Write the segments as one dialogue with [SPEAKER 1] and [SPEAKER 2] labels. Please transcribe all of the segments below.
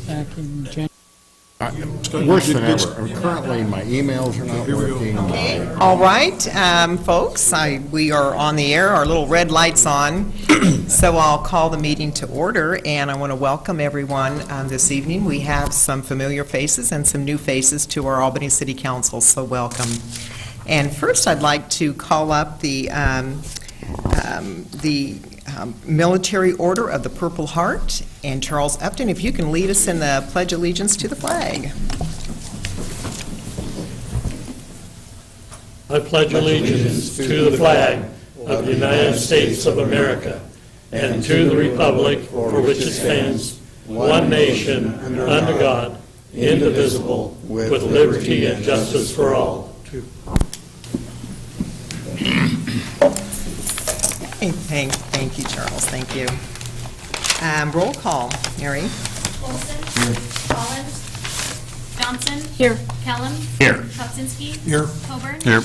[SPEAKER 1] back in January.
[SPEAKER 2] Worse than ever. Currently, my emails are not working.
[SPEAKER 3] All right, folks, we are on the air. Our little red light's on. So I'll call the meeting to order, and I want to welcome everyone this evening. We have some familiar faces and some new faces to our Albany City Council, so welcome. And first, I'd like to call up the Military Order of the Purple Heart, and Charles Upton, if you can lead us in the Pledge of Allegiance to the flag.
[SPEAKER 4] I pledge allegiance to the flag of the United States of America and to the republic for which it stands, one nation, under God, indivisible, with liberty and justice for all.
[SPEAKER 3] Thank you, Charles. Thank you. Roll call. Mary?
[SPEAKER 5] Olson? Here. Collins? Johnson?
[SPEAKER 1] Here.
[SPEAKER 5] Kellum?
[SPEAKER 2] Here.
[SPEAKER 5] Kopsinski?
[SPEAKER 2] Here.
[SPEAKER 5] Coburn?
[SPEAKER 2] Here.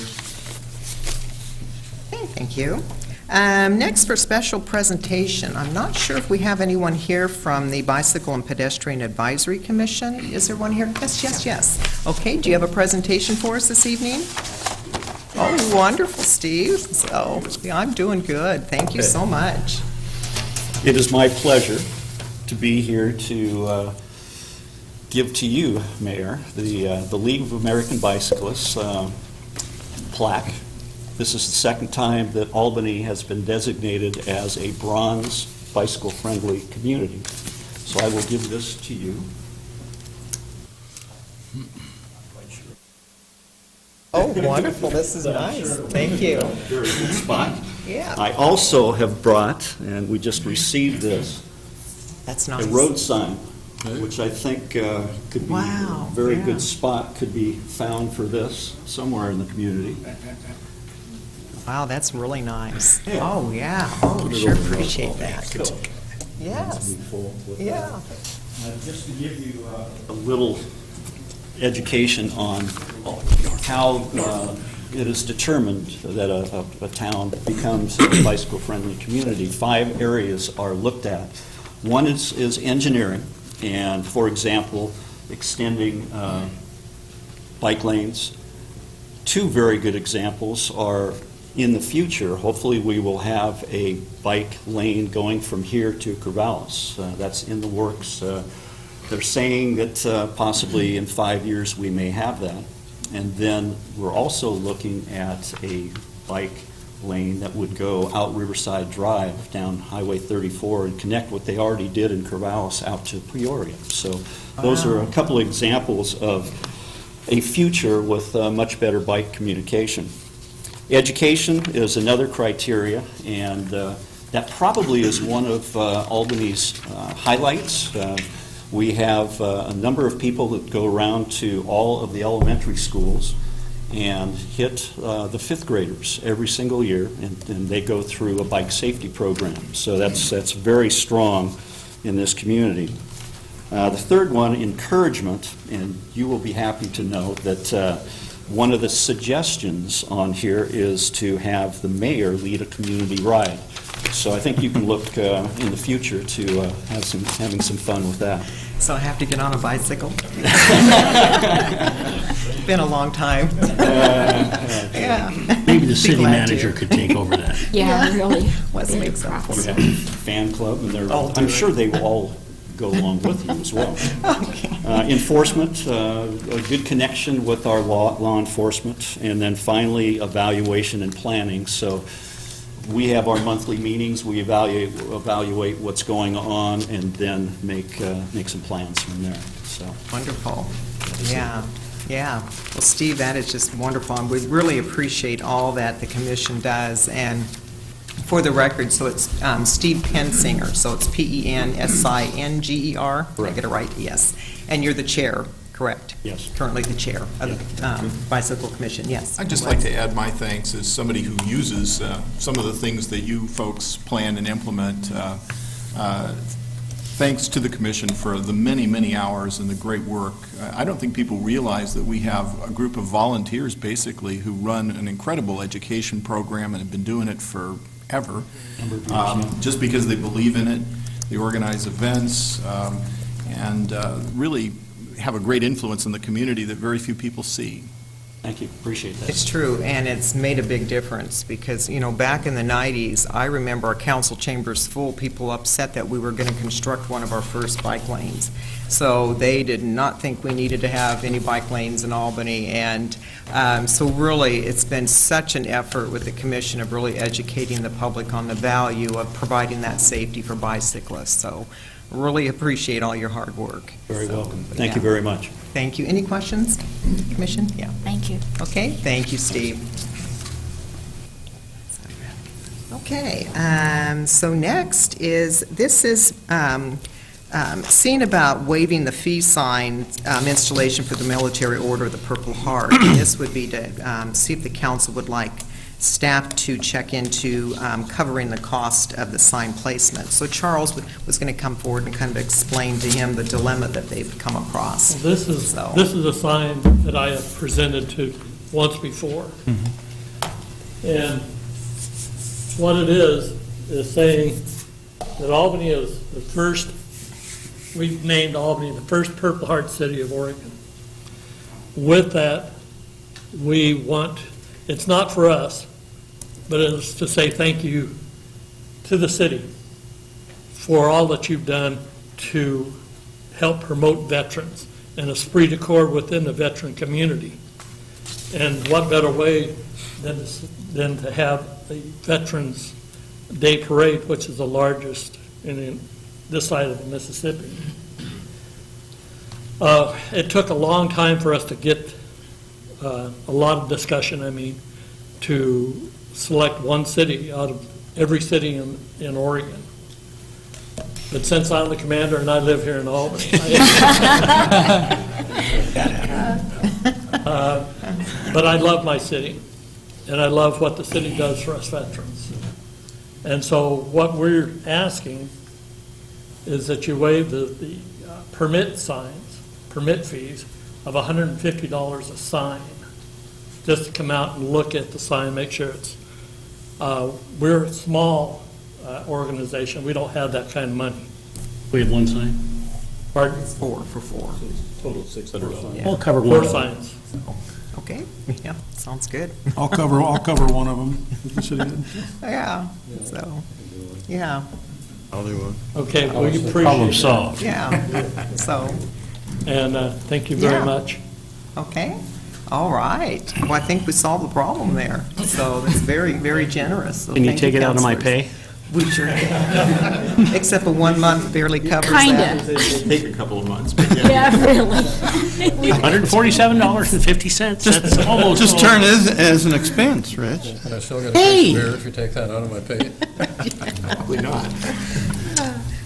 [SPEAKER 3] Okay, thank you. Next, for special presentation, I'm not sure if we have anyone here from the Bicycle and Pedestrian Advisory Commission. Is there one here? Yes. Okay, do you have a presentation for us this evening? Oh, wonderful, Steve. So, yeah, I'm doing good. Thank you so much.
[SPEAKER 6] It is my pleasure to be here to give to you, Mayor, the League of American Bicyclists plaque. This is the second time that Albany has been designated as a bronze bicycle-friendly community. So I will give this to you.
[SPEAKER 3] Oh, wonderful. This is nice. Thank you.
[SPEAKER 6] Very good spot.
[SPEAKER 3] Yeah,
[SPEAKER 6] I also have brought, and we just received this,
[SPEAKER 3] that's
[SPEAKER 6] a
[SPEAKER 3] nice.
[SPEAKER 6] road sign, which I think could be
[SPEAKER 3] Wow,
[SPEAKER 6] a very
[SPEAKER 3] yeah.
[SPEAKER 6] good spot, could be found for this somewhere in the community.
[SPEAKER 3] Wow, that's really nice.
[SPEAKER 6] Yeah.
[SPEAKER 3] Oh, yeah. Oh,
[SPEAKER 6] Put it
[SPEAKER 3] sure
[SPEAKER 6] over the
[SPEAKER 3] appreciate
[SPEAKER 6] road.
[SPEAKER 3] that.
[SPEAKER 6] So,
[SPEAKER 3] Yes. Yeah.
[SPEAKER 6] just to give you a little education on how it is determined that a town becomes a bicycle-friendly community. 5 areas are looked at. One is engineering, and for example, extending bike lanes. 2 very good examples are in the future. Hopefully we will have a bike lane going from here to Corvallis. That's in the works. They're saying that possibly in 5 years we may have that. And then we're also looking at a bike lane that would go out Riverside Drive down Highway 34 and connect what they already did in Corvallis out to Peoria. So those are a couple of examples of a future with much better bike communication. Education is another criteria, and that probably is one of Albany's highlights. We have a number of people that go around to all of the elementary schools and hit the 5th graders every single year, and they go through a bike safety program. So that's very strong in this community. The third one, encouragement, and you will be happy to know that one of the suggestions on here is to have the mayor lead a community ride. So I think you can look in the future to having some fun with that.
[SPEAKER 3] So I have to get on a bicycle? Been a long time. Yeah.
[SPEAKER 1] Maybe the city
[SPEAKER 3] glad
[SPEAKER 1] manager
[SPEAKER 3] to.
[SPEAKER 1] could take over that.
[SPEAKER 7] Yeah, really.
[SPEAKER 3] Let's make some fun.
[SPEAKER 6] We have a fan club, and
[SPEAKER 3] I'll do
[SPEAKER 6] I'm
[SPEAKER 3] it.
[SPEAKER 6] sure they will all go along with you as well. Enforcement, a good connection with our law enforcement, and then finally evaluation and planning. So we have our monthly meetings, we evaluate what's going on, and then make some plans from there. So
[SPEAKER 3] Wonderful. Yeah. Well, Steve, that is just wonderful, and we really appreciate all that the commission does. And for the record, so it's Steve Pensinger, so it's Pensinger. Did I get it right? Yes. And you're the chair, correct?
[SPEAKER 6] Yes.
[SPEAKER 3] Currently the chair of the Bicycle Commission, yes.
[SPEAKER 8] I'd just like to add my thanks as somebody who uses some of the things that you folks plan and implement. Thanks to the commission for the many, many hours and the great work. I don't think people realize that we have a group of volunteers basically who run an incredible education program and have been doing it forever. Just because they believe in it. They organize events. and really have a great influence in the community that very few people see.
[SPEAKER 6] Thank you, appreciate that.
[SPEAKER 3] It's true, and it's made a big difference because, back in the 90s, I remember our council chambers full, people upset that we were going to construct one of our first bike lanes. So they did not think we needed to have any bike lanes in Albany, and so really, it's been such an effort with the commission of really educating the public on the value of providing that safety for bicyclists. So really appreciate all your hard work.
[SPEAKER 6] Very
[SPEAKER 3] So,
[SPEAKER 6] welcome. Thank
[SPEAKER 3] yeah.
[SPEAKER 6] you very much.
[SPEAKER 3] Thank you. Any questions, Commission? Yeah.
[SPEAKER 5] Thank you.
[SPEAKER 3] Okay, thank you, Steve. Okay, so next is, this is seeing about waiving the fee sign installation for the Military Order of the Purple Heart. And this would be to see if the council would like staff to check into covering the cost of the sign placement. So Charles was going to come forward and kind of explain to him the dilemma that they've come across.
[SPEAKER 4] This is
[SPEAKER 3] So-
[SPEAKER 4] this is a sign that I have presented to once before. And what it is saying that Albany is the first, we've named Albany the first Purple Heart city of Oregon. With that, we want, it's not for us, but it's to say thank you to the city for all that you've done to help promote veterans and esprit de corps within the veteran community. And what better way than to have the Veterans Day Parade, which is the largest in this side of the Mississippi. It took a long time for us to get a lot of discussion, to select one city out of every city in Oregon. But since I'm the commander and I live here in Albany, but I love my city, and I love what the city does for us veterans. And so what we're asking is that you waive the permit fees of $150 a sign, just to come out and look at the sign, make sure it's, we're a small organization, we don't have that kind of money.
[SPEAKER 1] We have one sign.
[SPEAKER 4] Pardon?
[SPEAKER 3] Four.
[SPEAKER 6] Total $600.
[SPEAKER 3] Yeah.
[SPEAKER 1] We'll cover
[SPEAKER 4] Four
[SPEAKER 1] one.
[SPEAKER 4] signs.
[SPEAKER 3] Okay, yeah, sounds good.
[SPEAKER 7] I'll cover one of them. if the city is.
[SPEAKER 3] Yeah, so, yeah,
[SPEAKER 2] I'll do one.
[SPEAKER 4] Okay, well, you appreciate
[SPEAKER 1] Problem
[SPEAKER 4] that.
[SPEAKER 1] solved.
[SPEAKER 3] yeah, so,
[SPEAKER 4] And thank you very
[SPEAKER 3] Yeah.
[SPEAKER 4] much.
[SPEAKER 3] okay, all right. Well, I think we solved the problem there, so that's very, very generous. So
[SPEAKER 1] Can you
[SPEAKER 3] thank
[SPEAKER 1] take it out of my
[SPEAKER 3] counselors.
[SPEAKER 1] pay?
[SPEAKER 3] We sure can. Except for 1 month barely covers that.
[SPEAKER 6] It'll take a couple of months, but
[SPEAKER 5] Yeah, really.
[SPEAKER 1] $147.50. That's almost.
[SPEAKER 7] Just turn it as an expense, Rich.
[SPEAKER 9] I still got a
[SPEAKER 1] Hey!
[SPEAKER 9] taxpayer if you take that out of my pay.
[SPEAKER 6] probably not.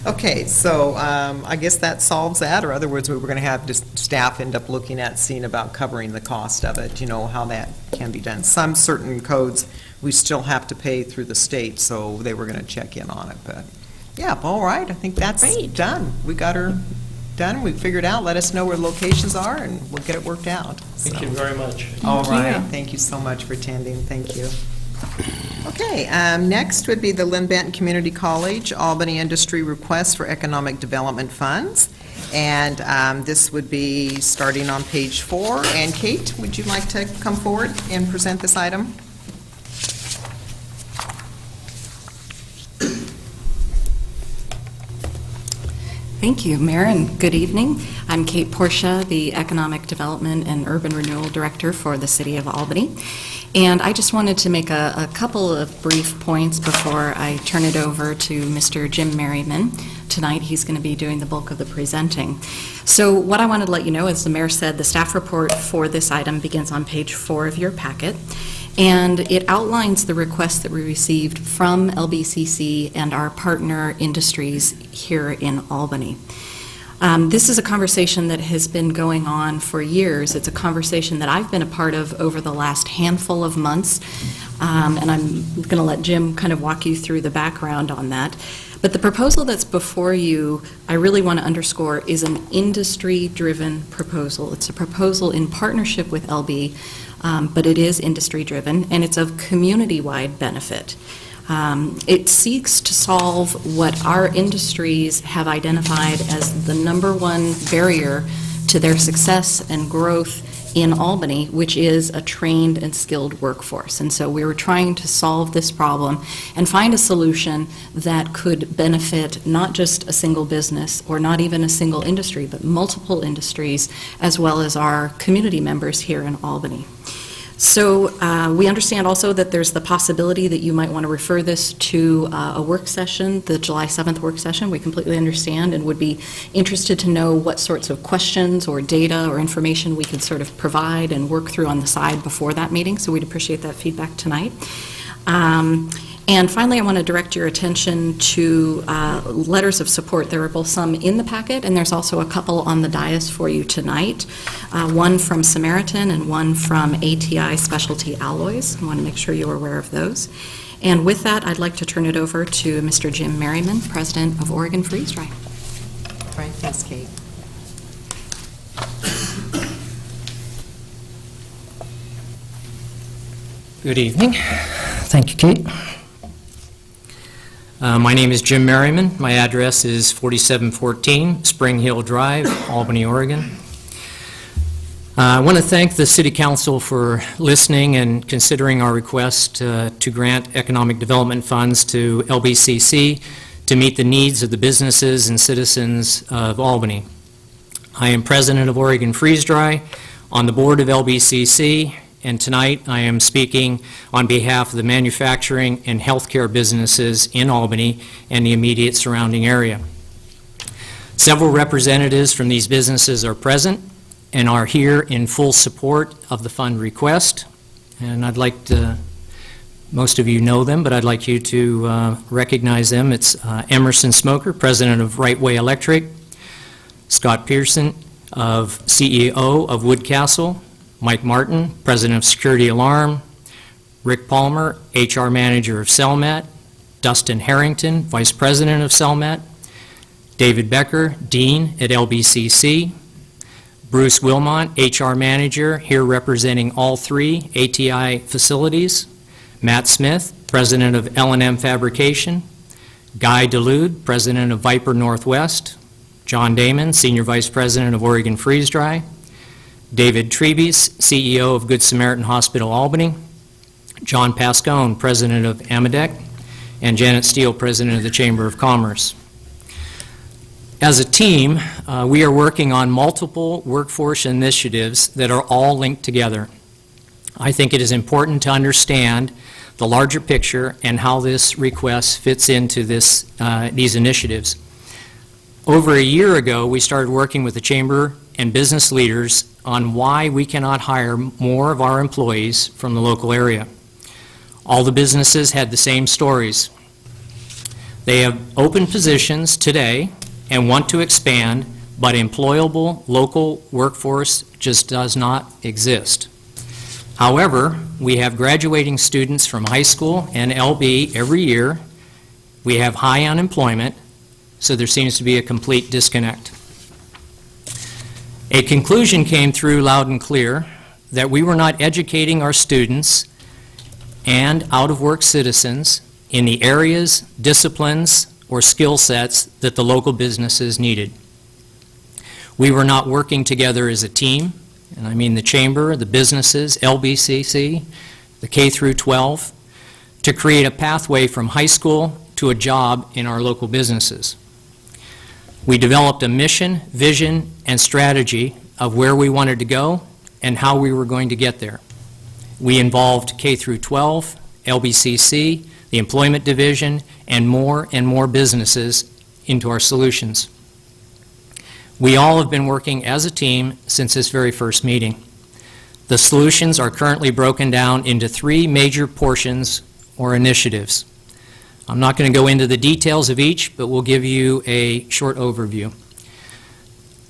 [SPEAKER 3] Okay, so I guess that solves that, or other words, we were going to have just staff end up looking at, seeing about covering the cost of it, how that can be done. Some certain codes, we still have to pay through the state, so they were going to check in on it, but, yeah, all right, I think that's
[SPEAKER 5] Great.
[SPEAKER 3] done. We got her done, we figured out, let us know where locations are, and we'll get it worked out.
[SPEAKER 4] Thank you very much.
[SPEAKER 3] All right, thank you so much for attending, thank you. Okay, next would be the Lynn Benton Community College Albany Industry Request for Economic Development Funds, and this would be starting on page 4. And Kate, would you like to come forward and present this item?
[SPEAKER 10] Thank you, Mayor, and good evening. I'm Kate Portia, the Economic Development and Urban Renewal Director for the City of Albany. And I just wanted to make a couple of brief points before I turn it over to Mr. Jim Merriman. Tonight, he's going to be doing the bulk of the presenting. So what I wanted to let you know, as the Mayor said, the staff report for this item begins on page 4 of your packet. And it outlines the request that we received from LBCC and our partner industries here in Albany. This is a conversation that has been going on for years. It's a conversation that I've been a part of over the last handful of months, and I'm going to let Jim kind of walk you through the background on that. But the proposal that's before you, I really want to underscore, is an industry-driven proposal. It's a proposal in partnership with LB, but it is industry-driven, and it's of community-wide benefit. It seeks to solve what our industries have identified as the number one barrier to their success and growth in Albany, which is a trained and skilled workforce. And so we were trying to solve this problem and find a solution that could benefit not just a single business or not even a single industry, but multiple industries, as well as our community members here in Albany. So we understand also that there's the possibility that you might want to refer this to a work session, the July 7th work session. We completely understand and would be interested to know what sorts of questions or data or information we could sort of provide and work through on the side before that meeting. So we'd appreciate that feedback tonight. And finally, I want to direct your attention to letters of support. There are both some in the packet, and there's also a couple on the dais for you tonight. One from Samaritan and one from ATI Specialty Alloys. I want to make sure you're aware of those. And with that, I'd like to turn it over to Mr. Jim Merriman, President of Oregon Freeze Dry.
[SPEAKER 3] All right, thanks, Kate.
[SPEAKER 9] Good evening. Thank you, Kate. My name is Jim Merriman. My address is 4714 Spring Hill Drive, Albany, Oregon. I want to thank the City Council for listening and considering our request to grant economic development funds to LBCC to meet the needs of the businesses and citizens of Albany. I am President of Oregon Freeze Dry, on the board of LBCC, and tonight I am speaking on behalf of the manufacturing and healthcare businesses in Albany and the immediate surrounding area. Several representatives from these businesses are present and are here in full support of the fund request. And I'd like to, most of you know them, but I'd like you to recognize them. It's Emerson Smoker, President of Right Way Electric, Scott Pearson, CEO of Woodcastle, Mike Martin, President of Security Alarm, Rick Palmer, HR Manager of Selmat, Dustin Harrington, Vice President of Selmat, David Becker, Dean at LBCC, Bruce Wilmont, HR Manager, here representing all three ATI facilities, Matt Smith, President of L&M Fabrication, Guy Delude, President of Viper Northwest, John Damon, Senior Vice President of Oregon Freeze Dry, David Trebes, CEO of Good Samaritan Hospital Albany, John Pascone, President of Amadec, and Janet Steele, President of the Chamber of Commerce. As a team, we are working on multiple workforce initiatives that are all linked together. I think it is important to understand the larger picture and how this request fits into these initiatives. Over a year ago, we started working with the Chamber and business leaders on why we cannot hire more of our employees from the local area. All the businesses had the same stories. They have open positions today and want to expand, but employable local workforce just does not exist. However, we have graduating students from high school and LB every year. We have high unemployment, so there seems to be a complete disconnect. A conclusion came through loud and clear that we were not educating our students and out-of-work citizens in the areas, disciplines, or skill sets that the local businesses needed. We were not working together as a team, and I mean the Chamber, the businesses, LBCC, the K through 12, to create a pathway from high school to a job in our local businesses. We developed a mission, vision, and strategy of where we wanted to go and how we were going to get there. We involved K through 12, LBCC, the Employment Division, and more businesses into our solutions. We all have been working as a team since this very first meeting. The solutions are currently broken down into three major portions or initiatives. I'm not going to go into the details of each, but we'll give you a short overview.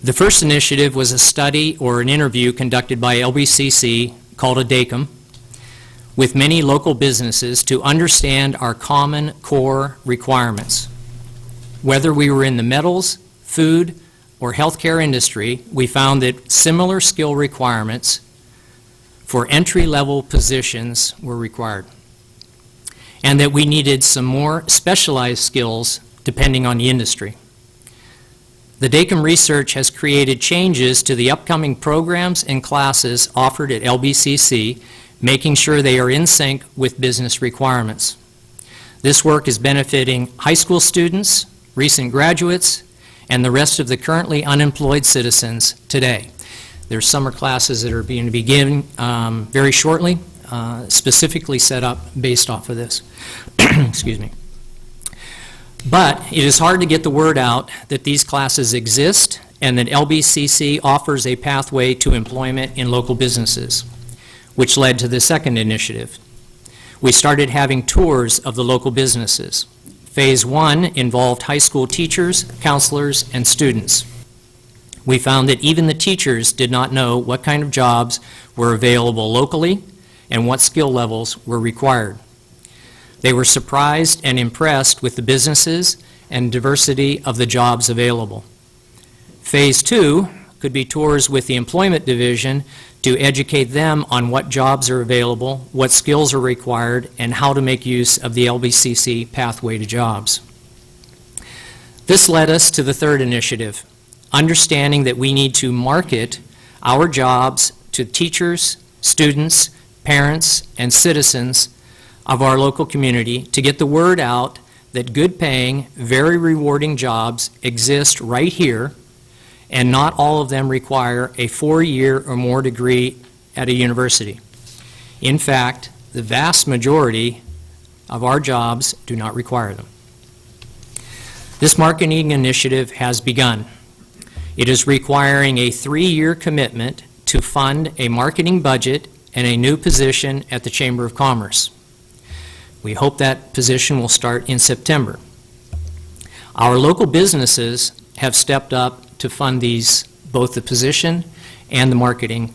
[SPEAKER 9] The first initiative was a study or an interview conducted by LBCC called a DACM with many local businesses to understand our common core requirements. Whether we were in the metals, food, or healthcare industry, we found that similar skill requirements for entry-level positions were required. and that we needed some more specialized skills depending on the industry. The DACM research has created changes to the upcoming programs and classes offered at LBCC, making sure they are in sync with business requirements. This work is benefiting high school students, recent graduates, and the rest of the currently unemployed citizens today. There's summer classes that are being to begin very shortly, specifically set up based off of this. Excuse me. But it is hard to get the word out that these classes exist and that LBCC offers a pathway to employment in local businesses, which led to the second initiative. We started having tours of the local businesses. Phase 1 involved high school teachers, counselors, and students. We found that even the teachers did not know what kind of jobs were available locally and what skill levels were required. They were surprised and impressed with the businesses and diversity of the jobs available. Phase 2 could be tours with the employment division to educate them on what jobs are available, what skills are required, and how to make use of the LBCC pathway to jobs. This led us to the third initiative, understanding that we need to market our jobs to teachers, students, parents, and citizens of our local community to get the word out that good-paying, very rewarding jobs exist right here, and not all of them require a 4-year or more degree at a university. In fact, the vast majority of our jobs do not require them. This marketing initiative has begun. It is requiring a 3-year commitment to fund a marketing budget and a new position at the Chamber of Commerce. We hope that position will start in September. Our local businesses have stepped up to fund these, both the position and the marketing.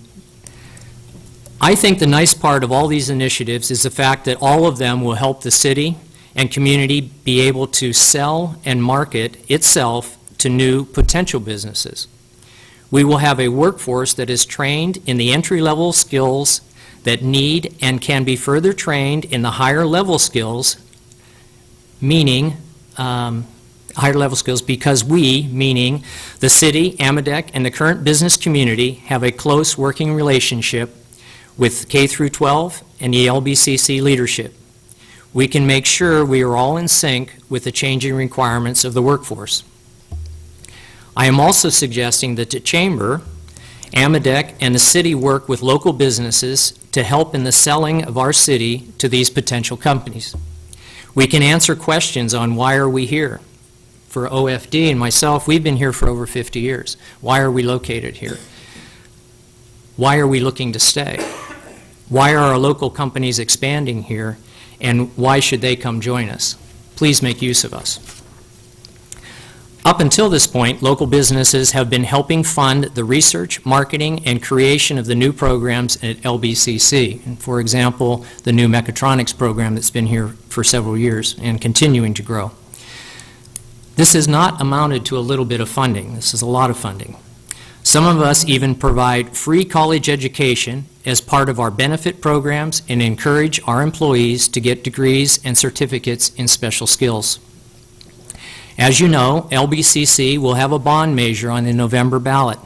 [SPEAKER 9] I think the nice part of all these initiatives is the fact that all of them will help the city and community be able to sell and market itself to new potential businesses. We will have a workforce that is trained in the entry-level skills that need and can be further trained in the higher level skills, meaning higher level skills because we, meaning the city, AMADEC, and the current business community have a close working relationship with K through 12 and the LBCC leadership. We can make sure we are all in sync with the changing requirements of the workforce. I am also suggesting that the Chamber, AMADEC, and the city work with local businesses to help in the selling of our city to these potential companies. We can answer questions on why are we here. For OFD and myself, we've been here for over 50 years. Why are we located here? Why are we looking to stay? Why are our local companies expanding here? And why should they come join us? Please make use of us. Up until this point, local businesses have been helping fund the research, marketing, and creation of the new programs at LBCC. And for example, the new mechatronics program that's been here for several years and continuing to grow. This has not amounted to a little bit of funding. This is a lot of funding. Some of us even provide free college education as part of our benefit programs and encourage our employees to get degrees and certificates in special skills. As you know, LBCC will have a bond measure on the November ballot.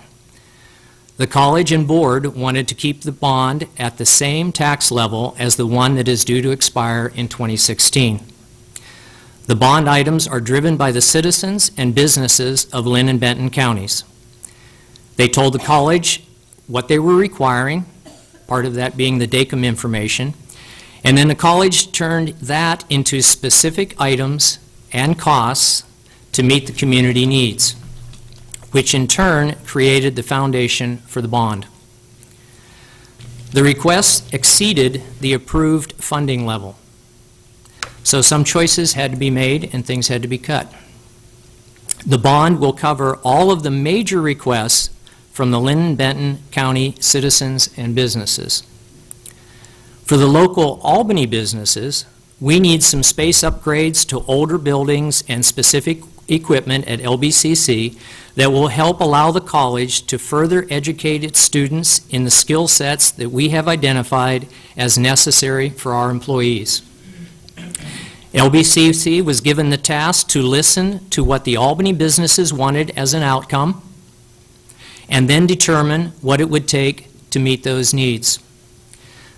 [SPEAKER 9] The college and board wanted to keep the bond at the same tax level as the one that is due to expire in 2016. The bond items are driven by the citizens and businesses of Lynn and Benton counties. They told the college what they were requiring, part of that being the DACM information, and then the college turned that into specific items and costs to meet the community needs, which in turn created the foundation for the bond. The request exceeded the approved funding level. So some choices had to be made and things had to be cut. The bond will cover all of the major requests from the Lynn and Benton County citizens and businesses. For the local Albany businesses, we need some space upgrades to older buildings and specific equipment at LBCC that will help allow the college to further educate its students in the skill sets that we have identified as necessary for our employees. LBCC was given the task to listen to what the Albany businesses wanted as an outcome, and then determine what it would take to meet those needs.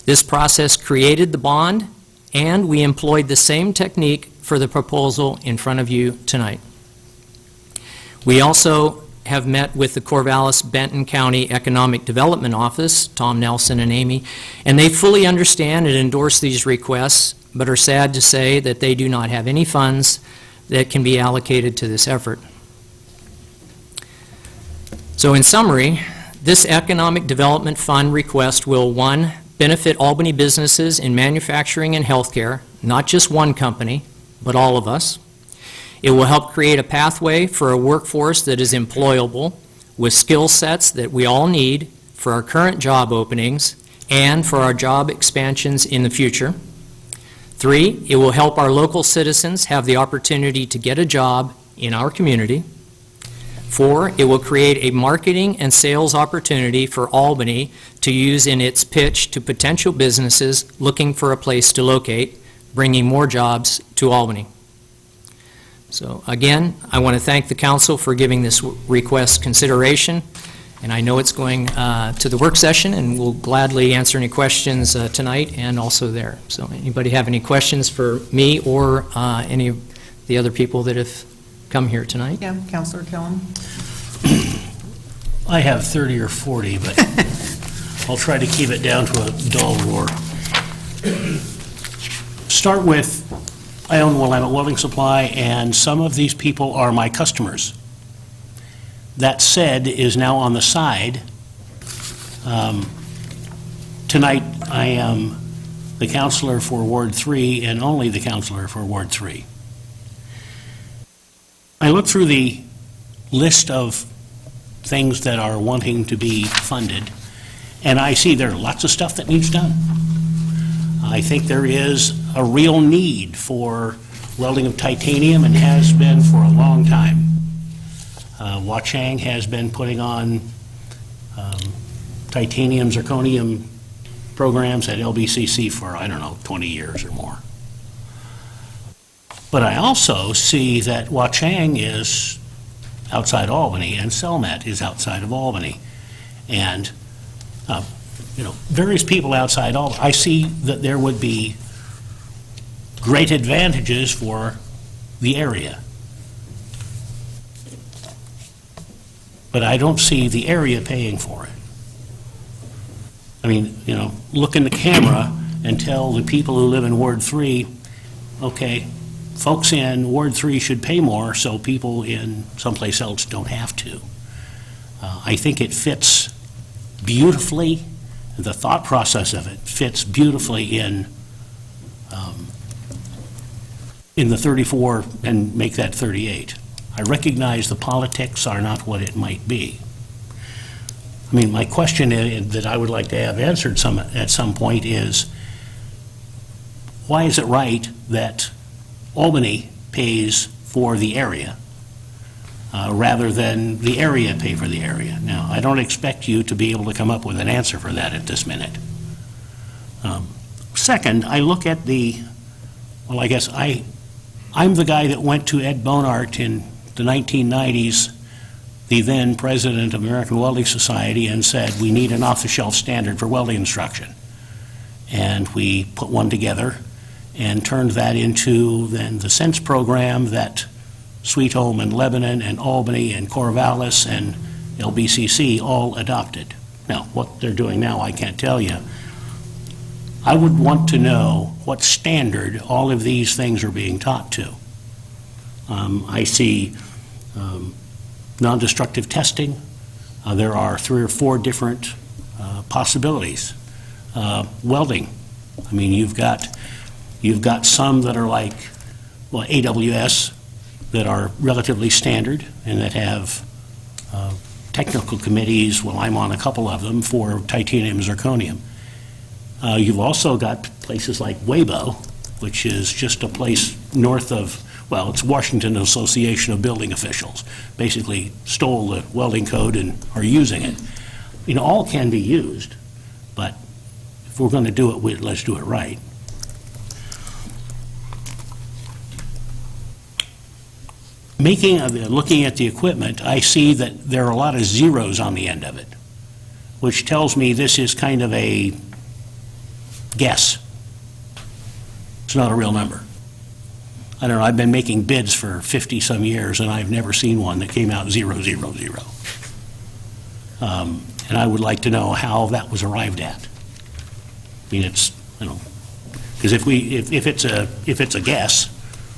[SPEAKER 9] This process created the bond, and we employed the same technique for the proposal in front of you tonight. We also have met with the Corvallis-Benton County Economic Development Office, Tom Nelson and Amy, and they fully understand and endorse these requests, but are sad to say that they do not have any funds that can be allocated to this effort. So in summary, this Economic Development Fund request will, 1, benefit Albany businesses in manufacturing and healthcare, not just one company, but all of us. It will help create a pathway for a workforce that is employable with skill sets that we all need for our current job openings and for our job expansions in the future. 3, it will help our local citizens have the opportunity to get a job in our community. 4, it will create a marketing and sales opportunity for Albany to use in its pitch to potential businesses looking for a place to locate, bringing more jobs to Albany. So again, I want to thank the council for giving this request consideration, and I know it's going to the work session, and we'll gladly answer any questions tonight and also there. So anybody have any questions for me or any of the other people that have come here tonight?
[SPEAKER 3] Yeah, Councilor Killen.
[SPEAKER 1] I have 30 or 40, but I'll try to keep it down to a dull roar. Start with, I own Willamette Welding Supply, and some of these people are my customers. That said is now on the side. Tonight, I am the counselor for Ward 3 and only the counselor for Ward 3. I look through the list of things that are wanting to be funded, and I see there are lots of stuff that needs done. I think there is a real need for welding of titanium and has been for a long time. Wachang has been putting on titanium, zirconium programs at LBCC for, I don't know, 20 years or more. But I also see that Wachang is outside Albany and Selmet is outside of Albany. And various people outside Albany, I see that there would be great advantages for the area. But I don't see the area paying for it. I mean, look in the camera and tell the people who live in Ward 3, okay, folks in Ward 3 should pay more so people in someplace else don't have to. I think it fits beautifully. The thought process of it fits beautifully in the 34 and make that 38. I recognize the politics are not what it might be. I mean, my question that I would like to have answered at some point is, why is it right that Albany pays for the area rather than the area pay for the area? Now, I don't expect you to be able to come up with an answer for that at this minute. Second, I look at I guess I'm the guy that went to Ed Bonart in the 1990s, the then president of American Welding Society, and said, we need an off-the-shelf standard for welding instruction. And we put one together and turned that into then the SENSE program that Sweet Home and Lebanon and Albany and Corvallis and LBCC all adopted. Now, what they're doing now, I can't tell you. I would want to know what standard all of these things are being taught to. I see non-destructive testing. There are 3 or 4 different possibilities. Welding. I mean, you've got some that are like, well, AWS, that are relatively standard and that have technical committees. Well, I'm on a couple of them for titanium, zirconium. You've also got places like Weibo, which is just a place north of, well, it's Washington Association of Building Officials. Basically stole the welding code and are using it. All can be used, but if we're going to do it, let's do it right. looking at the equipment, I see that there are a lot of zeros on the end of it, which tells me this is kind of a guess. It's not a real number. I don't know, I've been making bids for 50-some years, and I've never seen one that came out 0, 0, 0. And I would like to know how that was arrived at. I mean, it's, because if it's a guess,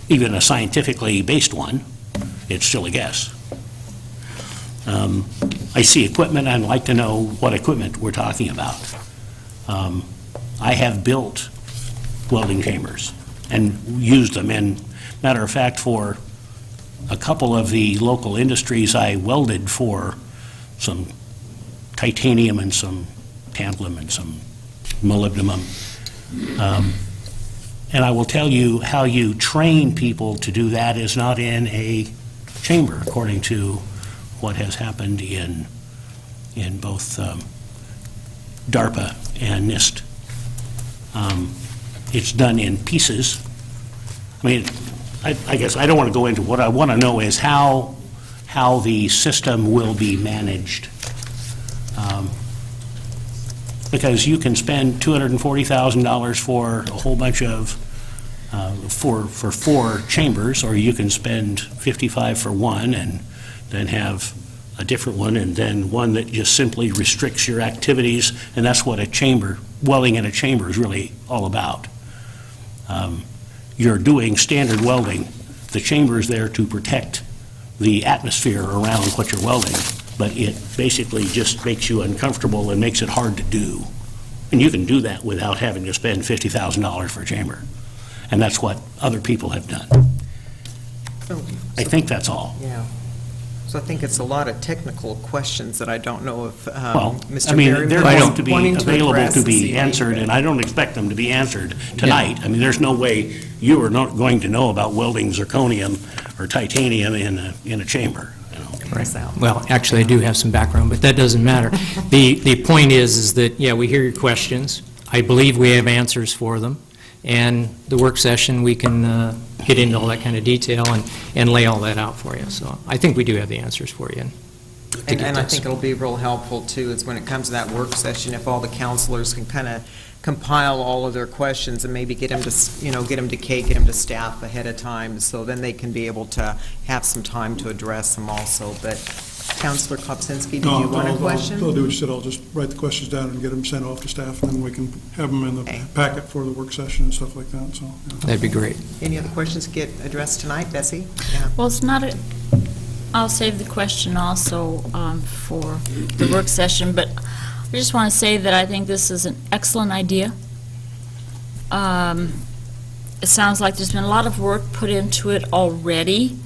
[SPEAKER 1] even a scientifically based one, it's still a guess. I see equipment, I'd like to know what equipment we're talking about. I have built welding chambers and used them, and matter of fact, for a couple of the local industries, I welded for some titanium and some tantalum and some molybdenum. And I will tell you, how you train people to do that is not in a chamber, according to what has happened in both DARPA and NIST. It's done in pieces. I mean, I guess I don't want to go into what I want to know is how the system will be managed. Because you can spend $240,000 for a whole bunch of, for 4 chambers, or you can spend $55,000 for one and then have a different one, and then one that just simply restricts your activities, and that's what welding in a chamber is really all about. You're doing standard welding. The chamber is there to protect the atmosphere around what you're welding, but it basically just makes you uncomfortable and makes it hard to do. And you can do that without having to spend $50,000 for a chamber. And that's what other people have done. I think that's all.
[SPEAKER 3] Yeah. So I think it's a lot of technical questions that I don't know if
[SPEAKER 1] Well,
[SPEAKER 3] Mr.
[SPEAKER 1] I mean,
[SPEAKER 3] Merriman
[SPEAKER 1] they're
[SPEAKER 3] was
[SPEAKER 1] going to be
[SPEAKER 3] wanting
[SPEAKER 1] available
[SPEAKER 3] address
[SPEAKER 1] to
[SPEAKER 3] this
[SPEAKER 1] be
[SPEAKER 3] evening.
[SPEAKER 1] answered, and I don't expect them to be answered tonight. I mean, there's no way you are not going to know about welding zirconium or titanium in a chamber.
[SPEAKER 9] Well, actually, I do have some background, but that doesn't matter. The point is that, yeah, we hear your questions. I believe we have answers for them. And the work session, we can get into all that kind of detail and lay all that out for you. So I think we do have the answers for you.
[SPEAKER 3] And I think it'll be real helpful, too, is when it comes to that work session, if all the counselors can kind of compile all of their questions and maybe get them to, get them to Kate, get them to staff ahead of time, so then they can be able to have some time to address them also. But Counselor Kopsinski, did you want a question?
[SPEAKER 7] I'll do what you said. I'll just write the questions down and get them sent off to staff, and then we can have them in the packet for the work session and stuff like that, so. Yeah.
[SPEAKER 9] That'd be great.
[SPEAKER 3] Any other questions get addressed tonight, Bessie? Yeah.
[SPEAKER 11] Well, it's not I'll save the question also for the work session, but I just want to say that I think this is an excellent idea. It sounds like there's been a lot of work put into it already.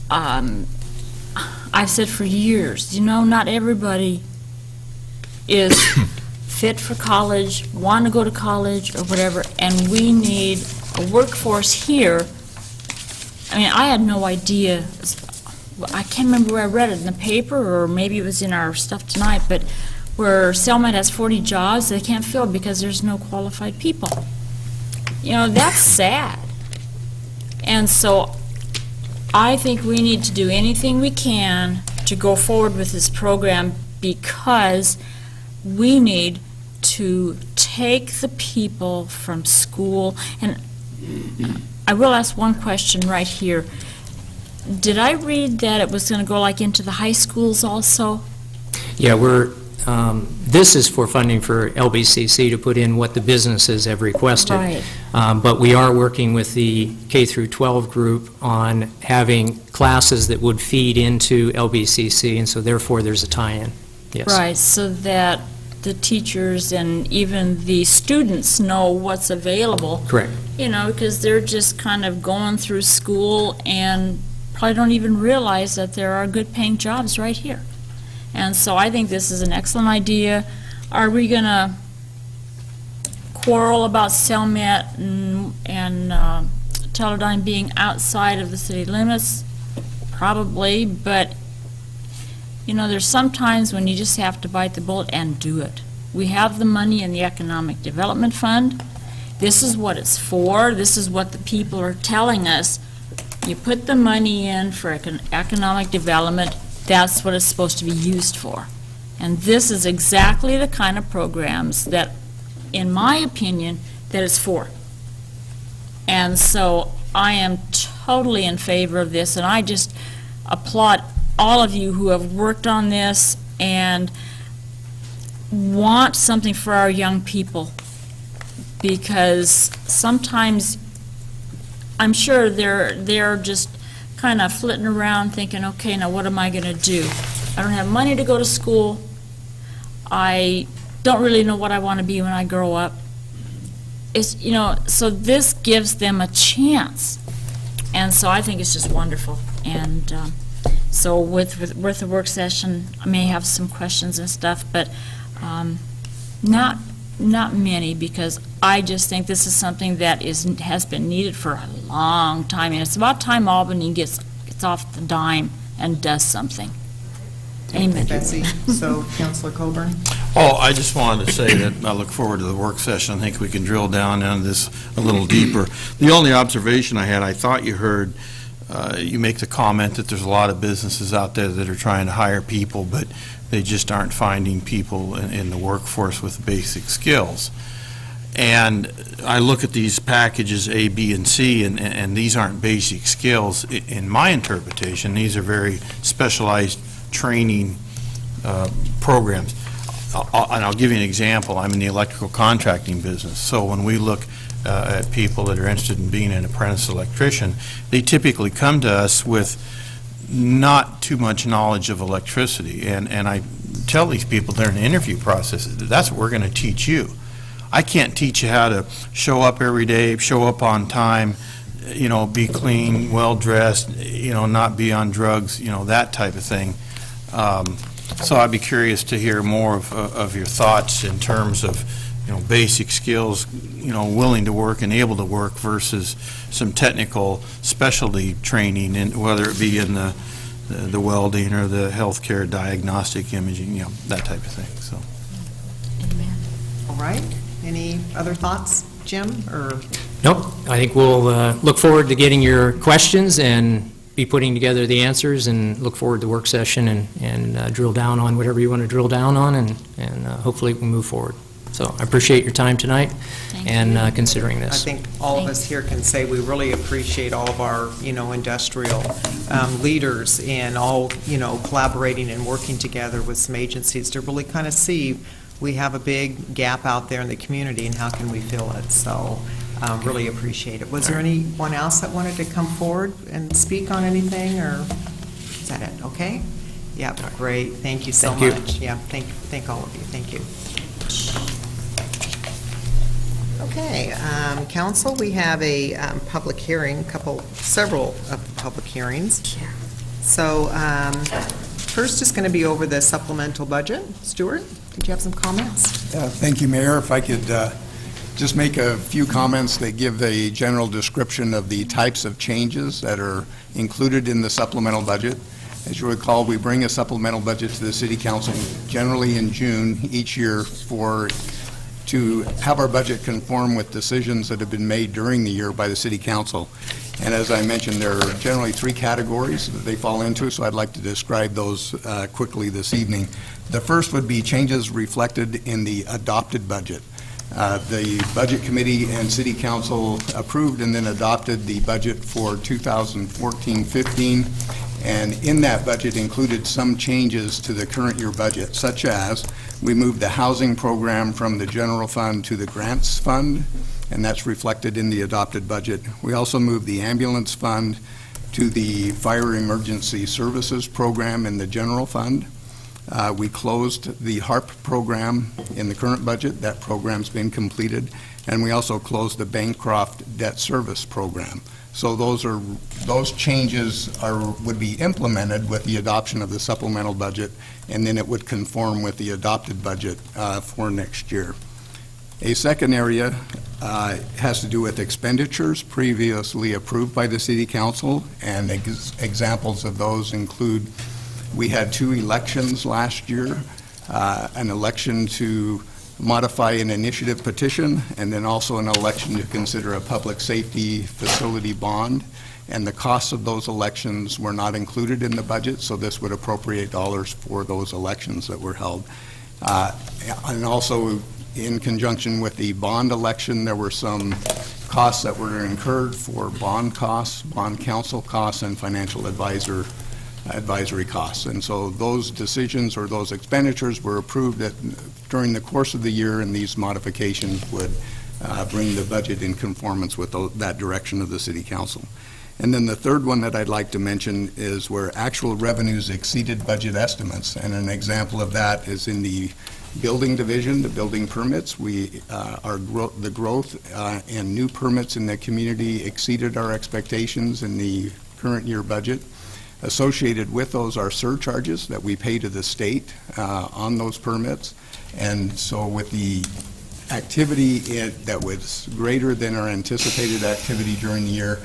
[SPEAKER 11] I've said for years, not everybody is fit for college, want to go to college or whatever, and we need a workforce here. I mean, I had no idea. I can't remember where I read it, in the paper, or maybe it was in our stuff tonight, but where Selmet has 40 jobs they can't fill because there's no qualified people. That's sad. And so I think we need to do anything we can to go forward with this program, because we need to take the people from school. And I will ask one question right here. Did I read that it was going to go into the high schools also?
[SPEAKER 9] Yeah, this is for funding for LBCC to put in what the businesses have requested.
[SPEAKER 11] Right.
[SPEAKER 9] But we are working with the K through 12 group on having classes that would feed into LBCC, and so therefore there's a tie-in. Yes.
[SPEAKER 11] Right, so that the teachers and even the students know what's available.
[SPEAKER 9] Correct.
[SPEAKER 11] Because they're just kind of going through school and probably don't even realize that there are good paying jobs right here. And so I think this is an excellent idea. Are we going to quarrel about Selmet and Teledyne being outside of the city limits? Probably, but there's some times when you just have to bite the bullet and do it. We have the money in the Economic Development Fund. This is what it's for. This is what the people are telling us. You put the money in for economic development, that's what it's supposed to be used for. And this is exactly the kind of programs that, in my opinion, that it's for. And so I am totally in favor of this, and I just applaud all of you who have worked on this and want something for our young people, because sometimes I'm sure they're just kind of flitting around thinking, okay, now what am I going to do? I don't have money to go to school. I don't really know what I want to be when I grow up. It's, you know, so this gives them a chance. And so I think it's just wonderful. And so with the work session, I may have some questions and stuff, but not many, because I just think this is something that has been needed for a long time, and it's about time Albany gets off the dime and does something. Amen.
[SPEAKER 3] Betsy, so Councilor Coburn?
[SPEAKER 12] Oh, I just wanted to say that I look forward to the work session. I think we can drill down into this a little deeper. The only observation I had, I thought you heard, you make the comment that there's a lot of businesses out there that are trying to hire people, but they just aren't finding people in the workforce with basic skills. And I look at these packages A, B, and C, and these aren't basic skills. In my interpretation, these are very specialized training programs. And I'll give you an example. I'm in the electrical contracting business. So when we look at people that are interested in being an apprentice electrician, they typically come to us with not too much knowledge of electricity. And I tell these people during the interview process, that's what we're going to teach you. I can't teach you how to show up every day, show up on time, you know, be clean, well-dressed, you know, not be on drugs, you know, that type of thing. So I'd be curious to hear more of your thoughts in terms of, you know, basic skills, you know, willing to work and able to work versus some technical specialty training, in, whether it be in the welding or the healthcare diagnostic imaging, you know, that type of thing. So.
[SPEAKER 3] Amen. All right. Any other thoughts, Jim, or?
[SPEAKER 9] Nope. I think we'll look forward to getting your questions and be putting together the answers, and look forward to the work session and drill down on whatever you want to drill down on, and hopefully we can move forward. So I appreciate your time tonight and considering this.
[SPEAKER 3] I think all of us here can say we really appreciate all of our, you know, industrial leaders and all, you know, collaborating and working together with some agencies to really kind of see we have a big gap out there in the community and how can we fill it. So really appreciate it. Was there anyone else that wanted to come forward and speak on anything, or is that it? Okay. Yeah, great. Thank you so much. Yeah, thank all of you. Thank you. Okay, council, we have a public hearing, several of the public hearings. So first is going to be over the supplemental budget. Stuart, did you have some comments?
[SPEAKER 13] Thank you, Mayor. If I could just make a few comments that give a general description of the types of changes that are included in the supplemental budget. As you recall, we bring a supplemental budget to the City Council generally in June each year to have our budget conform with decisions that have been made during the year by the City Council. And as I mentioned, there are generally three categories that they fall into, so I'd like to describe those quickly this evening. The first would be changes reflected in the adopted budget. The Budget Committee and City Council approved and then adopted the budget for 2014-15, and in that budget included some changes to the current year budget, such as we moved the housing program from the general fund to the grants fund, and that's reflected in the adopted budget. We also moved the ambulance fund to the fire emergency services program in the general fund. We closed the HARP program in the current budget. That program's been completed. And we also closed the Bancroft debt service program. So those changes would be implemented with the adoption of the supplemental budget, and then it would conform with the adopted budget for next year. A second area has to do with expenditures previously approved by the City Council, and examples of those include we had two elections last year, an election to modify an initiative petition, and then also an election to consider a public safety facility bond. And the costs of those elections were not included in the budget, so this would appropriate dollars for those elections that were held. And also, in conjunction with the bond election, there were some costs that were incurred for bond costs, bond counsel costs, and financial advisory costs. And so those decisions or those expenditures were approved during the course of the year, and these modifications would bring the budget in conformance with that direction of the City Council. And then the third one that I'd like to mention is where actual revenues exceeded budget estimates. And an example of that is in the building division, the building permits. The growth and new permits in the community exceeded our expectations in the current year budget. Associated with those are surcharges that we pay to the state on those permits. And so with the activity that was greater than our anticipated activity during the year,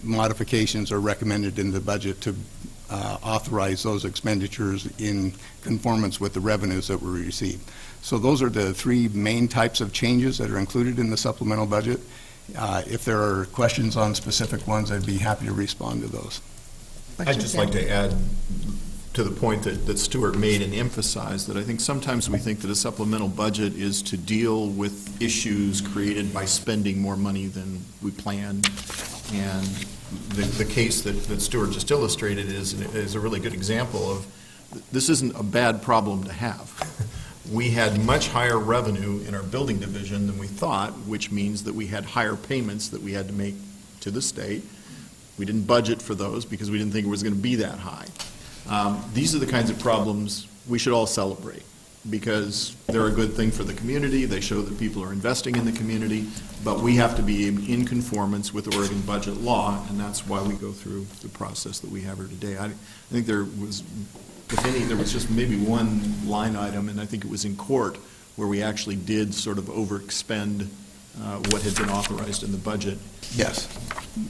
[SPEAKER 13] modifications are recommended in the budget to authorize those expenditures in conformance with the revenues that were received. So those are the three main types of changes that are included in the supplemental budget. If there are questions on specific ones, I'd be happy to respond to those.
[SPEAKER 8] I'd just like to add to the point that Stuart made and emphasized that I think sometimes we think that a supplemental budget is to deal with issues created by spending more money than we planned. And the case that Stuart just illustrated is a really good example of this isn't a bad problem to have. We had much higher revenue in our building division than we thought, which means that we had higher payments that we had to make to the state. We didn't budget for those because we didn't think it was going to be that high. These are the kinds of problems we should all celebrate because they're a good thing for the community. They show that people are investing in the community, but we have to be in conformance with Oregon budget law, and that's why we go through the process that we have here today. I think there was, if any, there was just maybe one line item, and I think it was in court, where we actually did sort of overexpend what had been authorized in the budget.
[SPEAKER 13] Yes.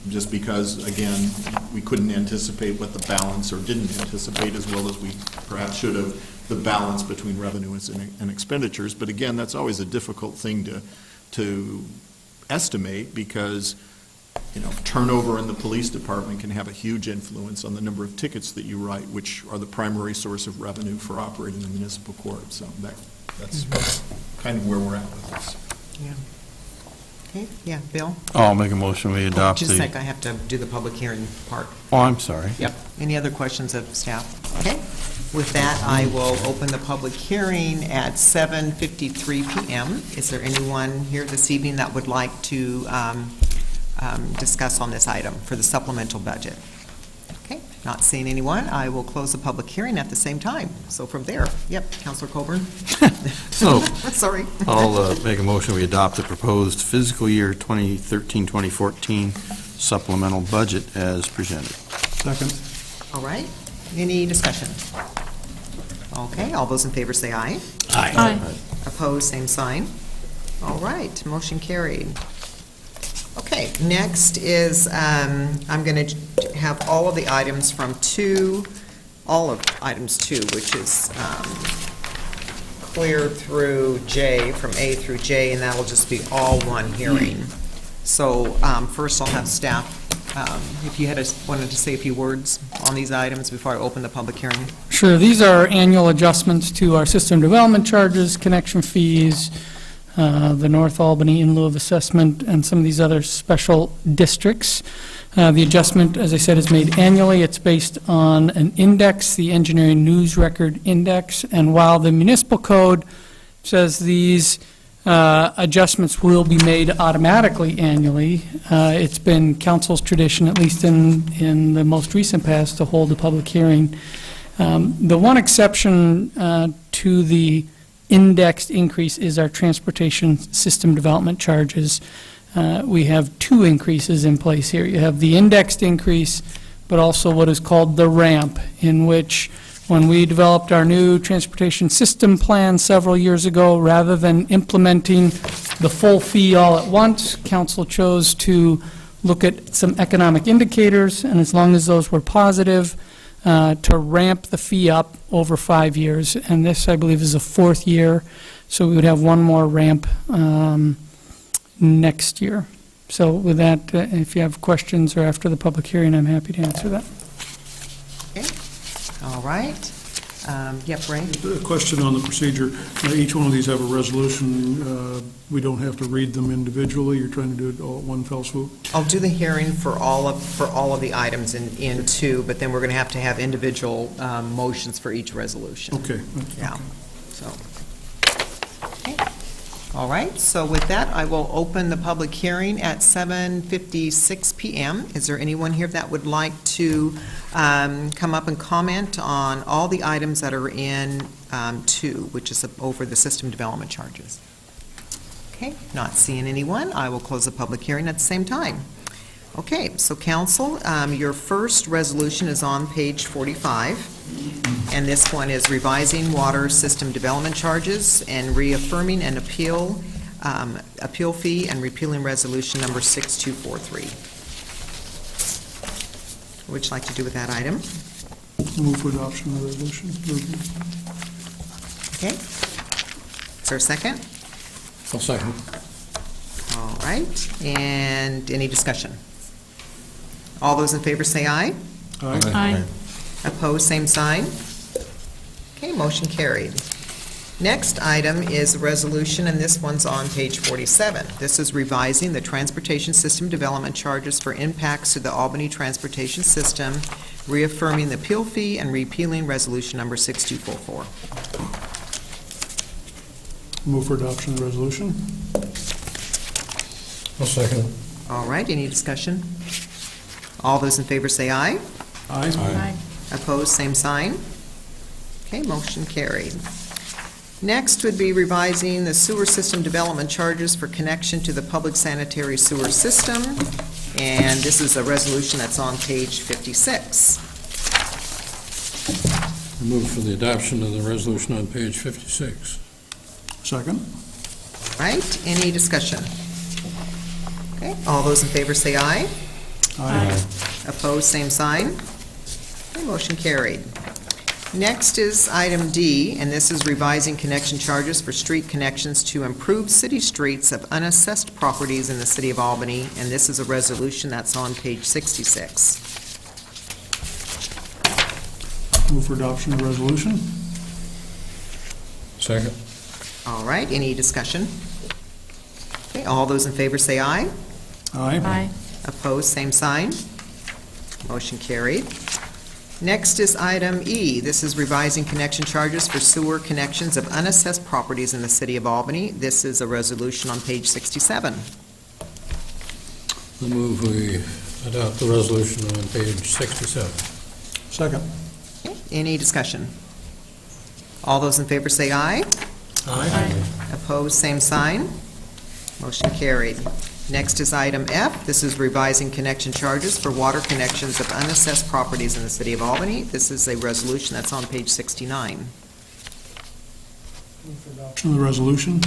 [SPEAKER 8] Just because, again, we couldn't anticipate what the balance, or didn't anticipate as well as we perhaps should have, the balance between revenues and expenditures. But again, that's always a difficult thing to estimate because, you know, turnover in the police department can have a huge influence on the number of tickets that you write, which are the primary source of revenue for operating the municipal court. So that's kind of where we're at with this.
[SPEAKER 3] Yeah. Okay, yeah, Bill?
[SPEAKER 12] I'll make a motion, we adopt
[SPEAKER 3] Just a sec, I have to do the public hearing part.
[SPEAKER 12] Oh, I'm sorry.
[SPEAKER 3] Yep. Any other questions of staff? Okay. With that, I will open the public hearing at 7:53 p.m. Is there anyone here this evening that would like to discuss on this item for the supplemental budget? Okay, not seeing anyone, I will close the public hearing at the same time. So from there, yep, Councilor Coburn.
[SPEAKER 12] So,
[SPEAKER 3] sorry.
[SPEAKER 12] I'll make a motion, we adopt the proposed fiscal year 2013-2014 supplemental budget as presented.
[SPEAKER 7] Second.
[SPEAKER 3] All right, any discussion? Okay, all those in favor say aye.
[SPEAKER 1] Aye.
[SPEAKER 3] Opposed, same sign. All right, motion carried. Okay, next is, I'm going to have all of the items from all of items 2, which is clear through J, from A through J, and that'll just be all one hearing. So first I'll have staff, if you wanted to say a few words on these items before I open the public hearing.
[SPEAKER 14] Sure. These are annual adjustments to our system development charges, connection fees, the North Albany in lieu of assessment, and some of these other special districts. The adjustment, as I said, is made annually. It's based on an index, the Engineering News Record Index, and while the municipal code says these adjustments will be made automatically annually, it's been council's tradition, at least in the most recent past, to hold a public hearing. The one exception to the indexed increase is our transportation system development charges. We have 2 increases in place here. You have the indexed increase, but also what is called the ramp, in which when we developed our new transportation system plan several years ago, rather than implementing the full fee all at once, council chose to look at some economic indicators, and as long as those were positive, to ramp the fee up over 5 years, and this, I believe, is the 4th year, so we would have one more ramp next year. So with that, if you have questions or after the public hearing, I'm happy to answer that.
[SPEAKER 3] Okay, all right. Yep, Ray?
[SPEAKER 7] A question on the procedure. Each one of these have a resolution. We don't have to read them individually. You're trying to do it all at one fell swoop?
[SPEAKER 3] I'll do the hearing for all of the items in two, but then we're going to have individual motions for each resolution.
[SPEAKER 7] Okay.
[SPEAKER 3] Yeah, so. Okay. All right, so with that, I will open the public hearing at 7:56 PM. Is there anyone here that would like to come up and comment on all the items that are in 2, which is over the system development charges? Okay, not seeing anyone, I will close the public hearing at the same time. Okay, so council, your first resolution is on page 45, and this one is revising water system development charges and reaffirming an appeal fee and repealing resolution number 6243. What would you like to do with that item?
[SPEAKER 7] Move for adoption of the resolution.
[SPEAKER 3] Okay. Is there a second?
[SPEAKER 2] I'll second.
[SPEAKER 3] All right, and any discussion? All those in favor say aye.
[SPEAKER 11] Aye.
[SPEAKER 3] Opposed, same sign. Okay, motion carried. Next item is a resolution, and this one's on page 47. This is revising the transportation system development charges for impacts to the Albany transportation system, reaffirming the appeal fee and repealing resolution number 6244.
[SPEAKER 7] Move for adoption of the resolution.
[SPEAKER 2] I'll second.
[SPEAKER 3] All right, any discussion? All those in favor say aye.
[SPEAKER 7] Aye.
[SPEAKER 3] Opposed, same sign. Okay, motion carried. Next would be revising the sewer system development charges for connection to the public sanitary sewer system, and this is a resolution that's on page 56.
[SPEAKER 2] Move for the adoption of the resolution on page 56.
[SPEAKER 7] Second.
[SPEAKER 3] Right, any discussion? Okay, all those in favor say aye.
[SPEAKER 7] Aye.
[SPEAKER 3] Opposed, same sign. Okay, motion carried. Next is item D, and this is revising connection charges for street connections to improve city streets of unassessed properties in the city of Albany, and this is a resolution that's on page 66.
[SPEAKER 7] Move for adoption of the resolution.
[SPEAKER 2] Second.
[SPEAKER 3] All right, any discussion? Okay, all those in favor say aye.
[SPEAKER 7] Aye.
[SPEAKER 3] Opposed, same sign. Motion carried. Next is item E. This is revising connection charges for sewer connections of unassessed properties in the city of Albany. This is a resolution on page 67.
[SPEAKER 2] I move we adopt the resolution on page 67.
[SPEAKER 7] Second.
[SPEAKER 3] Okay, any discussion? All those in favor say aye.
[SPEAKER 7] Aye.
[SPEAKER 3] Opposed, same sign. Motion carried. Next is item F. This is revising connection charges for water connections of unassessed properties in the city of Albany. This is a resolution that's on page 69.
[SPEAKER 7] Move for adoption of the resolution.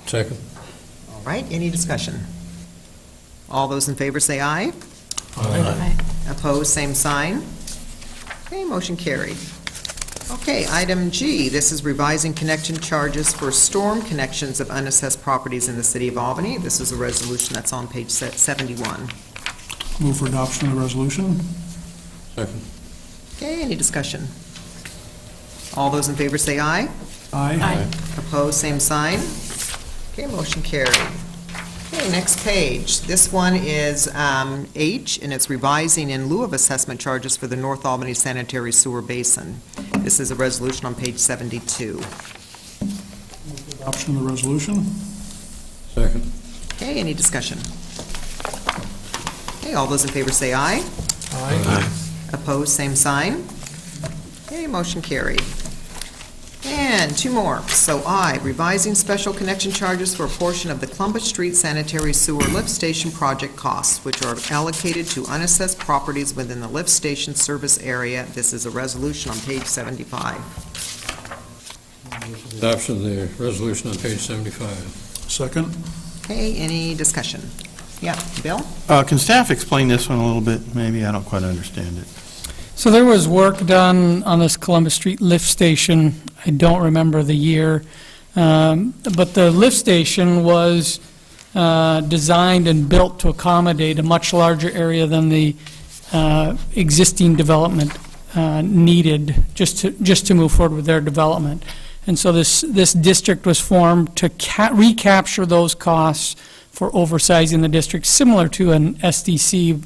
[SPEAKER 2] Second.
[SPEAKER 3] All right, any discussion? All those in favor say aye.
[SPEAKER 2] Aye.
[SPEAKER 3] Opposed, same sign. Okay, motion carried. Okay, item G, this is revising connection charges for storm connections of unassessed properties in the city of Albany. This is a resolution that's on page 71.
[SPEAKER 7] Move for adoption of the resolution.
[SPEAKER 2] Second.
[SPEAKER 3] Okay, any discussion? All those in favor say aye.
[SPEAKER 7] Aye.
[SPEAKER 3] Opposed, same sign. Okay, motion carried. Okay, next page. This one is H, and it's revising in lieu of assessment charges for the North Albany Sanitary Sewer Basin. This is a resolution on page 72.
[SPEAKER 7] Move for adoption of the resolution.
[SPEAKER 2] Second.
[SPEAKER 3] Okay, any discussion? Okay, all those in favor say aye.
[SPEAKER 7] Aye.
[SPEAKER 3] Opposed, same sign. Okay, motion carried. And two more. So I, revising special connection charges for a portion of the Columbus Street Sanitary Sewer Lift Station project costs, which are allocated to unassessed properties within the lift station service area. This is a resolution on page 75.
[SPEAKER 2] Adoption of the resolution on page 75.
[SPEAKER 7] Second.
[SPEAKER 3] Okay, any discussion? Yeah, Bill?
[SPEAKER 12] Can staff explain this one a little bit? Maybe I don't quite understand it.
[SPEAKER 14] So there was work done on this Columbus Street lift station. I don't remember the year. But the lift station was designed and built to accommodate a much larger area than the existing development needed just to move forward with their development. And so this district was formed to recapture those costs for oversizing the district, similar to an SDC,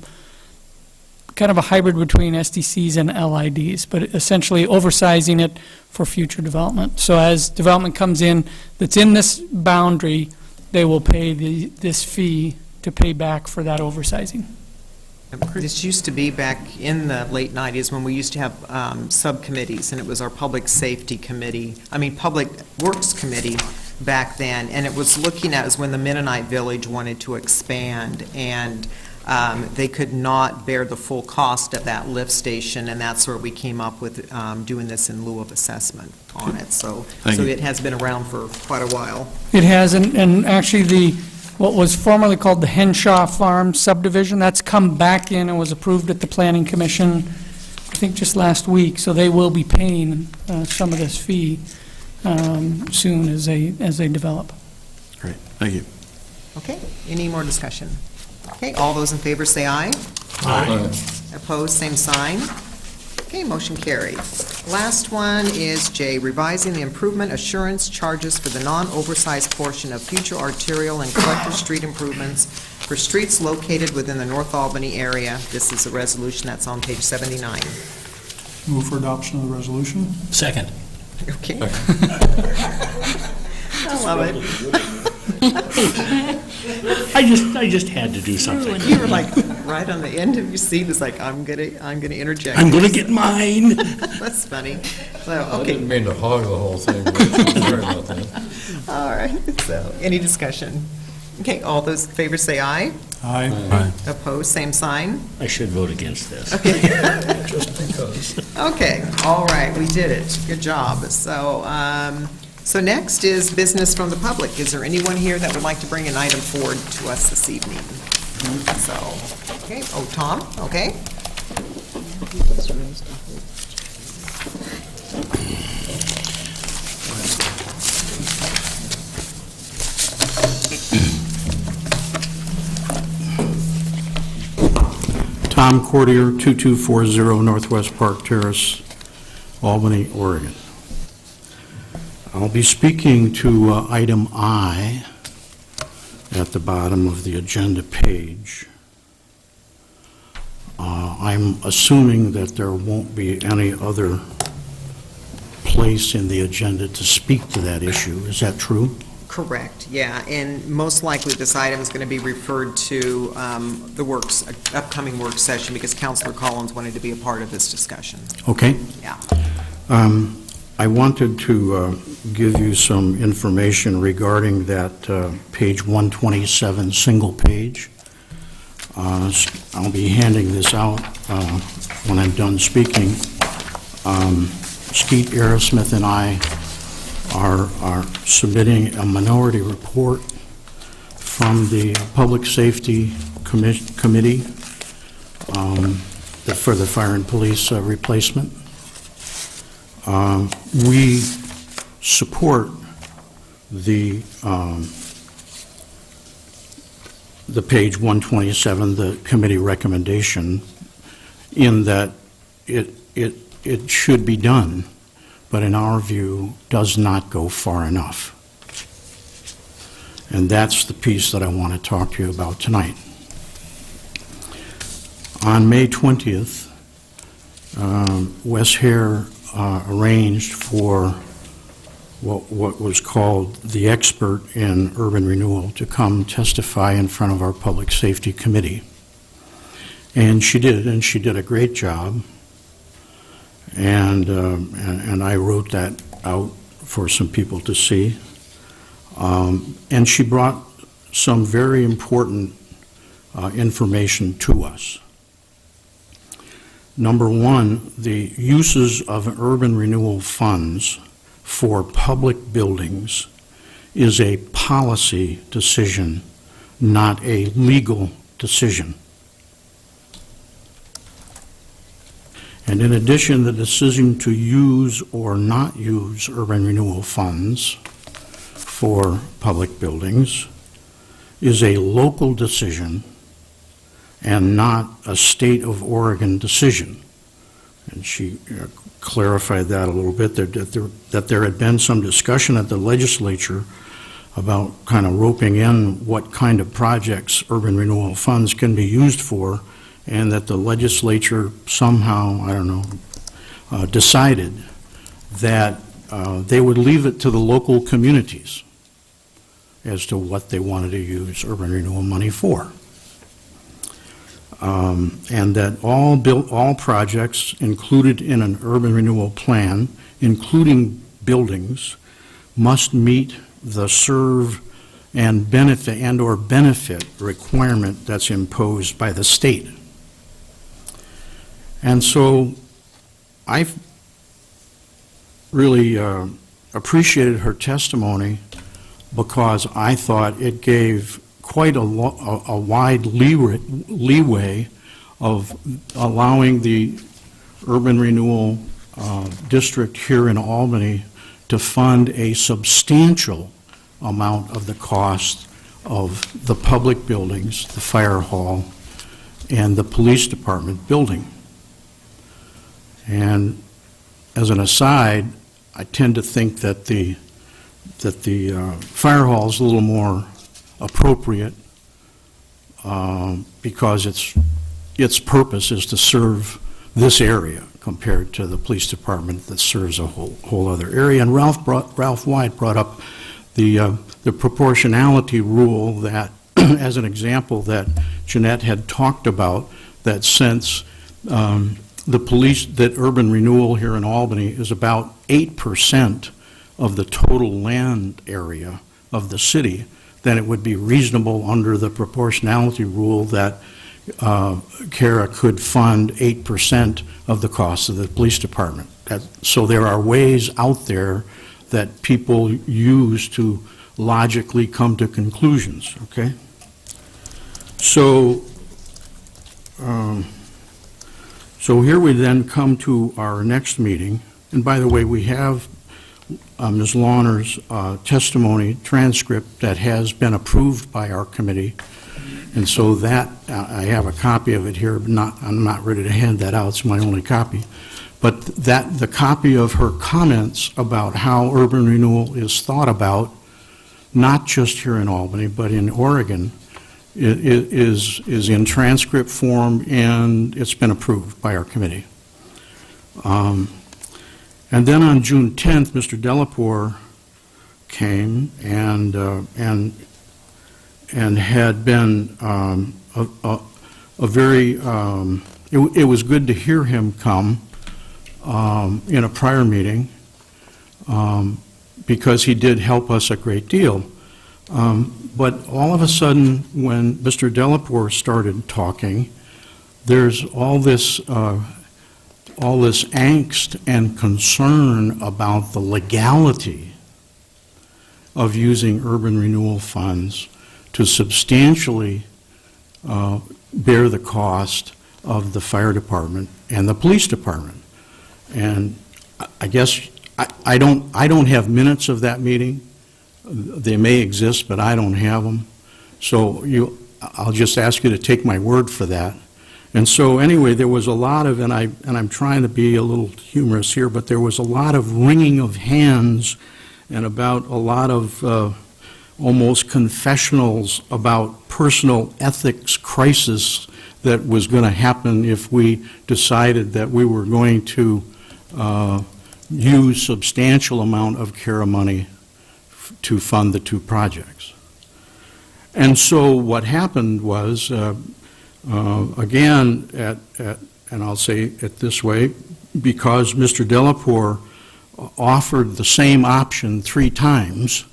[SPEAKER 14] kind of a hybrid between SDCs and LIDs, but essentially oversizing it for future development. So as development comes in that's in this boundary, they will pay this fee to pay back for that oversizing.
[SPEAKER 3] This used to be back in the late 90s when we used to have subcommittees, and it was our Public Works Committee back then, and it was looking at, was when the Mennonite Village wanted to expand, and they could not bear the full cost of that lift station, and that's where we came up with doing this in lieu of assessment on it. So it has been around for quite a while.
[SPEAKER 14] It has, and actually what was formerly called the Henshaw Farm subdivision, that's come back in and was approved at the Planning Commission, I think just last week, so they will be paying some of this fee soon as they develop.
[SPEAKER 12] Great, thank you.
[SPEAKER 3] Okay, any more discussion? Okay, all those in favor say aye.
[SPEAKER 12] Aye.
[SPEAKER 3] Opposed, same sign. Okay, motion carried. Last one is J, revising the improvement assurance charges for the non-oversized portion of future arterial and collector street improvements for streets located within the North Albany area. This is a resolution that's on page 79.
[SPEAKER 7] Move for adoption of the resolution.
[SPEAKER 1] Second.
[SPEAKER 3] Okay. I love it.
[SPEAKER 1] I just had to do something.
[SPEAKER 3] You were like right on the end of your seat. It's like I'm gonna interject.
[SPEAKER 1] I'm gonna get mine.
[SPEAKER 3] That's funny. So
[SPEAKER 2] I
[SPEAKER 3] okay.
[SPEAKER 2] didn't mean to hog the whole thing. But sorry about that.
[SPEAKER 3] All right. So any discussion? Okay. All those in favor say aye.
[SPEAKER 7] Aye.
[SPEAKER 3] Opposed, same sign.
[SPEAKER 1] I should vote against this.
[SPEAKER 3] Okay.
[SPEAKER 2] Just because.
[SPEAKER 3] Okay. All right. We did it. Good job. So next is business from the public. Is there anyone here that would like to bring an item forward to us this evening? So, okay, oh, Tom, okay.
[SPEAKER 15] Tom Cordier, 2240 Northwest Park Terrace, Albany, Oregon. I'll be speaking to item I at the bottom of the agenda page. I'm assuming that there won't be any other place in the agenda to speak to that issue. Is that true?
[SPEAKER 3] Correct, yeah, and most likely this item is going to be referred to the upcoming work session because Councilor Collins wanted to be a part of this discussion.
[SPEAKER 15] Okay.
[SPEAKER 3] Yeah.
[SPEAKER 15] I wanted to give you some information regarding that page 127 single page. I'll be handing this out when I'm done speaking. Skeet Aerosmith and I are submitting a minority report from the Public Safety Committee for the fire and police replacement. We support the page 127, the committee recommendation, in that it should be done, but in our view, does not go far enough. And that's the piece that I want to talk to you about tonight. On May 20th, Wes Hare arranged for what was called the expert in urban renewal to come testify in front of our Public Safety Committee. And she did a great job. And I wrote that out for some people to see. And she brought some very important information to us. Number one, the uses of urban renewal funds for public buildings is a policy decision, not a legal decision. And in addition, the decision to use or not use urban renewal funds for public buildings is a local decision and not a state of Oregon decision. And she clarified that a little bit, that there had been some discussion at the legislature about kind of roping in what kind of projects urban renewal funds can be used for, and that the legislature somehow, I don't know, decided that they would leave it to the local communities as to what they wanted to use urban renewal money for. And that all projects included in an urban renewal plan, including buildings, must meet the serve and benefit and/or benefit requirement that's imposed by the state. And so I've really appreciated her testimony because I thought it gave quite a wide leeway of allowing the urban renewal district here in Albany to fund a substantial amount of the cost of the public buildings, the fire hall, and the police department building. And as an aside, I tend to think that the fire hall is a little more appropriate because its purpose is to serve this area compared to the police department that serves a whole other area. And Ralph White brought up the proportionality rule that, as an example, that Jeanette had talked about, that since that urban renewal here in Albany is about 8% of the total land area of the city, then it would be reasonable under the proportionality rule that CARA could fund 8% of the cost of the police department. So there are ways out there that people use to logically come to conclusions, okay? So, so here we then come to our next meeting. And by the way, we have Ms. Lawner's testimony transcript that has been approved by our committee. And so that, I have a copy of it here, but I'm not ready to hand that out. It's my only copy. But the copy of her comments about how urban renewal is thought about, not just here in Albany, but in Oregon, is in transcript form, and it's been approved by our committee. And then on June 10th, Mr. Delapour came and had been a very, it was good to hear him come in a prior meeting because he did help us a great deal. But all of a sudden, when Mr. Delapour started talking, there's all this angst and concern about the legality of using urban renewal funds to substantially bear the cost of the fire department and the police department. And I guess I don't have minutes of that meeting. They may exist, but I don't have them. So I'll just ask you to take my word for that. And so anyway, there was a lot of, and I'm trying to be a little humorous here, but there was a lot of wringing of hands and about a lot of almost confessionals about personal ethics crisis that was going to happen if we decided that we were going to use substantial amount of CARA money to fund the two projects. And so what happened was, again, and I'll say it this way, because Mr. Delapour offered the same option 3 times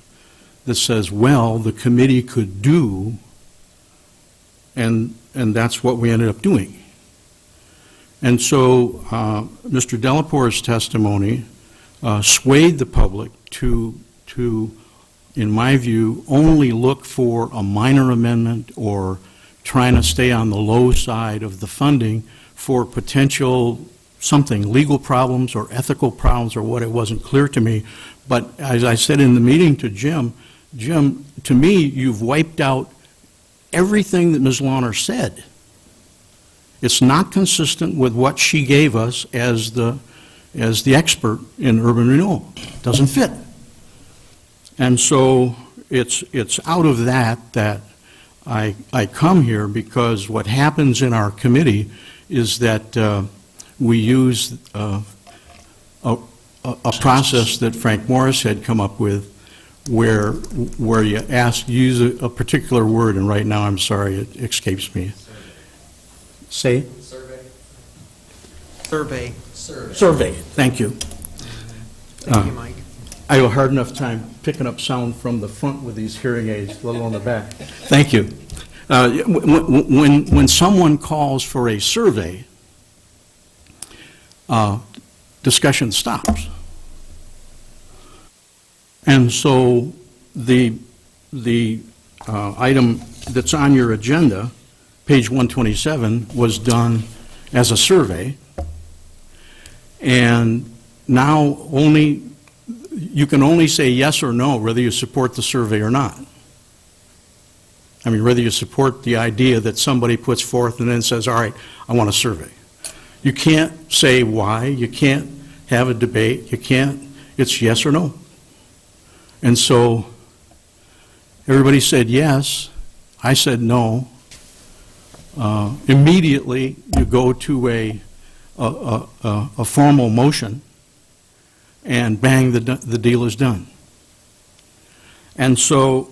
[SPEAKER 15] that says, well, the committee could do, and that's what we ended up doing. And so Mr. Delapour's testimony swayed the public to, in my view, only look for a minor amendment or trying to stay on the low side of the funding for potential something, legal problems or ethical problems or what, it wasn't clear to me. But as I said in the meeting to Jim, to me, you've wiped out everything that Ms. Lawner said. It's not consistent with what she gave us as the expert in urban renewal. Doesn't fit. And so it's out of that I come here, because what happens in our committee is that we use a process that Frank Morris had come up with, where you use a particular word, and right now I'm sorry it escapes me. Say?
[SPEAKER 3] Survey.
[SPEAKER 15] Survey. Thank you.
[SPEAKER 3] Thank you, Mike.
[SPEAKER 15] I have a hard enough time picking up sound from the front with these hearing aids, let alone the back. Thank you. When someone calls for a survey, discussion stops. And so the item that's on your agenda, page 127, was done as a survey, and now you can only say yes or no whether you support the survey or not. I mean, whether you support the idea that somebody puts forth and then says, all right, I want a survey. You can't say why, you can't have a debate, it's yes or no. And so everybody said yes, I said no. Immediately you go to a formal motion, and bang, the deal is done. And so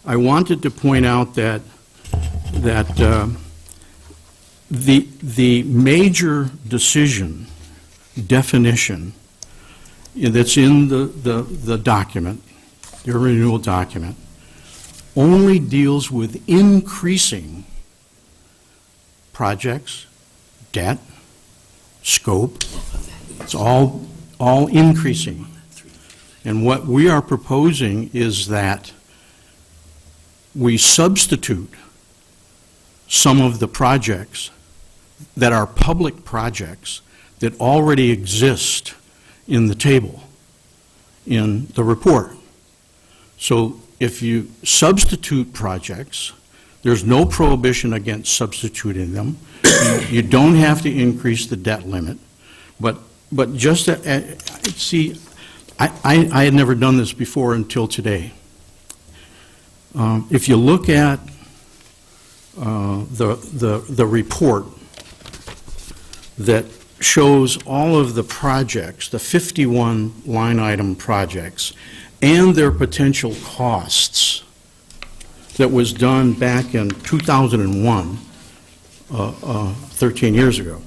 [SPEAKER 15] I wanted to point out that the major decision definition that's in the document, the renewal document, only deals with increasing projects, debt, scope. It's all increasing. And what we are proposing is that we substitute some of the projects that are public projects that already exist in the table, in the report. So if you substitute projects, there's no prohibition against substituting them. You don't have to increase the debt limit. But just, see, I had never done this before until today. If you look at the report that shows all of the projects, the 51 line item projects, and their potential costs that was done back in 2001, 13 years ago.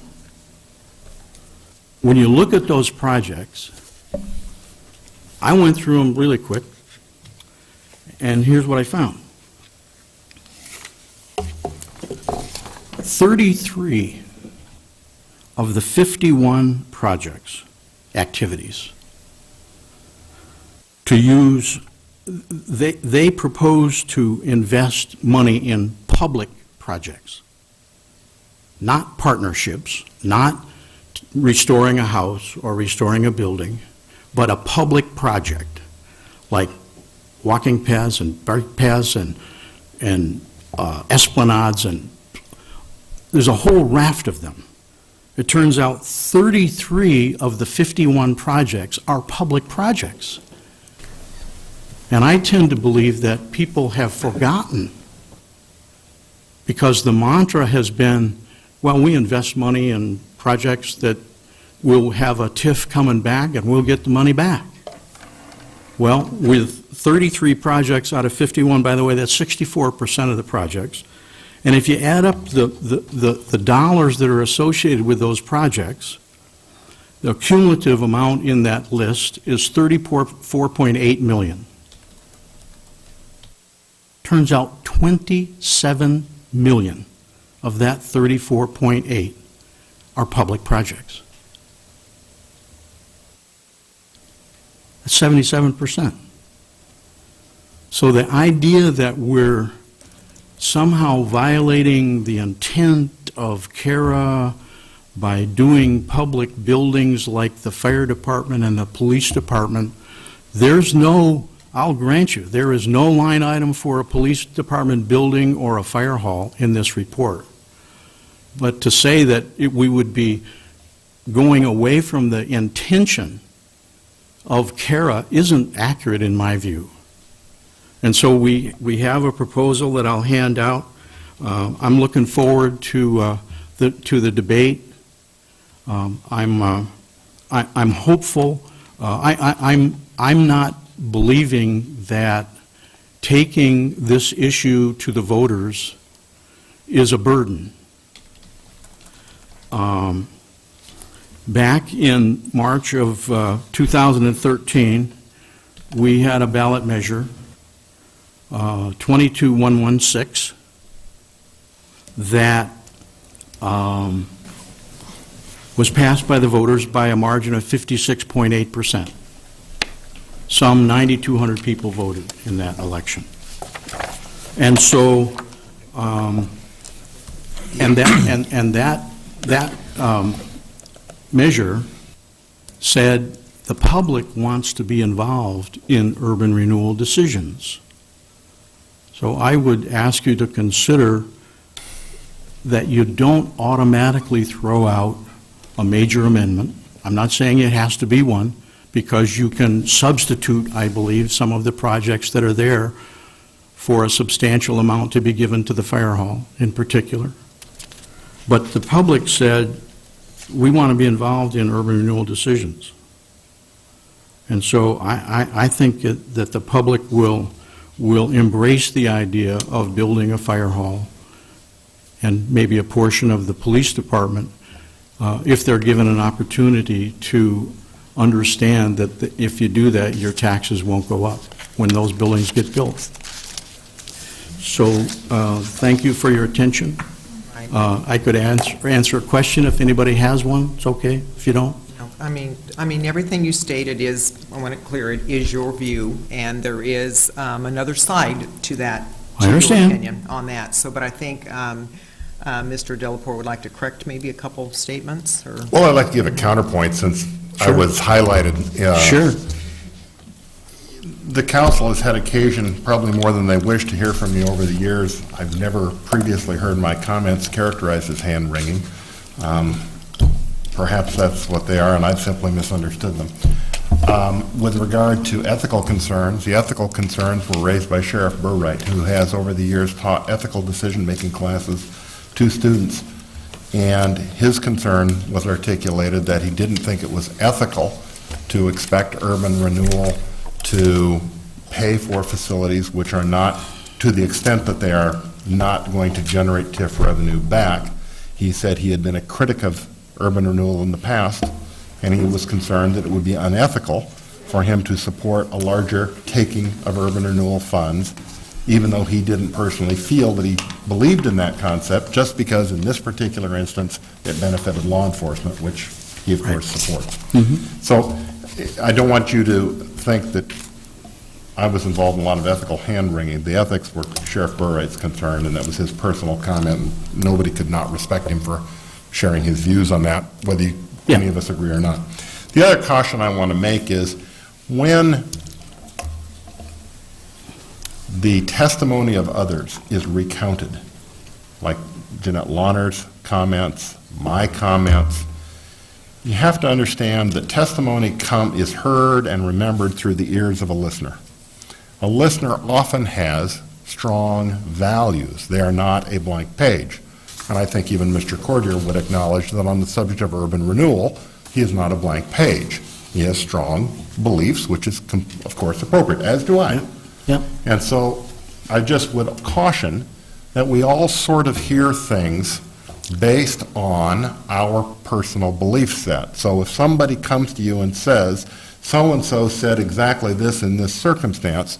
[SPEAKER 15] When you look at those projects, I went through them really quick, and here's what I found. 33 of the 51 projects, activities, they propose to invest money in public projects, not partnerships, not restoring a house or restoring a building, but a public project, like walking paths and bike paths and esplanades, and there's a whole raft of them. It turns out 33 of the 51 projects are public projects. And I tend to believe that people have forgotten, because the mantra has been, well, we invest money in projects that will have a TIF coming back and we'll get the money back. Well, with 33 projects out of 51, by the way, that's 64% of the projects. And if you add up the dollars that are associated with those projects, the cumulative amount in that list is $34.8 million. Turns out 27 million of that 34.8 are public projects. That's 77%. So the idea that we're somehow violating the intent of CARA by doing public buildings like the fire department and the police department, there's no, I'll grant you, there is no line item for a police department building or a fire hall in this report. But to say that we would be going away from the intention of CARA isn't accurate in my view. And so we have a proposal that I'll hand out. I'm looking forward to the debate. I'm hopeful. I'm not believing that taking this issue to the voters is a burden. Back in March of 2013, we had a ballot measure, 22116, that was passed by the voters by a margin of 56.8%. Some 9,200 people voted in that election. And so, that measure said the public wants to be involved in urban renewal decisions. So I would ask you to consider that you don't automatically throw out a major amendment. I'm not saying it has to be one, because you can substitute, I believe, some of the projects that are there for a substantial amount to be given to the fire hall in particular. But the public said, we want to be involved in urban renewal decisions. And so I think that the public will embrace the idea of building a fire hall and maybe a portion of the police department if they're given an opportunity to understand that if you do that, your taxes won't go up when those buildings get built. So thank you for your attention. I could answer a question if anybody has one. It's okay if you don't.
[SPEAKER 3] No, I mean, everything you stated is, I want to clear it, is your view, and there is another side to that.
[SPEAKER 15] I understand.
[SPEAKER 3] Your opinion on that. So, but I think Mr. Delaporte would like to correct maybe a couple statements, or.
[SPEAKER 2] Well, I'd like to give a counterpoint since I was highlighted.
[SPEAKER 15] Sure.
[SPEAKER 2] The council has had occasion, probably more than they wish, to hear from me over the years. I've never previously heard my comments characterized as hand-wringing. Perhaps that's what they are, and I've simply misunderstood them. With regard to ethical concerns, the ethical concerns were raised by Sheriff Burwright, who has over the years taught ethical decision-making classes to students. And his concern was articulated that he didn't think it was ethical to expect urban renewal to pay for facilities which are not, to the extent that they are not going to generate TIF revenue back. He said he had been a critic of urban renewal in the past, and he was concerned that it would be unethical for him to support a larger taking of urban renewal funds, even though he didn't personally feel that he believed in that concept, just because in this particular instance it benefited law enforcement, which he of course supports. So I don't want you to think that I was involved in a lot of ethical hand-wringing. The ethics were Sheriff Burwright's concern, and that was his personal comment. Nobody could not respect him for sharing his views on that, whether any of us agree or not. The other caution I want to make is when the testimony of others is recounted, like Jeanette Launer's comments, my comments, you have to understand that testimony is heard and remembered through the ears of a listener. A listener often has strong values. They are not a blank page. And I think even Mr. Cordier would acknowledge that on the subject of urban renewal, he is not a blank page. He has strong beliefs, which is, of course, appropriate, as do I.
[SPEAKER 15] Yep.
[SPEAKER 2] And so I just would caution that we all sort of hear things based on our personal belief set. So if somebody comes to you and says, so-and-so said exactly this in this circumstance,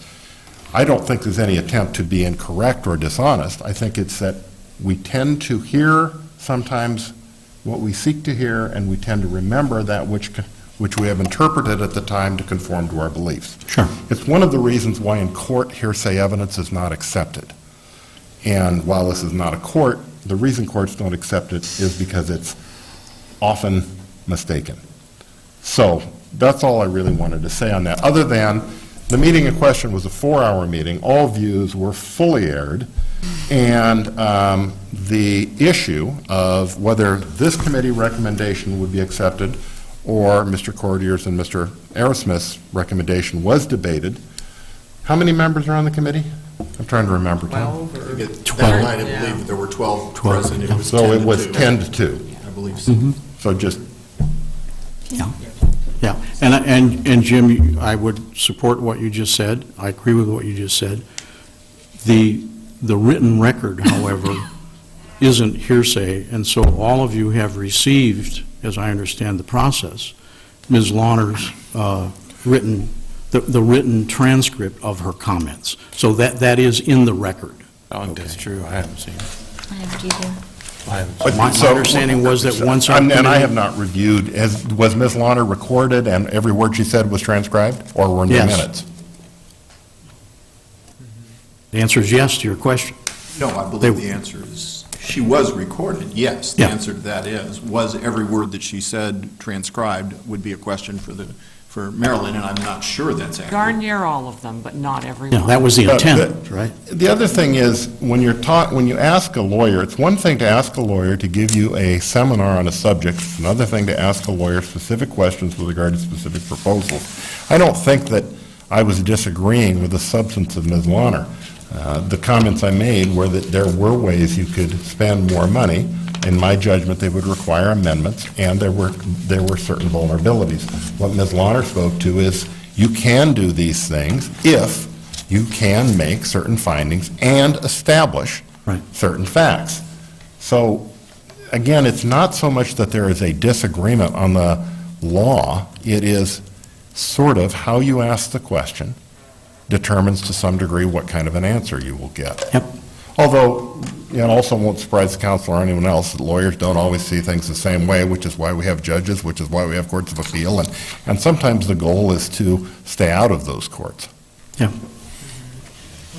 [SPEAKER 2] I don't think there's any attempt to be incorrect or dishonest. I think it's that we tend to hear sometimes what we seek to hear, and we tend to remember that which we have interpreted at the time to conform to our beliefs.
[SPEAKER 15] Sure.
[SPEAKER 2] It's one of the reasons why in court hearsay evidence is not accepted. And while this is not a court, the reason courts don't accept it is because it's often mistaken. So that's all I really wanted to say on that, other than the meeting in question was a 4-hour meeting. All views were fully aired, and the issue of whether this committee recommendation would be accepted or Mr. Cordier's and Mr. Aerosmith's recommendation was debated. How many members are on the committee? I'm trying to remember. Tom.
[SPEAKER 3] 12 or...
[SPEAKER 8] That night, I believe there were 12 present. It was
[SPEAKER 2] So
[SPEAKER 8] 10
[SPEAKER 2] it was
[SPEAKER 8] to 2.
[SPEAKER 2] 10 to 2.
[SPEAKER 8] I believe so.
[SPEAKER 2] So just,
[SPEAKER 15] Yeah, and Jim, I would support what you just said. I agree with what you just said. The written record, however, isn't hearsay, and so all of you have received, as I understand the process, Ms. Launer's written, the written transcript of her comments. So that is in the record.
[SPEAKER 12] Oh, that's true, I haven't seen it.
[SPEAKER 11] I have it either.
[SPEAKER 15] My understanding was that once our
[SPEAKER 2] and I
[SPEAKER 15] committee-
[SPEAKER 2] have not reviewed, was Ms. Launer recorded and every word she said was transcribed, or were in the
[SPEAKER 15] Yes.
[SPEAKER 2] minutes?
[SPEAKER 15] The answer is yes to your question.
[SPEAKER 8] No, I believe the answer is, she was recorded, yes. The
[SPEAKER 15] Yeah.
[SPEAKER 8] answer to that is, was every word that she said transcribed would be a question for Marilyn, and I'm not sure that's accurate.
[SPEAKER 16] Darn near all of them, but not every
[SPEAKER 15] Yeah,
[SPEAKER 16] one.
[SPEAKER 15] that was the
[SPEAKER 2] But
[SPEAKER 15] intent, right?
[SPEAKER 2] The other thing is, when you ask a lawyer, it's one thing to ask a lawyer to give you a seminar on a subject, it's another thing to ask a lawyer specific questions with regard to specific proposals. I don't think that I was disagreeing with the substance of Ms. Launer. The comments I made were that there were ways you could spend more money. In my judgment, they would require amendments, and there were certain vulnerabilities. What Ms. Launer spoke to is, you can do these things if you can make certain findings and establish certain facts. So, again, it's not so much that there is a disagreement on the law, it is sort of how you ask the question determines to some degree what kind of an answer you will get.
[SPEAKER 15] Yep.
[SPEAKER 2] Although, it also won't surprise the council or anyone else that lawyers don't always see things the same way, which is why we have judges, which is why we have courts of appeal, and sometimes the goal is to stay out of those courts.
[SPEAKER 15] Yeah.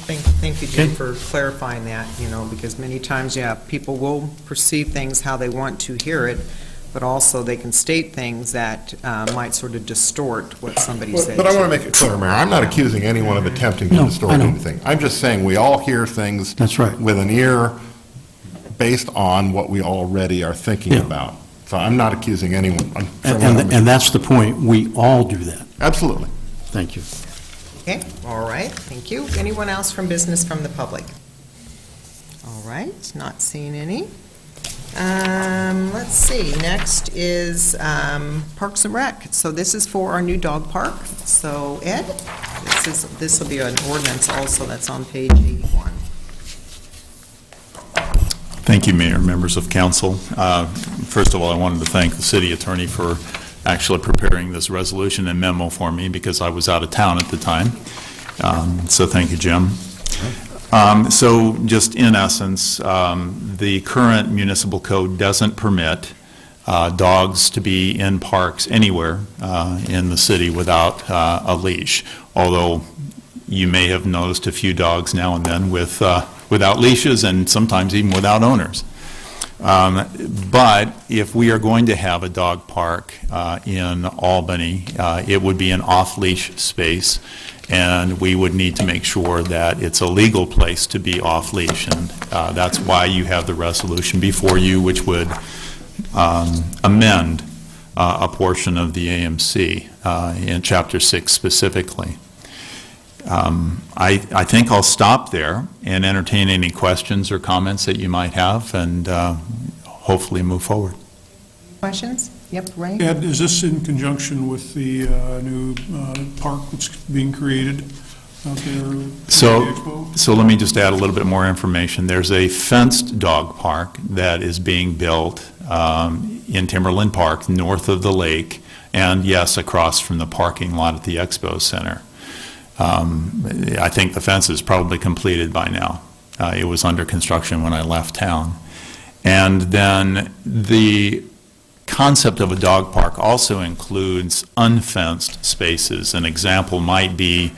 [SPEAKER 3] Thank you, Jim, for clarifying that, because many times, people will perceive things how they want to hear it, but also they can state things that might sort of distort what somebody said.
[SPEAKER 2] But I want to make it clear, Mayor, I'm not accusing anyone of attempting to
[SPEAKER 15] No,
[SPEAKER 2] distort
[SPEAKER 15] I know.
[SPEAKER 2] anything. I'm just saying we all hear things
[SPEAKER 15] That's right.
[SPEAKER 2] with an ear based on what we already are thinking
[SPEAKER 15] Yeah.
[SPEAKER 2] about. So I'm not accusing anyone.
[SPEAKER 15] And that's the point. We all do that.
[SPEAKER 2] Absolutely.
[SPEAKER 15] Thank you.
[SPEAKER 3] Okay, all right, thank you. Anyone else from business from the public? All right, not seeing any. Let's see, next is Parks and Rec. So this is for our new dog park. So Ed, this will be an ordinance also that's on page 81.
[SPEAKER 17] Thank you, Mayor, members of council. First of all, I wanted to thank the city attorney for actually preparing this resolution and memo for me because I was out of town at the time. So thank you, Jim. So just in essence, the current municipal code doesn't permit dogs to be in parks anywhere in the city without a leash, although you may have noticed a few dogs now and then without leashes and sometimes even without owners. But if we are going to have a dog park in Albany, it would be an off-leash space, and we would need to make sure that it's a legal place to be off-leash, and that's why you have the resolution before you, which would amend a portion of the AMC in Chapter 6 specifically. I think I'll stop there and entertain any questions or comments that you might have, and hopefully move forward.
[SPEAKER 3] Questions? Yep, Ray?
[SPEAKER 7] Ed, is this in conjunction with the new park that's being created out there? at the Expo?
[SPEAKER 17] So let me just add a little bit more information. There's a fenced dog park that is being built in Timberland Park, north of the lake, and yes, across from the parking lot at the Expo Center. I think the fence is probably completed by now. It was under construction when I left town. And then the concept of a dog park also includes unfenced spaces. An example might be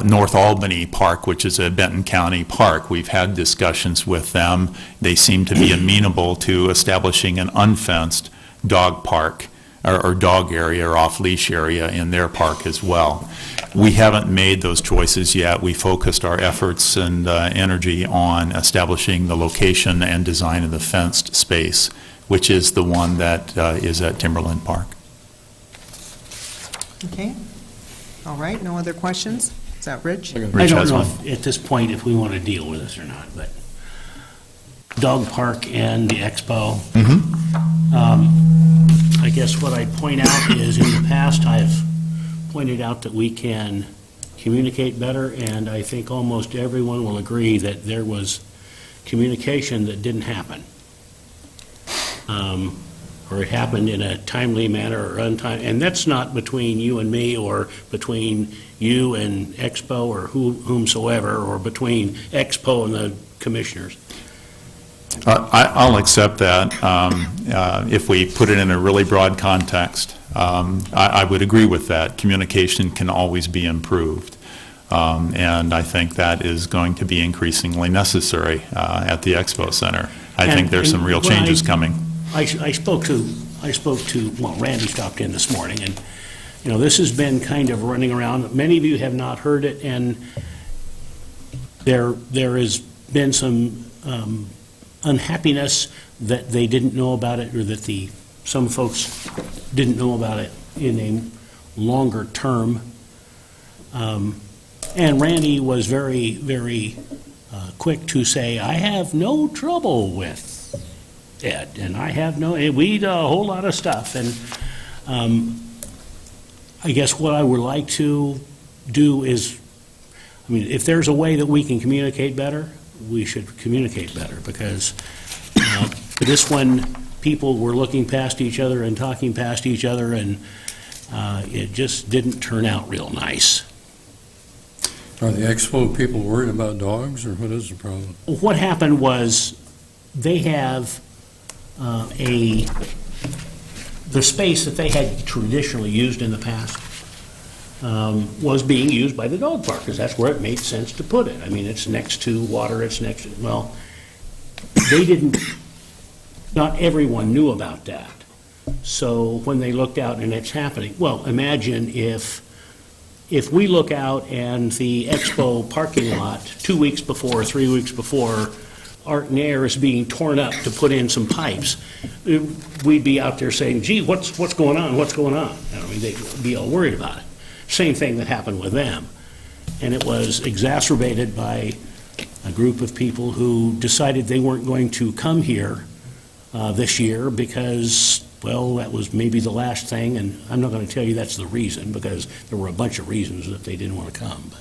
[SPEAKER 17] North Albany Park, which is a Benton County park. We've had discussions with them. They seem to be amenable to establishing an unfenced dog park or dog area or off-leash area in their park as well. We haven't made those choices yet. We focused our efforts and energy on establishing the location and design of the fenced space, which is the one that is at Timberland Park.
[SPEAKER 3] Okay. All right, no other questions? Is that Rich?
[SPEAKER 1] I
[SPEAKER 17] Rich
[SPEAKER 1] don't
[SPEAKER 17] has
[SPEAKER 1] know
[SPEAKER 17] one.
[SPEAKER 1] at this point if we want to deal with this or not, but dog park and the expo. I guess what I'd point out is in the past, I've pointed out that we can communicate better, and I think almost everyone will agree that there was communication that didn't happen. Or it happened in a timely manner or untimely, and that's not between you and me or between you and Expo or whomsoever, or between Expo and the commissioners.
[SPEAKER 17] I'll accept that if we put it in a really broad context. I would agree with that. Communication can always be improved. And I think that is going to be increasingly necessary at the Expo Center. I think there's some real changes coming.
[SPEAKER 1] I spoke to, well, Randy stopped in this morning, and, you know, this has been kind of running around. Many of you have not heard it, and there has been some unhappiness that they didn't know about it, or that some folks didn't know about it in a longer term. And Randy was very, very quick to say, I have no trouble with Ed, and I have we eat a whole lot of stuff. And I guess what I would like to do is, I mean, if there's a way that we can communicate better, we should communicate better, because for this one, people were looking past each other and talking past each other, and it just didn't turn out real nice.
[SPEAKER 18] Are the Expo people worried about dogs, or what is the problem?
[SPEAKER 1] What happened was they have the space that they had traditionally used in the past was being used by the dog park, because that's where it made sense to put it. I mean, it's next to water, it's next to, well, they didn't, not everyone knew about that. So when they looked out and it's happening, well, imagine if we look out and the Expo parking lot 2 weeks before, 3 weeks before, Art and Air is being torn up to put in some pipes, we'd be out there saying, gee, what's going on, what's going on? I mean, they'd be all worried about it. Same thing that happened with them. And it was exacerbated by a group of people who decided they weren't going to come here this year because, well, that was maybe the last thing, and I'm not going to tell you that's the reason, because there were a bunch of reasons that they didn't want to come. But,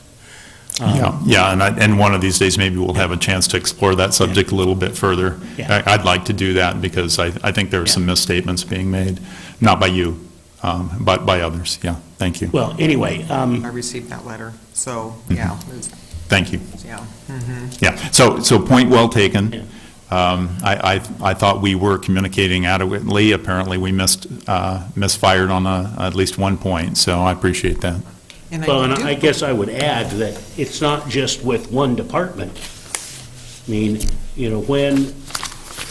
[SPEAKER 17] Yeah, and one of these days, maybe we'll have a chance to explore that subject a little bit further.
[SPEAKER 1] Yeah.
[SPEAKER 17] I'd like to do that, because I think there are some misstatements being made, not by you, but by others. Yeah, thank you.
[SPEAKER 1] Well, anyway.
[SPEAKER 3] I received that letter, so, yeah.
[SPEAKER 17] Thank you.
[SPEAKER 3] Yeah.
[SPEAKER 17] Yeah, so point well taken. I thought we were communicating adequately. Apparently, we misfired on at least one point, so I appreciate that.
[SPEAKER 1] Well, and I guess I would add that it's not just with one department. I mean, you know, when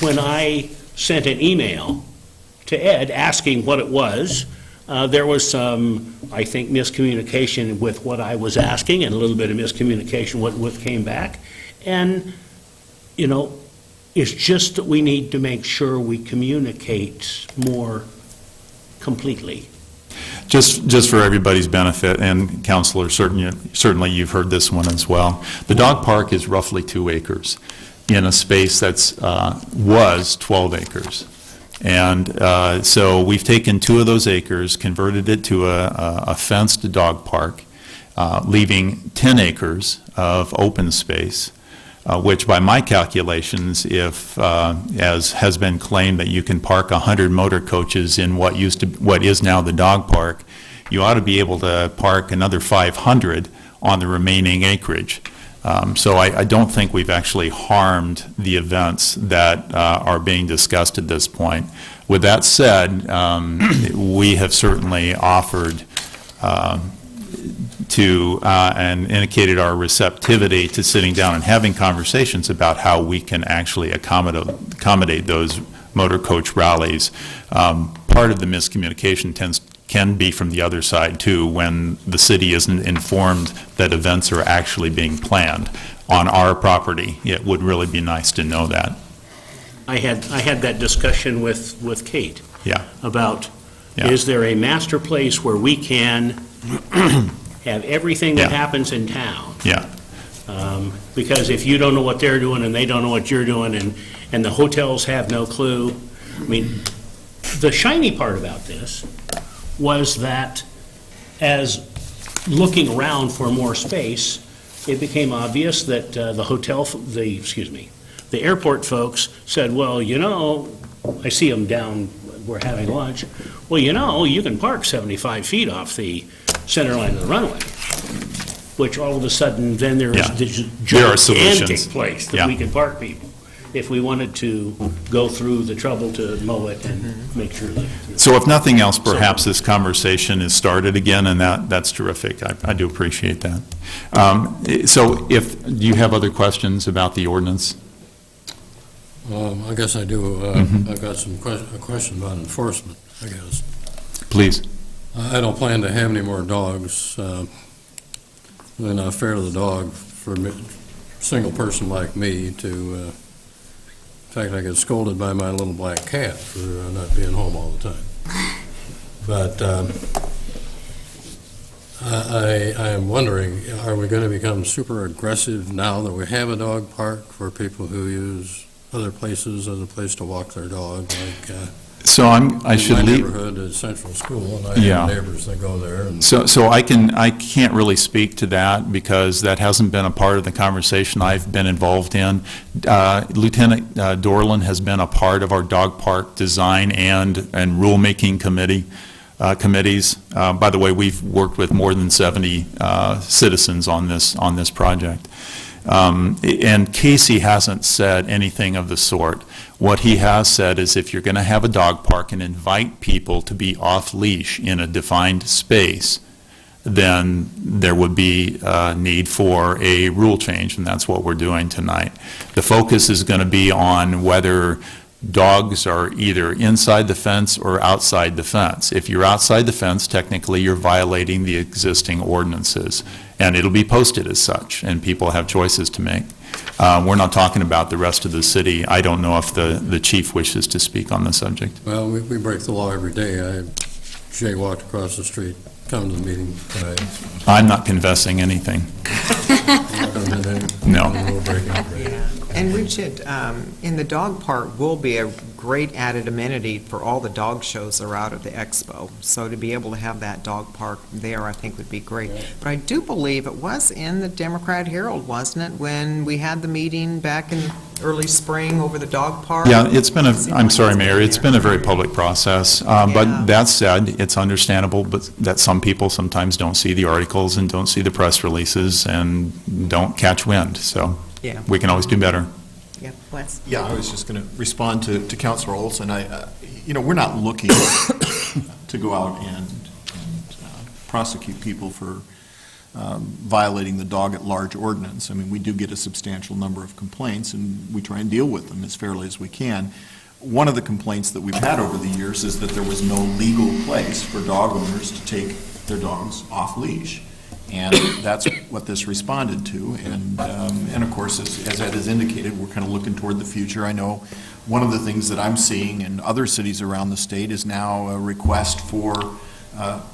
[SPEAKER 1] I sent an email to Ed asking what it was, there was some, I think, miscommunication with what I was asking, and a little bit of miscommunication with what came back. And, you know, it's just that we need to make sure we communicate more completely.
[SPEAKER 17] Just for everybody's benefit, and Counselor, certainly you've heard this one as well. The dog park is roughly 2 acres in a space that's was 12 acres. And so we've taken 2 of those acres, converted it to a fenced dog park, leaving 10 acres of open space, which by my calculations, if, as has been claimed, that you can park 100 motor coaches in what is now the dog park, you ought to be able to park another 500 on the remaining acreage. So I don't think we've actually harmed the events that are being discussed at this point. With that said, we have certainly offered to and indicated our receptivity to sitting down and having conversations about how we can actually accommodate those motor coach rallies. part of the miscommunication can be from the other side too, when the city isn't informed that events are actually being planned on our property. It would really be nice to know that.
[SPEAKER 1] I had that discussion with Kate.
[SPEAKER 17] Yeah.
[SPEAKER 1] About,
[SPEAKER 17] Yeah.
[SPEAKER 1] is there a master place where we can have everything that
[SPEAKER 17] Yeah.
[SPEAKER 1] happens in town?
[SPEAKER 17] Yeah.
[SPEAKER 1] Because if you don't know what they're doing and they don't know what you're doing, and the hotels have no clue, I mean, the shiny part about this was that as looking around for more space, it became obvious that the airport folks said, well, I see them down, we're having lunch, well, you can park 75 feet off the center line of the runway, which all of a sudden, then there is
[SPEAKER 17] Yeah.
[SPEAKER 1] this
[SPEAKER 17] There are
[SPEAKER 1] gigantic
[SPEAKER 17] solutions.
[SPEAKER 1] place that
[SPEAKER 17] Yeah.
[SPEAKER 1] we can park people, if we wanted to go through the trouble to mow it and make sure that.
[SPEAKER 17] So if nothing else, perhaps this conversation is started again, and that's terrific. I do appreciate that. So do you have other questions about the ordinance?
[SPEAKER 18] I guess I do. I've got a question about enforcement, I guess.
[SPEAKER 17] Please.
[SPEAKER 18] I don't plan to have any more dogs. Really not fair to the dog for a single person like me to, in fact, I get scolded by my little black cat for not being home all the time. But I am wondering, are we going to become super aggressive now that we have a dog park for people who use other places as a place to walk their dog, like
[SPEAKER 17] So I should
[SPEAKER 18] in my
[SPEAKER 17] leave.
[SPEAKER 18] neighborhood is Central School, and I
[SPEAKER 17] Yeah.
[SPEAKER 18] have neighbors that go there. And
[SPEAKER 17] So I can't really speak to that because that hasn't been a part of the conversation I've been involved in. Lieutenant Dorland has been a part of our dog park design and rulemaking committees. By the way, we've worked with more than 70 citizens on this project. And Casey hasn't said anything of the sort. What he has said is if you're going to have a dog park and invite people to be off-leash in a defined space, then there would be a need for a rule change, and that's what we're doing tonight. The focus is going to be on whether dogs are either inside the fence or outside the fence. If you're outside the fence, technically you're violating the existing ordinances, and it'll be posted as such, and people have choices to make. We're not talking about the rest of the city. I don't know if the chief wishes to speak on the subject.
[SPEAKER 18] Well, we break the law every day. Jay walked across the street, come to the meeting tonight.
[SPEAKER 17] I'm not confessing anything. No.
[SPEAKER 3] And we should, in the dog park will be a great added amenity for all the dog shows that are out at the expo. So to be able to have that dog park there, I think would be great. But I do believe it was in the Democrat Herald, wasn't it, when we had the meeting back in early spring over the dog park?
[SPEAKER 17] Yeah, I'm sorry, Mayor, it's been a very public process. But that said, it's understandable that some people sometimes don't see the articles and don't see the press releases and don't catch wind. So
[SPEAKER 3] Yeah.
[SPEAKER 17] we can always do better.
[SPEAKER 3] Yeah, Wes?
[SPEAKER 8] Yeah, I was just going to respond to Councilor Olson. We're not looking to go out and prosecute people for violating the dog at large ordinance. I mean, we do get a substantial number of complaints, and we try and deal with them as fairly as we can. One of the complaints that we've had over the years is that there was no legal place for dog owners to take their dogs off leash. And that's what this responded to. And of course, as Ed has indicated, we're kind of looking toward the future. I know one of the things that I'm seeing in other cities around the state is now a request for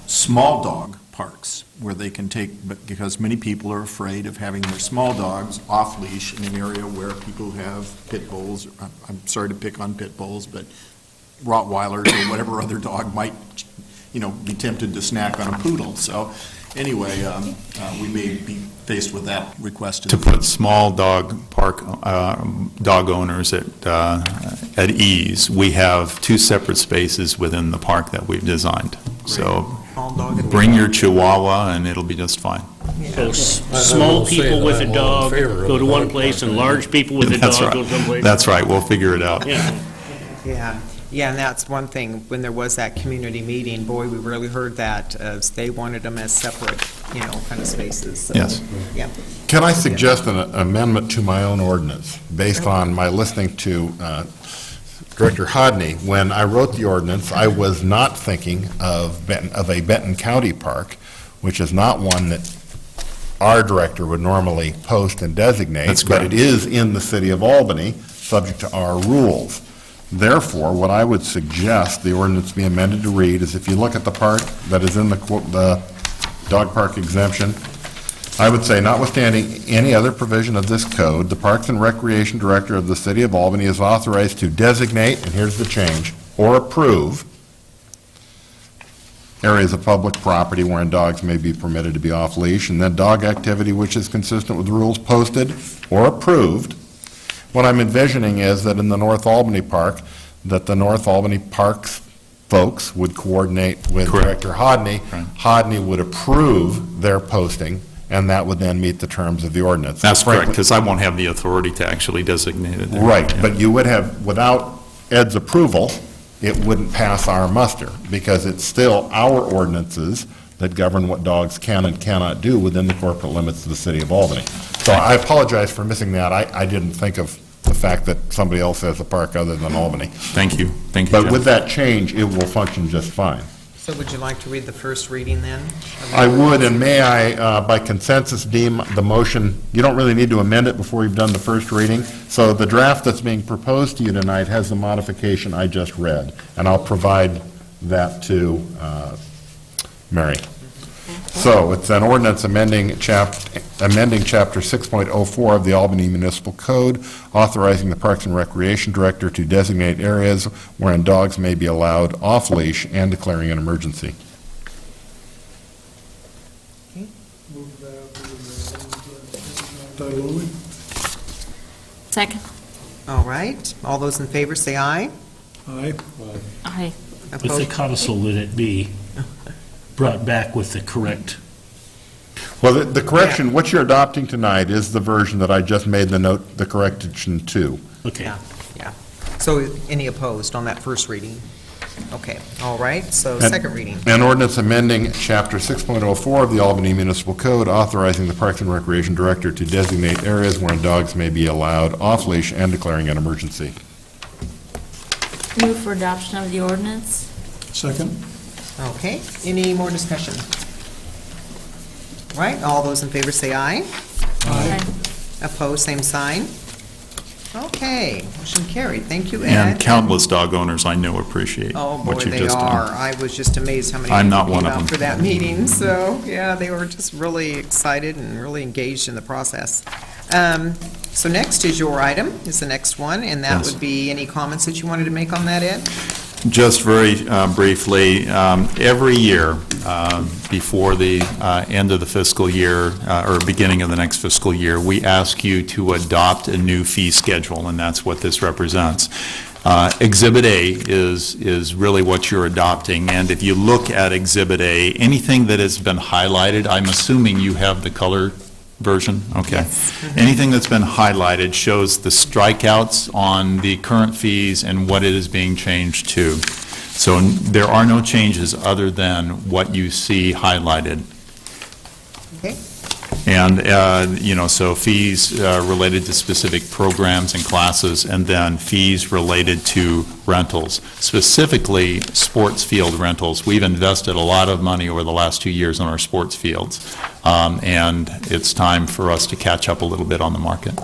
[SPEAKER 8] small dog parks where they can take, because many people are afraid of having their small dogs off leash in an area where people have pit bulls. I'm sorry to pick on pit bulls, but Rottweilers or whatever other dog might, be tempted to snack on a poodle. So anyway, we may be faced with that request.
[SPEAKER 17] To put small dog park dog owners at ease, we have 2 separate spaces within the park that we've designed. So bring your Chihuahua and it'll be just fine.
[SPEAKER 1] So small people with a dog go to one place, and large people with a dog go someplace.
[SPEAKER 17] That's right, we'll figure it out.
[SPEAKER 3] Yeah, and that's one thing, when there was that community meeting, boy, we really heard that, as they wanted them as separate, kind of spaces. So,
[SPEAKER 17] Yes.
[SPEAKER 3] Yeah.
[SPEAKER 2] Can I suggest an amendment to my own ordinance based on my listening to Director Hodney, when I wrote the ordinance, I was not thinking of a Benton County park, which is not one that our director would normally post and designate.
[SPEAKER 17] That's
[SPEAKER 2] But
[SPEAKER 17] correct.
[SPEAKER 2] it is in the city of Albany, subject to our rules. Therefore, what I would suggest the ordinance be amended to read is, if you look at the part that is in the dog park exemption, I would say, notwithstanding any other provision of this code, the Parks and Recreation Director of the City of Albany is authorized to designate, and here's the change, or approve areas of public property wherein dogs may be permitted to be off-leash, and then dog activity which is consistent with the rules posted or approved. What I'm envisioning is that in the North Albany Park, that the North Albany Parks folks would coordinate with
[SPEAKER 17] Correct.
[SPEAKER 2] Director Hodney.
[SPEAKER 17] Right.
[SPEAKER 2] Hodney would approve their posting, and that would then meet the terms of the ordinance.
[SPEAKER 17] That's correct,
[SPEAKER 2] Frankly-
[SPEAKER 17] because I won't have the authority to actually designate it.
[SPEAKER 2] Right,
[SPEAKER 17] Yeah.
[SPEAKER 2] but you would have, without Ed's approval, it wouldn't pass our muster, because it's still our ordinances that govern what dogs can and cannot do within the corporate limits of the city of Albany. So I apologize for missing that. I didn't think of the fact that somebody else has a park other than Albany.
[SPEAKER 17] Thank you, thank you,
[SPEAKER 2] But
[SPEAKER 17] Jeff.
[SPEAKER 2] with that change, it will function just fine.
[SPEAKER 3] So would you like to read the first reading then?
[SPEAKER 2] I would, and may I, by consensus, deem the motion, you don't really need to amend it before you've done the first reading. So the draft that's being proposed to you tonight has the modification I just read, and I'll provide that to Mary. So it's an ordinance amending Chapter 6.04 of the Albany Municipal Code, authorizing the Parks and Recreation Director to designate areas wherein dogs may be allowed off-leash and declaring an emergency.
[SPEAKER 7] Title only?
[SPEAKER 11] Second.
[SPEAKER 3] All right, all those in favor say aye.
[SPEAKER 7] Aye.
[SPEAKER 11] Aye.
[SPEAKER 1] With the
[SPEAKER 3] Opposed?
[SPEAKER 1] codicil that it be brought back with the correct,
[SPEAKER 2] Well, the correction, what you're adopting tonight is the version that I just made the note, the correction to.
[SPEAKER 1] okay.
[SPEAKER 3] Yeah. So any opposed on that first reading? Okay, all right, so
[SPEAKER 2] And-
[SPEAKER 3] second reading.
[SPEAKER 2] An ordinance amending Chapter 6.04 of the Albany Municipal Code, authorizing the Parks and Recreation Director to designate areas wherein dogs may be allowed off-leash and declaring an emergency.
[SPEAKER 11] Move for adoption of the ordinance.
[SPEAKER 7] Second?
[SPEAKER 3] Okay, any more discussion? Right, all those in favor say aye.
[SPEAKER 11] Aye.
[SPEAKER 3] Opposed, same sign. Okay, motion carried. Thank you, Ed.
[SPEAKER 17] And countless dog owners I know appreciate
[SPEAKER 3] Oh, boy,
[SPEAKER 17] what you've
[SPEAKER 3] they
[SPEAKER 17] just
[SPEAKER 3] are.
[SPEAKER 17] done.
[SPEAKER 3] I was just amazed how many
[SPEAKER 17] I'm
[SPEAKER 3] people
[SPEAKER 17] not one
[SPEAKER 3] came
[SPEAKER 17] of
[SPEAKER 3] out
[SPEAKER 17] them.
[SPEAKER 3] for that meeting. So, yeah, they were just really excited and really engaged in the process. So next is your item, is the next one, and that
[SPEAKER 17] Yes.
[SPEAKER 3] would be any comments that you wanted to make on that, Ed?
[SPEAKER 17] Just very briefly, every year before the end of the fiscal year, or beginning of the next fiscal year, we ask you to adopt a new fee schedule, and that's what this represents. Exhibit A is really what you're adopting, and if you look at Exhibit A, anything that has been highlighted, I'm assuming you have the color version? Okay. Anything that's been highlighted shows the strikeouts on the current fees and what it is being changed to. So there are no changes other than what you see highlighted.
[SPEAKER 3] Okay.
[SPEAKER 17] And, so fees related to specific programs and classes, and then fees related to rentals, specifically sports field rentals. We've invested a lot of money over the last 2 years on our sports fields, and it's time for us to catch up a little bit on the market.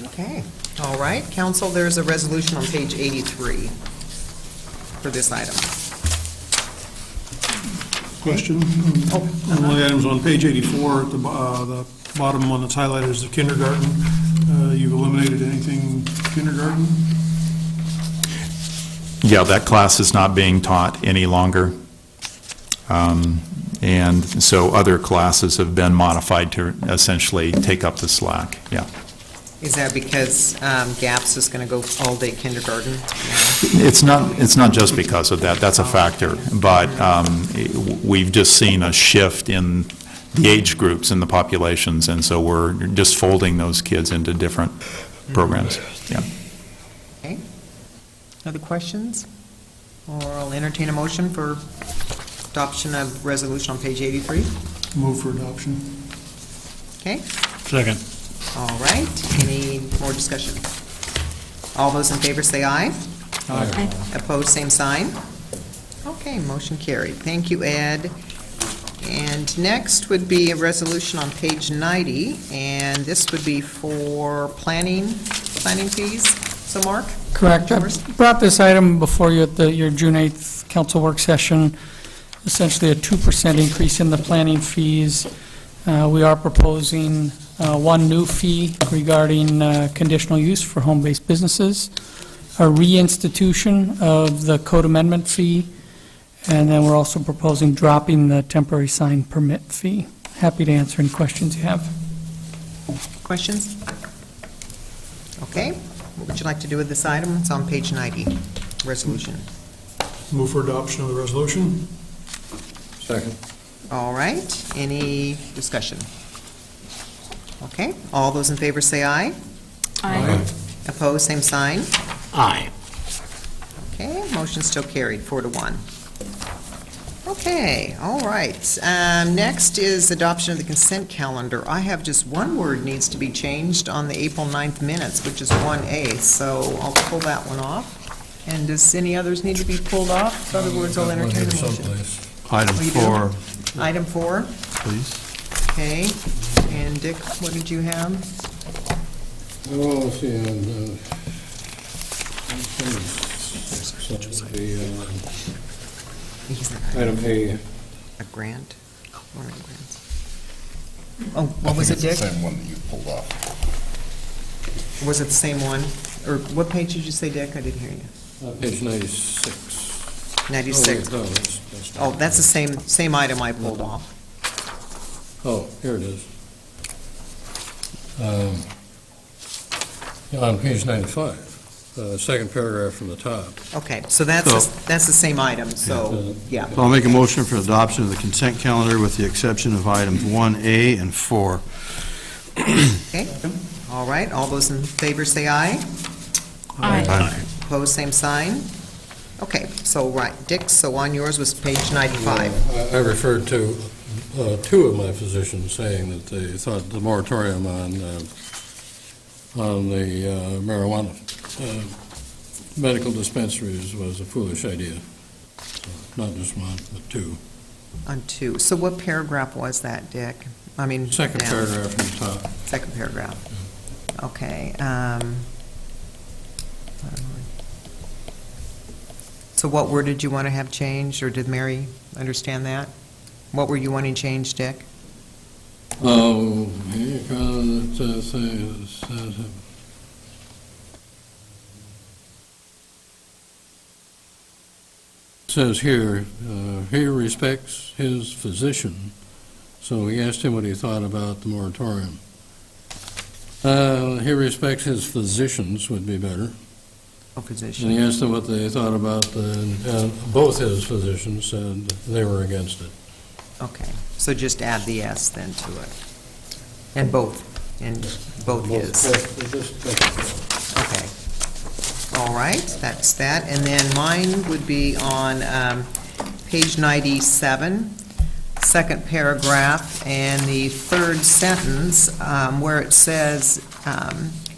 [SPEAKER 3] Okay, all right. Council, there's a resolution on page 83 for this item.
[SPEAKER 7] Question? One of the items on page 84, at the bottom one that's highlighted is the kindergarten. You've eliminated anything kindergarten?
[SPEAKER 17] Yeah, that class is not being taught any longer. And so other classes have been modified to essentially take up the slack, yeah.
[SPEAKER 3] Is that because GAPS is going to go all-day kindergarten?
[SPEAKER 17] It's not just because of that, that's a factor, but we've just seen a shift in the age groups and the populations, and so we're just folding those kids into different programs, yeah.
[SPEAKER 3] Okay. Other questions? Or I'll entertain a motion for adoption of resolution on page 83.
[SPEAKER 7] Move for adoption.
[SPEAKER 3] Okay,
[SPEAKER 1] Second.
[SPEAKER 3] all right. Any more discussion? All those in favor say aye.
[SPEAKER 18] Aye.
[SPEAKER 3] Opposed, same sign. Okay, motion carried. Thank you, Ed. And next would be a resolution on page 90, and this would be for planning fees. So, Mark?
[SPEAKER 14] Correct. I brought this item before you at your June 8th council work session, essentially a 2% increase in the planning fees. We are proposing one new fee regarding conditional use for home-based businesses, a reinstitution of the code amendment fee, and then we're also proposing dropping the temporary sign permit fee. Happy to answer any questions you have.
[SPEAKER 3] Questions? Okay. What would you like to do with this item? It's on page 90, resolution.
[SPEAKER 7] Move for adoption of the resolution.
[SPEAKER 18] Second.
[SPEAKER 3] All right. Any discussion? Okay. All those in favor say aye.
[SPEAKER 11] Aye.
[SPEAKER 3] Opposed, same sign.
[SPEAKER 1] Aye.
[SPEAKER 3] Okay, motion still carried, 4-1. Okay, all right. Next is adoption of the consent calendar. I have just one word needs to be changed on the April 9th minutes, which is 1A, so I'll pull that one off. And does any others need to be pulled off? In other words, I'll entertain the motion.
[SPEAKER 12] Item
[SPEAKER 3] Oh, you do?
[SPEAKER 12] 4,
[SPEAKER 3] Item 4,
[SPEAKER 12] please.
[SPEAKER 3] okay. And Dick, what did you have?
[SPEAKER 18] Oh, let's see, item A.
[SPEAKER 3] A grant? One of the grants. Oh, what was it, Dick?
[SPEAKER 2] It's the same one that you pulled off.
[SPEAKER 3] Was it the same one? Or what page did you say, Dick? I didn't hear you.
[SPEAKER 18] Page 96.
[SPEAKER 3] 96.
[SPEAKER 18] Oh, wait, no, that's
[SPEAKER 3] Oh, that's the same item I pulled off.
[SPEAKER 18] Oh, here it is. On page 95, second paragraph from the top.
[SPEAKER 3] Okay, so that's the same item, so, yeah.
[SPEAKER 12] So I'll make a motion for adoption of the consent calendar with the exception of items 1A and 4.
[SPEAKER 3] Okay, all right, all those in favor say aye.
[SPEAKER 11] Aye.
[SPEAKER 3] Opposed, same sign. Okay, so, right, Dick, so on yours was page 95.
[SPEAKER 18] I referred to two of my physicians saying that they thought the moratorium on the marijuana medical dispensaries was a foolish idea. So, not just one, but two.
[SPEAKER 3] On 2. So what paragraph was that, Dick? I mean,
[SPEAKER 18] Second
[SPEAKER 3] down.
[SPEAKER 18] paragraph from the top.
[SPEAKER 3] Second paragraph. Okay. So what word did you want to have changed, or did Mary understand that? What were you wanting changed, Dick?
[SPEAKER 18] Oh, it says here, he respects his physician, so we asked him what he thought about the moratorium. He respects his physicians would be better.
[SPEAKER 3] Oh, physician.
[SPEAKER 18] And he asked them what they thought about both his physicians said they were against it.
[SPEAKER 3] Okay, so just add the S then to it. And both his. Okay. All right, that's that. And then mine would be on page 97, second paragraph, and the third sentence, where it says,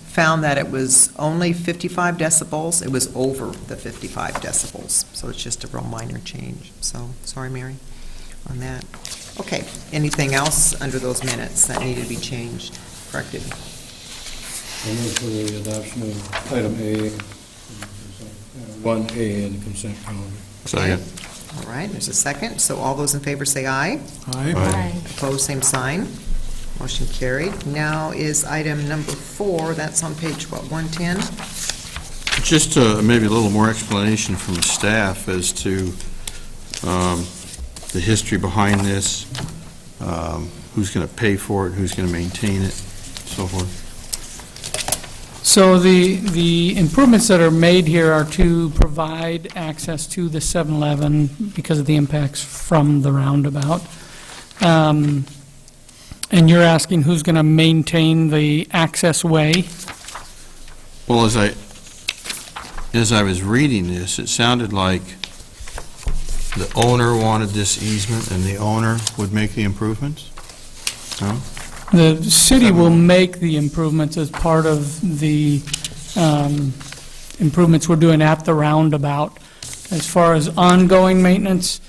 [SPEAKER 3] found that it was only 55 decibels. It was over the 55 decibels. So it's just a real minor change. So, sorry, Mary, on that. Okay, anything else under those minutes that needed to be changed, corrected?
[SPEAKER 18] I move for the adoption of item A, 1A in the consent calendar.
[SPEAKER 12] Second.
[SPEAKER 3] All right, there's a second. So all those in favor say aye.
[SPEAKER 11] Aye.
[SPEAKER 3] Opposed, same sign. Motion carried. Now is item number 4. That's on page, what, 110?
[SPEAKER 12] Just maybe a little more explanation from staff as to the history behind this, who's going to pay for it, who's going to maintain it, so forth.
[SPEAKER 14] So the improvements that are made here are to provide access to the 7-Eleven because of the impacts from the roundabout. And you're asking who's going to maintain the access way?
[SPEAKER 12] Well, as I was reading this, it sounded like the owner wanted this easement and the owner would make the improvements? No?
[SPEAKER 14] The city will make the improvements as part of the improvements we're doing at the roundabout. As far as ongoing maintenance,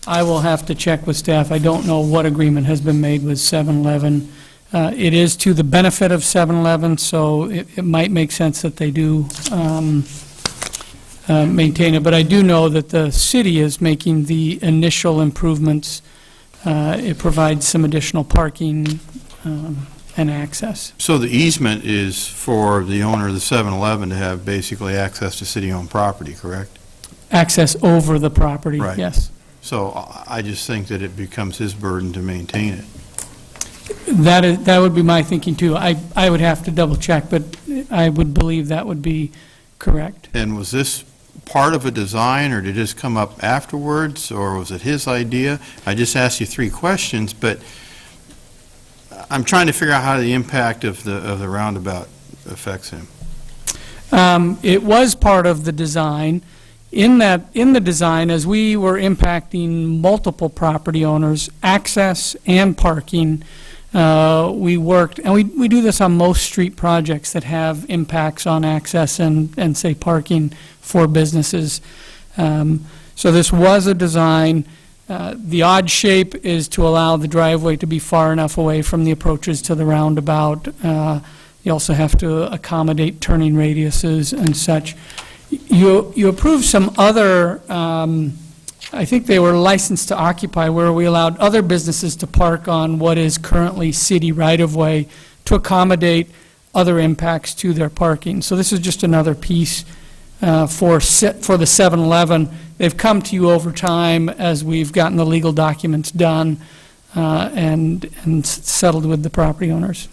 [SPEAKER 14] I will have to check with staff. I don't know what agreement has been made with 7-Eleven. It is to the benefit of 7-Eleven, so it might make sense that they do maintain it. But I do know that the city is making the initial improvements. It provides some additional parking and access.
[SPEAKER 12] So the easement is for the owner of the 7-Eleven to have basically access to city-owned property, correct?
[SPEAKER 14] Access over the property,
[SPEAKER 12] Right.
[SPEAKER 14] yes.
[SPEAKER 12] So I just think that it becomes his burden to maintain it.
[SPEAKER 14] That would be my thinking, too. I would have to double-check, but I would believe that would be correct.
[SPEAKER 12] And was this part of a design, or did this come up afterwards, or was it his idea? I just asked you 3 questions, but I'm trying to figure out how the impact of the roundabout affects him.
[SPEAKER 14] It was part of the design. In the design, as we were impacting multiple property owners, access and parking, we worked, and we do this on most street projects that have impacts on access and say, parking for businesses. So this was a design. The odd shape is to allow the driveway to be far enough away from the approaches to the roundabout. You also have to accommodate turning radiuses and such. You approved some other, I think they were licensed to occupy, where we allowed other businesses to park on what is currently city right-of-way to accommodate other impacts to their parking. So this is just another piece for the 7-Eleven. They've come to you over time as we've gotten the legal documents done and settled with the property owners.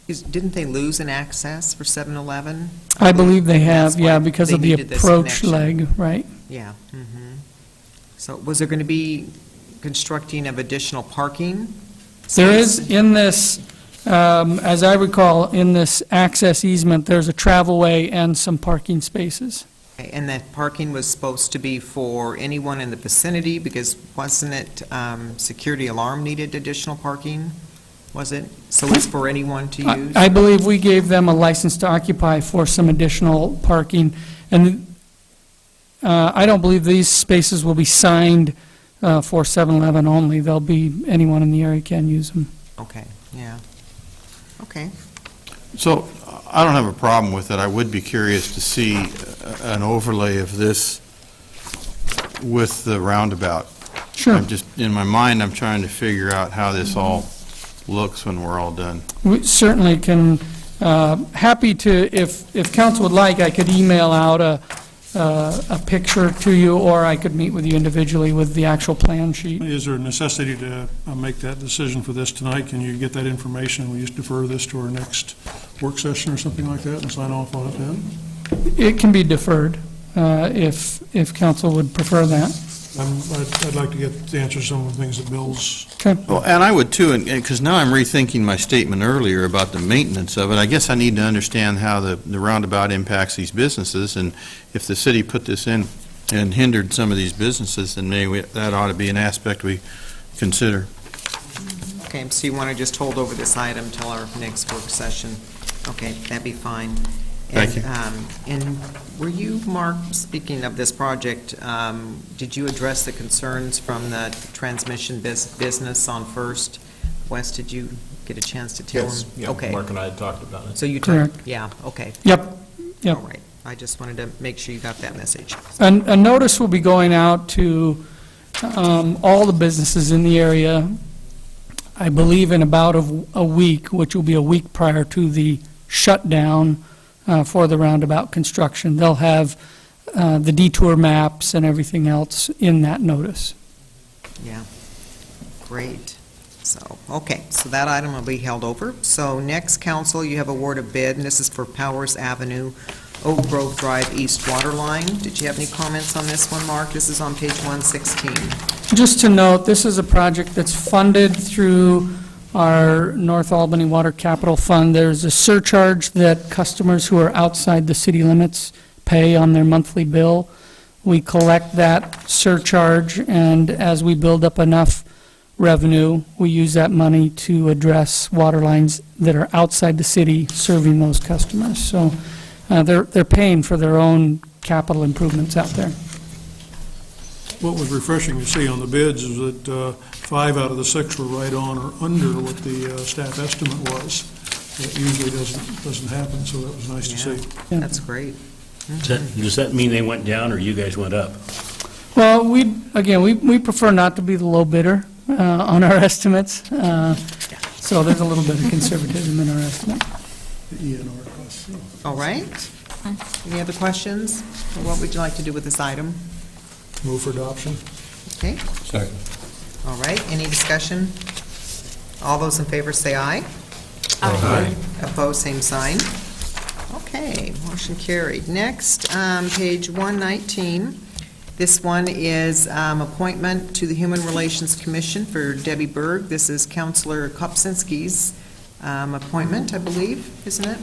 [SPEAKER 3] Didn't they lose an access for 7-Eleven?
[SPEAKER 14] I believe they have,
[SPEAKER 3] That's
[SPEAKER 14] yeah,
[SPEAKER 3] why
[SPEAKER 14] because
[SPEAKER 3] they
[SPEAKER 14] of the
[SPEAKER 3] needed this
[SPEAKER 14] approach
[SPEAKER 3] connection.
[SPEAKER 14] leg, right?
[SPEAKER 3] Yeah. So was there going to be constructing of additional parking?
[SPEAKER 14] There is in this, as I recall, in this access easement, there's a travelway and some parking spaces.
[SPEAKER 3] Okay, and that parking was supposed to be for anyone in the vicinity, because wasn't it security alarm needed additional parking? Was it? So it's for anyone to use?
[SPEAKER 14] I believe we gave them a license to occupy for some additional parking, and I don't believe these spaces will be signed for 7-Eleven only. They'll be, anyone in the area can use them.
[SPEAKER 3] Okay, yeah. Okay.
[SPEAKER 12] So I don't have a problem with it. I would be curious to see an overlay of this with the roundabout.
[SPEAKER 14] Sure.
[SPEAKER 12] I'm just, in my mind, I'm trying to figure out how this all looks when we're all done.
[SPEAKER 14] We certainly can, happy to, if council would like, I could email out a picture to you, or I could meet with you individually with the actual plan sheet.
[SPEAKER 7] Is there a necessity to make that decision for this tonight? Can you get that information, and we just defer this to our next work session or something like that and sign off on it then?
[SPEAKER 14] It can be deferred, if council would prefer that.
[SPEAKER 7] I'd like to get the answer to some of the things that Bill's...
[SPEAKER 14] Okay.
[SPEAKER 12] Well, and I would too, and because now I'm rethinking my statement earlier about the maintenance of it. I guess I need to understand how the roundabout impacts these businesses, and if the city put this in and hindered some of these businesses, then maybe that ought to be an aspect we consider.
[SPEAKER 3] Okay, so you want to just hold over this item till our next work session? Okay, that'd be fine.
[SPEAKER 12] Thank you.
[SPEAKER 3] And were you, Mark, speaking of this project, did you address the concerns from the transmission business on First? Wes, did you get a chance to tell them?
[SPEAKER 4] Yes, yeah,
[SPEAKER 3] Okay.
[SPEAKER 4] Mark and I had talked about it.
[SPEAKER 3] So you
[SPEAKER 14] Correct.
[SPEAKER 3] talked, yeah, okay.
[SPEAKER 14] Yep, yep.
[SPEAKER 3] All right. I just wanted to make sure you got that message.
[SPEAKER 14] A notice will be going out to all the businesses in the area, I believe in about a week, which will be a week prior to the shutdown for the roundabout construction. They'll have the detour maps and everything else in that notice.
[SPEAKER 3] Yeah, great. So, okay, so that item will be held over. So next, council, you have award of bid, and this is for Powers Avenue, Oak Grove Drive East Water Line. Did you have any comments on this one, Mark? This is on page 116.
[SPEAKER 14] Just to note, this is a project that's funded through our North Albany Water Capital Fund. There's a surcharge that customers who are outside the city limits pay on their monthly bill. We collect that surcharge, and as we build up enough revenue, we use that money to address water lines that are outside the city serving those customers. So they're paying for their own capital improvements out there.
[SPEAKER 7] What was refreshing to see on the bids is that 5 out of the 6 were right on or under what the staff estimate was. That usually doesn't happen, so that was nice to see.
[SPEAKER 3] That's great.
[SPEAKER 1] Does that mean they went down or you guys went up?
[SPEAKER 14] Well, we prefer not to be the low bidder on our estimates, so there's a little bit of conservatism in our estimate.
[SPEAKER 3] All right. Any other questions? Or what would you like to do with this item?
[SPEAKER 7] Move for adoption.
[SPEAKER 3] Okay.
[SPEAKER 18] Second.
[SPEAKER 3] All right, any discussion? All those in favor say aye.
[SPEAKER 18] Aye.
[SPEAKER 3] Opposed, same sign. Okay, motion carried. Next, page 119. This one is appointment to the Human Relations Commission for Debbie Berg. This is Counselor Kopsinski's appointment, I believe, isn't it?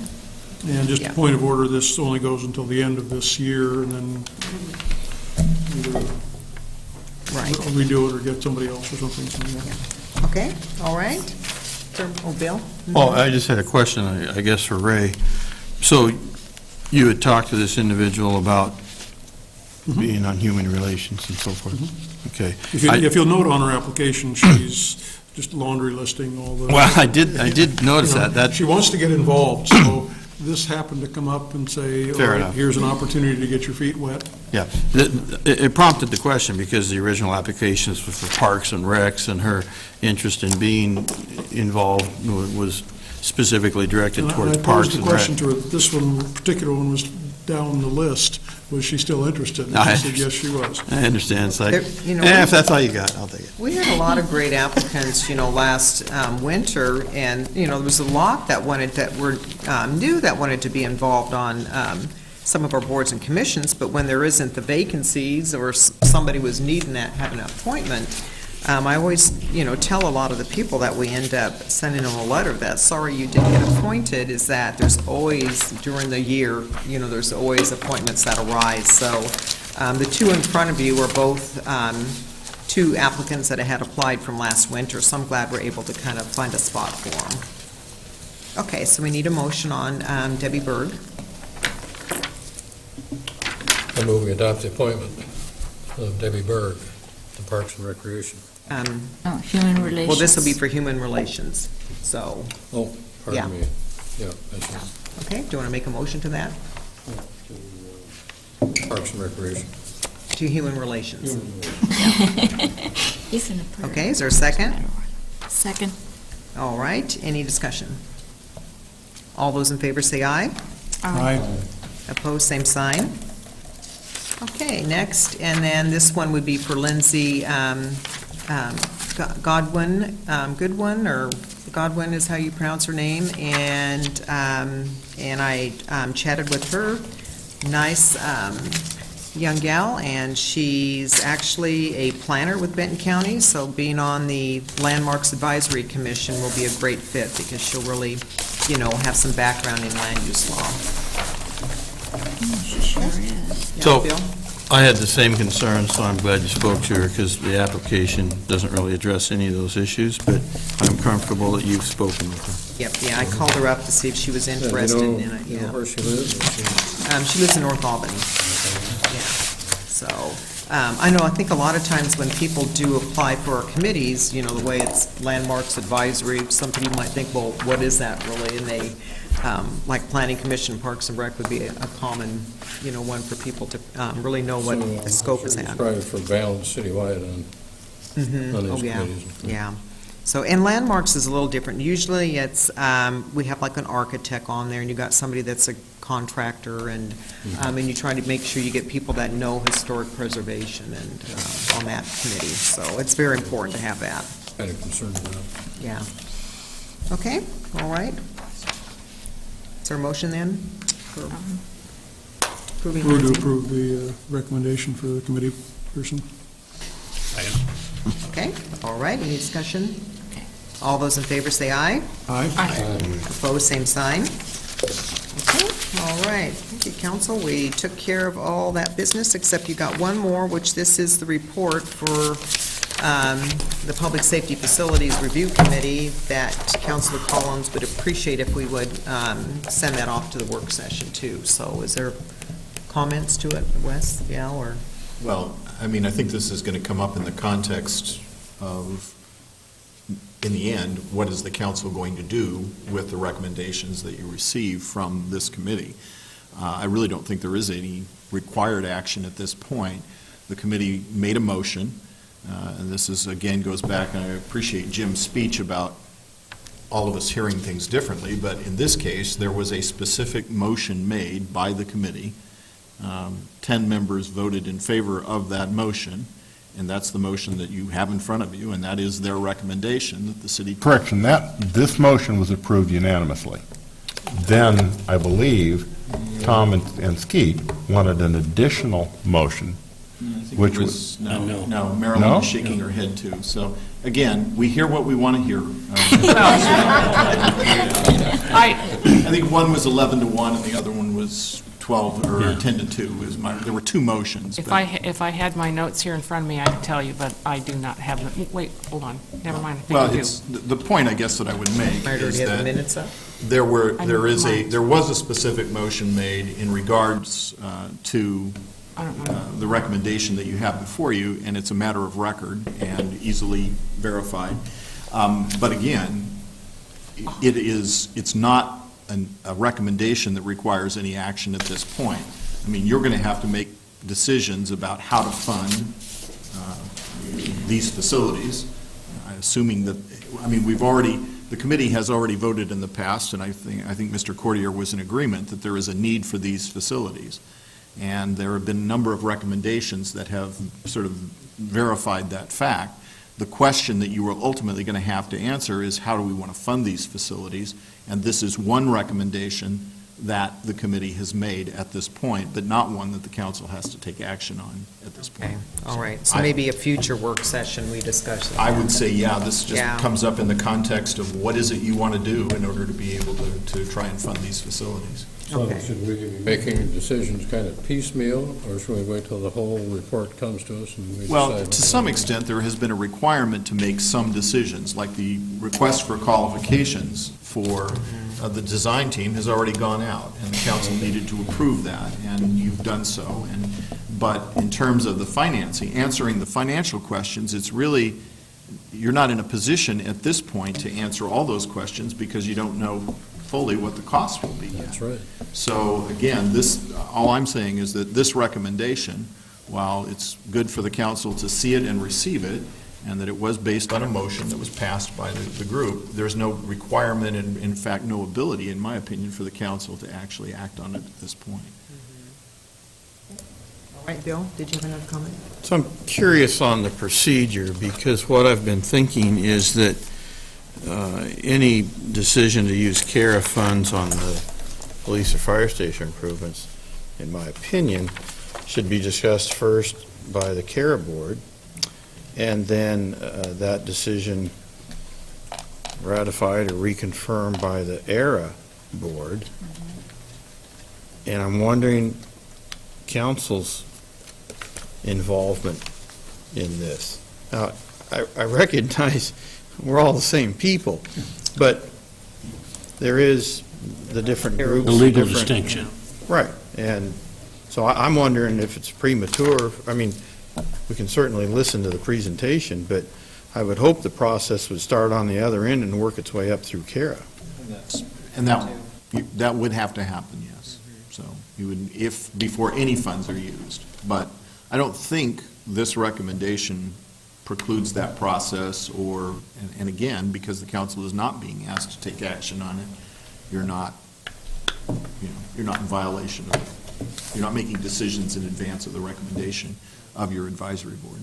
[SPEAKER 7] And just
[SPEAKER 3] Yeah.
[SPEAKER 7] a point of order, this only goes until the end of this year, and then either redo it or get somebody else or something.
[SPEAKER 3] Okay, all right. Oh, Bill?
[SPEAKER 12] Well, I just had a question, I guess, for Ray. So you had talked to this individual about being on human relations and so forth? Okay.
[SPEAKER 7] If you'll note on her application, she's just laundry listing all the...
[SPEAKER 12] Well, I did notice that.
[SPEAKER 7] She wants to get involved, so this happened to come up and say, all
[SPEAKER 12] Fair
[SPEAKER 7] right,
[SPEAKER 12] enough.
[SPEAKER 7] here's an opportunity to get your feet wet.
[SPEAKER 12] Yeah, it prompted the question because the original applications were for Parks and Recs, and her interest in being involved was specifically directed
[SPEAKER 7] And
[SPEAKER 12] towards
[SPEAKER 7] I
[SPEAKER 12] Parks
[SPEAKER 7] posed the
[SPEAKER 12] and
[SPEAKER 7] question
[SPEAKER 12] Rec.
[SPEAKER 7] to her, this one, particular one was down the list. Was she still interested? And
[SPEAKER 12] I
[SPEAKER 7] she said, yes, she was.
[SPEAKER 12] I understand, it's like,
[SPEAKER 3] You know,
[SPEAKER 12] if that's all you got, I'll take it.
[SPEAKER 3] We had a lot of great applicants, last winter, and, there was a lot that wanted, that were new, that wanted to be involved on some of our boards and commissions, but when there isn't the vacancies or somebody was needing that, having an appointment, I always, tell a lot of the people that we end up sending them a letter that, sorry you didn't get appointed, is that there's always, during the year, there's always appointments that arise. So the two in front of you are both two applicants that had applied from last winter, so I'm glad we're able to kind of find a spot for them. Okay, so we need a motion on Debbie Berg.
[SPEAKER 18] I move we adopt the appointment of Debbie Berg to Parks and Recreation.
[SPEAKER 11] Human Relations.
[SPEAKER 3] Well, this will be for Human Relations, so.
[SPEAKER 18] Oh,
[SPEAKER 3] Yeah.
[SPEAKER 18] pardon me. Yeah, I see.
[SPEAKER 3] Okay, do you want to make a motion to that?
[SPEAKER 18] Parks and Recreation.
[SPEAKER 3] To Human Relations.
[SPEAKER 11] He's in a
[SPEAKER 3] Okay, is there a second?
[SPEAKER 11] Second.
[SPEAKER 3] All right, any discussion? All those in favor say aye.
[SPEAKER 7] Aye.
[SPEAKER 3] Opposed, same sign. Okay, next, and then this one would be for Lindsay Godwin, Goodwin, or Godwin is how you pronounce her name, and I chatted with her. Nice young gal, and she's actually a planner with Benton County, so being on the Landmarks Advisory Commission will be a great fit because she'll really, have some background in land use law.
[SPEAKER 12] So,
[SPEAKER 3] Bill?
[SPEAKER 12] I had the same concern, so I'm glad you spoke to her, because the application doesn't really address any of those issues, but I'm comfortable that you've spoken with her.
[SPEAKER 3] Yep, yeah, I called her up to see if she was interested in it,
[SPEAKER 18] You know
[SPEAKER 3] yeah.
[SPEAKER 18] where she lives?
[SPEAKER 3] She lives in North Albany. Yeah, so, I think a lot of times when people do apply for our committees, the way it's Landmarks Advisory, some people might think, well, what is that really? And they, like Planning Commission, Parks and Rec would be a common, one for people to really know what the scope is
[SPEAKER 18] It's
[SPEAKER 3] at.
[SPEAKER 18] probably for balance citywide on
[SPEAKER 3] Oh,
[SPEAKER 18] these
[SPEAKER 3] yeah,
[SPEAKER 18] committees.
[SPEAKER 3] yeah. So, and Landmarks is a little different. Usually it's, we have like an architect on there, and you got somebody that's a contractor, and you try to make sure you get people that know historic preservation and on that committee. So it's very important to have that.
[SPEAKER 18] Kind of concerned about.
[SPEAKER 3] Yeah. Okay, all right. Is there a motion then? for approving
[SPEAKER 7] Move to
[SPEAKER 3] Lindsay?
[SPEAKER 7] approve the recommendation for the committee person.
[SPEAKER 3] Okay, all right, any discussion? All those in favor say aye.
[SPEAKER 7] Aye.
[SPEAKER 3] Opposed, same sign. Okay, all right. Thank you, council. We took care of all that business, except you got one more, which this is the report for the Public Safety Facilities Review Committee, that Councilor Collins would appreciate if we would send that off to the work session too. So is there comments to it, Wes, yeah, or?
[SPEAKER 8] Well, I mean, I think this is going to come up in the context of, in the end, what is the council going to do with the recommendations that you receive from this committee? I really don't think there is any required action at this point. The committee made a motion, and this is, again, goes back, and I appreciate Jim's speech about all of us hearing things differently, but in this case, there was a specific motion made by the committee. 10 members voted in favor of that motion, and that's the motion that you have in front of you, and that is their recommendation that the city...
[SPEAKER 2] Correction, this motion was approved unanimously. Then, I believe, Tom and Skeet wanted an additional motion, which was...
[SPEAKER 8] No, Marilyn was shaking her head too. So, again, we hear what we want to hear. I think one was 11-1 and the other one was 12 or 10-2. There were two motions.
[SPEAKER 16] If I had my notes here in front of me, I'd tell you, but I do not have them. Wait, hold on. Never mind. I think I do.
[SPEAKER 8] The point I guess that I would make is
[SPEAKER 3] the minutes up?
[SPEAKER 8] that there was a specific motion made in regards to the recommendation that you have before you, and it's a matter of record and easily verified. But again, it's not a recommendation that requires any action at this point. I mean, you're going to have to make decisions about how to fund these facilities, assuming that, I mean, the committee has already voted in the past, and I think Mr. Courtier was in agreement that there is a need for these facilities. And there have been a number of recommendations that have sort of verified that fact. The question that you are ultimately going to have to answer is, how do we want to fund these facilities? And this is one recommendation that the committee has made at this point, but not one that the council has to take action on at this point.
[SPEAKER 3] Okay, all right. So maybe a future work session we discuss that.
[SPEAKER 8] I would say, yeah, this just comes up in the context of what is it you want to do in order to be able to try and fund these facilities.
[SPEAKER 18] So should we be making decisions kind of piecemeal, or should we wait till the whole report comes to us and we decide?
[SPEAKER 8] Well, to some extent, there has been a requirement to make some decisions, like the request for qualifications for the design team has already gone out, and the council needed to approve that, and you've done so. But in terms of the financing, answering the financial questions, it's really, you're not in a position at this point to answer all those questions because you don't know fully what the cost will be yet.
[SPEAKER 18] That's right.
[SPEAKER 8] So again, all I'm saying is that this recommendation, while it's good for the council to see it and receive it, and that it was based on a motion that was passed by the group, there's no requirement and, in fact, no ability, in my opinion, for the council to actually act on it at this point.
[SPEAKER 3] All right, Bill, did you have another comment?
[SPEAKER 12] So I'm curious on the procedure, because what I've been thinking is that any decision to use CARA funds on the police or fire station improvements, in my opinion, should be discussed first by the CARA board, and then that decision ratified or reconfirmed by the ERA board. And I'm wondering council's involvement in this. Now, I recognize we're all the same people, but there is the different groups.
[SPEAKER 1] The legal distinction.
[SPEAKER 12] Right, and so I'm wondering if it's premature. I mean, we can certainly listen to the presentation, but I would hope the process would start on the other end and work its way up through CARA.
[SPEAKER 8] And that would have to happen, yes. So you would, if, before any funds are used. But I don't think this recommendation precludes that process, or, and again, because the council is not being asked to take action on it, you're not in violation of, you're not making decisions in advance of the recommendation of your advisory board.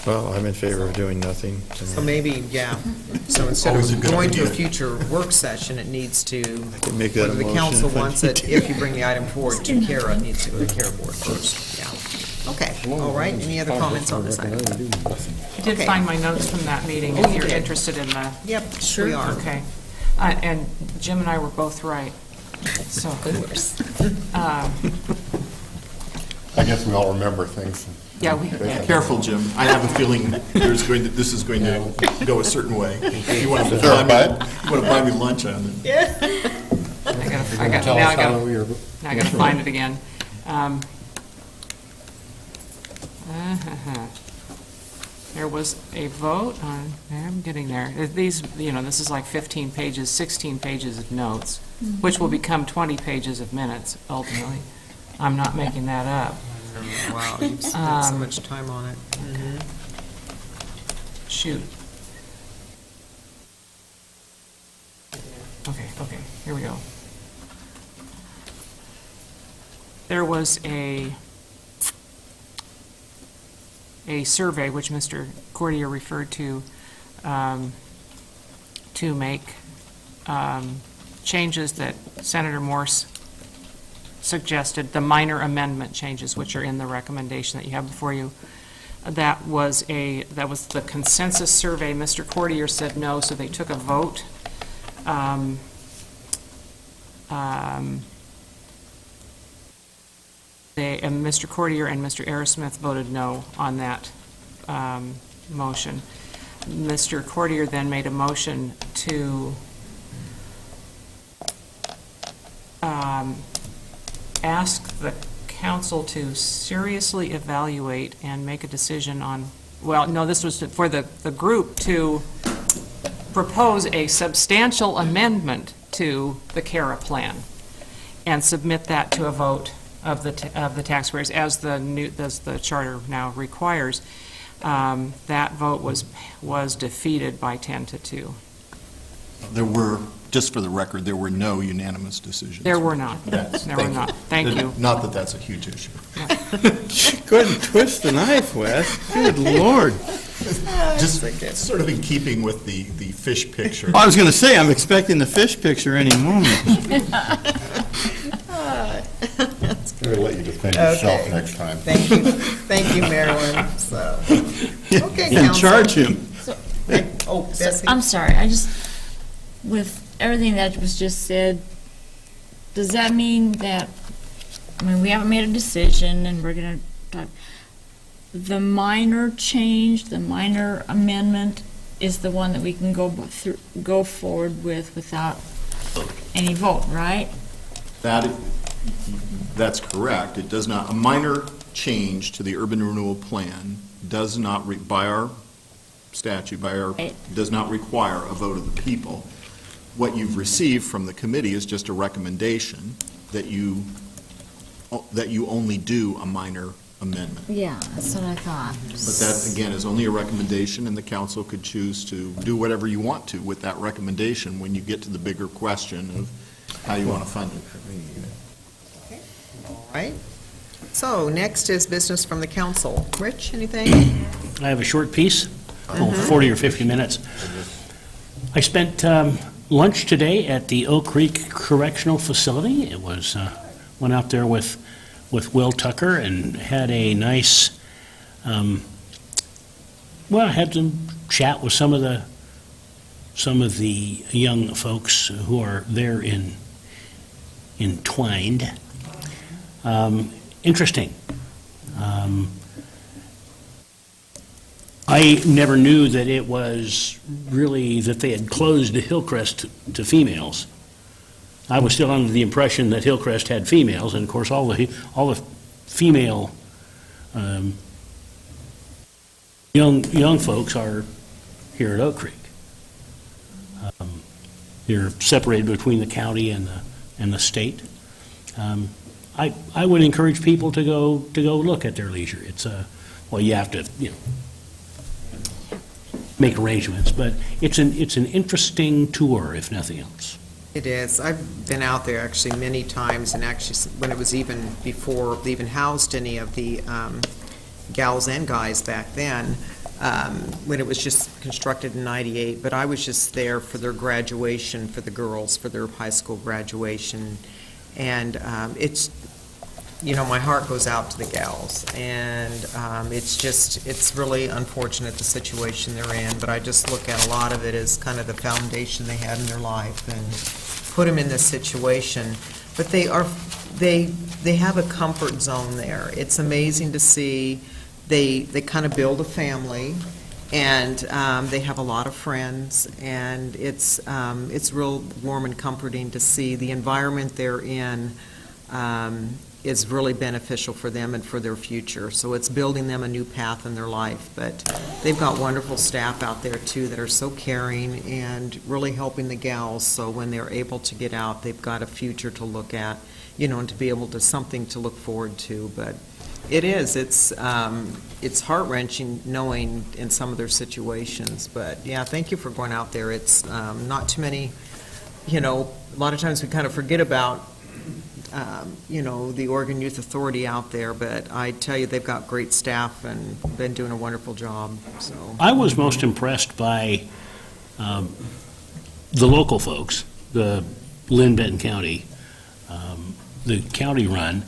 [SPEAKER 12] Well, I'm in favor of doing nothing.
[SPEAKER 3] So maybe, so instead of going to a future work session, it needs to,
[SPEAKER 12] make that
[SPEAKER 3] whether the
[SPEAKER 12] a
[SPEAKER 3] council
[SPEAKER 12] motion
[SPEAKER 3] wants it, if you bring the item forward to CARA, it needs to go to the CARA board first, Okay, all right, any other comments on this item?
[SPEAKER 16] I did
[SPEAKER 3] Okay.
[SPEAKER 16] find my notes from that meeting,
[SPEAKER 3] Oh,
[SPEAKER 16] if
[SPEAKER 3] you
[SPEAKER 16] you're
[SPEAKER 3] did?
[SPEAKER 16] interested in the...
[SPEAKER 3] Yep, sure we are.
[SPEAKER 16] Okay. And Jim and I were both right, so...
[SPEAKER 2] I guess we all remember things.
[SPEAKER 16] Yeah,
[SPEAKER 8] Careful, Jim. I have a feeling this is going to go a certain way. You want to buy me lunch on it?
[SPEAKER 16] Now I gotta find it again. There was a vote on, I'm getting there. These, this is like 15 pages, 16 pages of notes, which will become 20 pages of minutes ultimately. I'm not making that up.
[SPEAKER 3] Wow, you've spent so much time on it.
[SPEAKER 16] Shoot. Okay, here we go. There was a survey which Mr. Cordier referred to make changes that Senator Morse suggested, the minor amendment changes which are in the recommendation that you have before you. That was the consensus survey. Mr. Cordier said no, so they took a vote. Mr. Cordier and Mr. Arrowsmith voted no on that motion. Mr. Cordier then made a motion to ask the council to seriously evaluate and make a decision on, well, no, this was for the group to propose a substantial amendment to the CARA plan and submit that to a vote of the taxpayers as the charter now requires. That vote was defeated by 10-2.
[SPEAKER 8] There were, just for the record, there were no unanimous decisions.
[SPEAKER 16] There were not. There were not. Thank you.
[SPEAKER 8] Not that that's a huge issue.
[SPEAKER 12] Go ahead and twist the knife, Wes. Good Lord.
[SPEAKER 8] Just sort of in keeping with the fish picture.
[SPEAKER 12] I was going to say, I'm expecting the fish picture any moment.
[SPEAKER 2] I'm going to let you defend yourself next time.
[SPEAKER 3] Thank you, Marilyn. So, okay,
[SPEAKER 12] And
[SPEAKER 3] council.
[SPEAKER 12] charge him.
[SPEAKER 3] Bessie.
[SPEAKER 11] I'm sorry, with everything that was just said, does that mean that, we haven't made a decision and we're going to talk, the minor change, the minor amendment is the one that we can go forward with without any vote, right?
[SPEAKER 8] That's correct. It does not, a minor change to the urban renewal plan does not, by our statute, does not require a vote of the people. What you've received from the committee is just a recommendation that you only do a minor amendment.
[SPEAKER 11] Yeah, that's what I thought.
[SPEAKER 8] But that, again, is only a recommendation, and the council could choose to do whatever you want to with that recommendation when you get to the bigger question of how you want to fund it.
[SPEAKER 3] All right. So next is business from the council. Rich, anything?
[SPEAKER 1] I have a short piece, 40 or 50 minutes. I spent lunch today at the Oak Creek Correctional Facility. It was, went out there with Will Tucker and had a nice, I had some chat with some of the young folks who are there entwined. Interesting. I never knew that it was really, that they had closed Hillcrest to females. I was still under the impression that Hillcrest had females, and of course all the female young folks are here at Oak Creek. They're separated between the county and the state. I would encourage people to go look at their leisure. It's you have to make arrangements, but it's an interesting tour, if nothing else.
[SPEAKER 3] It is. I've been out there actually many times, and actually when it was even before they even housed any of the gals and guys back then, when it was just constructed in '98. But I was just there for their graduation, for the girls, for their high school graduation, and it's, my heart goes out to the gals, and it's really unfortunate the situation they're in, but I just look at a lot of it as kind of the foundation they had in their life and put them in this situation. But they have a comfort zone there. It's amazing to see they kind of build a family, and they have a lot of friends, and it's real warm and comforting to see the environment they're in is really beneficial for them and for their future. So it's building them a new path in their life. But they've got wonderful staff out there, too, that are so caring and really helping the gals. So when they're able to get out, they've got a future to look at, and to be able to, something to look forward to. But it's heart-wrenching knowing in some of their situations. But, yeah, thank you for going out there. It's not too many, a lot of times we kind of forget about the Oregon Youth Authority out there, but I tell you, they've got great staff and been doing a wonderful job, so.
[SPEAKER 1] I was most impressed by the local folks, the Lynn-Benton County, the county run.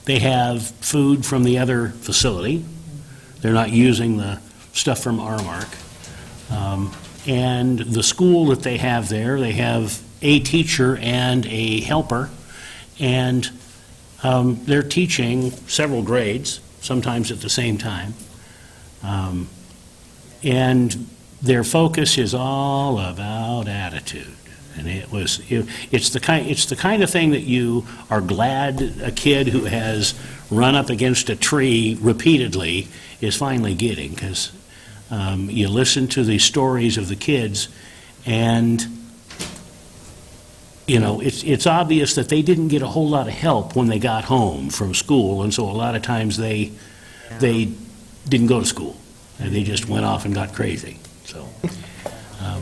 [SPEAKER 1] They have food from the other facility. They're not using the stuff from Aramark. And the school that they have there, they have a teacher and a helper, and they're teaching several grades, sometimes at the same time. And their focus is all about attitude. And it's the kind of thing that you are glad a kid who has run up against a tree repeatedly is finally getting, because you listen to the stories of the kids, and it's obvious that they didn't get a whole lot of help when they got home from school, and so a lot of times they didn't go to school, and they just went off and got crazy. So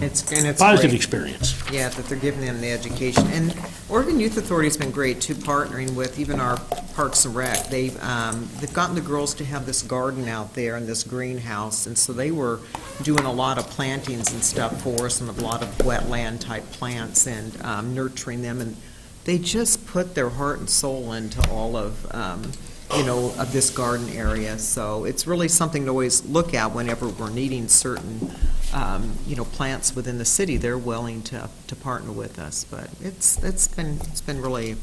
[SPEAKER 3] It's
[SPEAKER 1] positive
[SPEAKER 3] great.
[SPEAKER 1] experience.
[SPEAKER 3] Yeah, that they're giving them the education. And Oregon Youth Authority's been great, too, partnering with even our Parks and Rec. They've gotten the girls to have this garden out there and this greenhouse, and so they were doing a lot of plantings and stuff for us, and a lot of wetland-type plants, and nurturing them, and they just put their heart and soul into all of of this garden area. So it's really something to always look at whenever we're needing certain plants within the city. They're willing to partner with us. But it's been really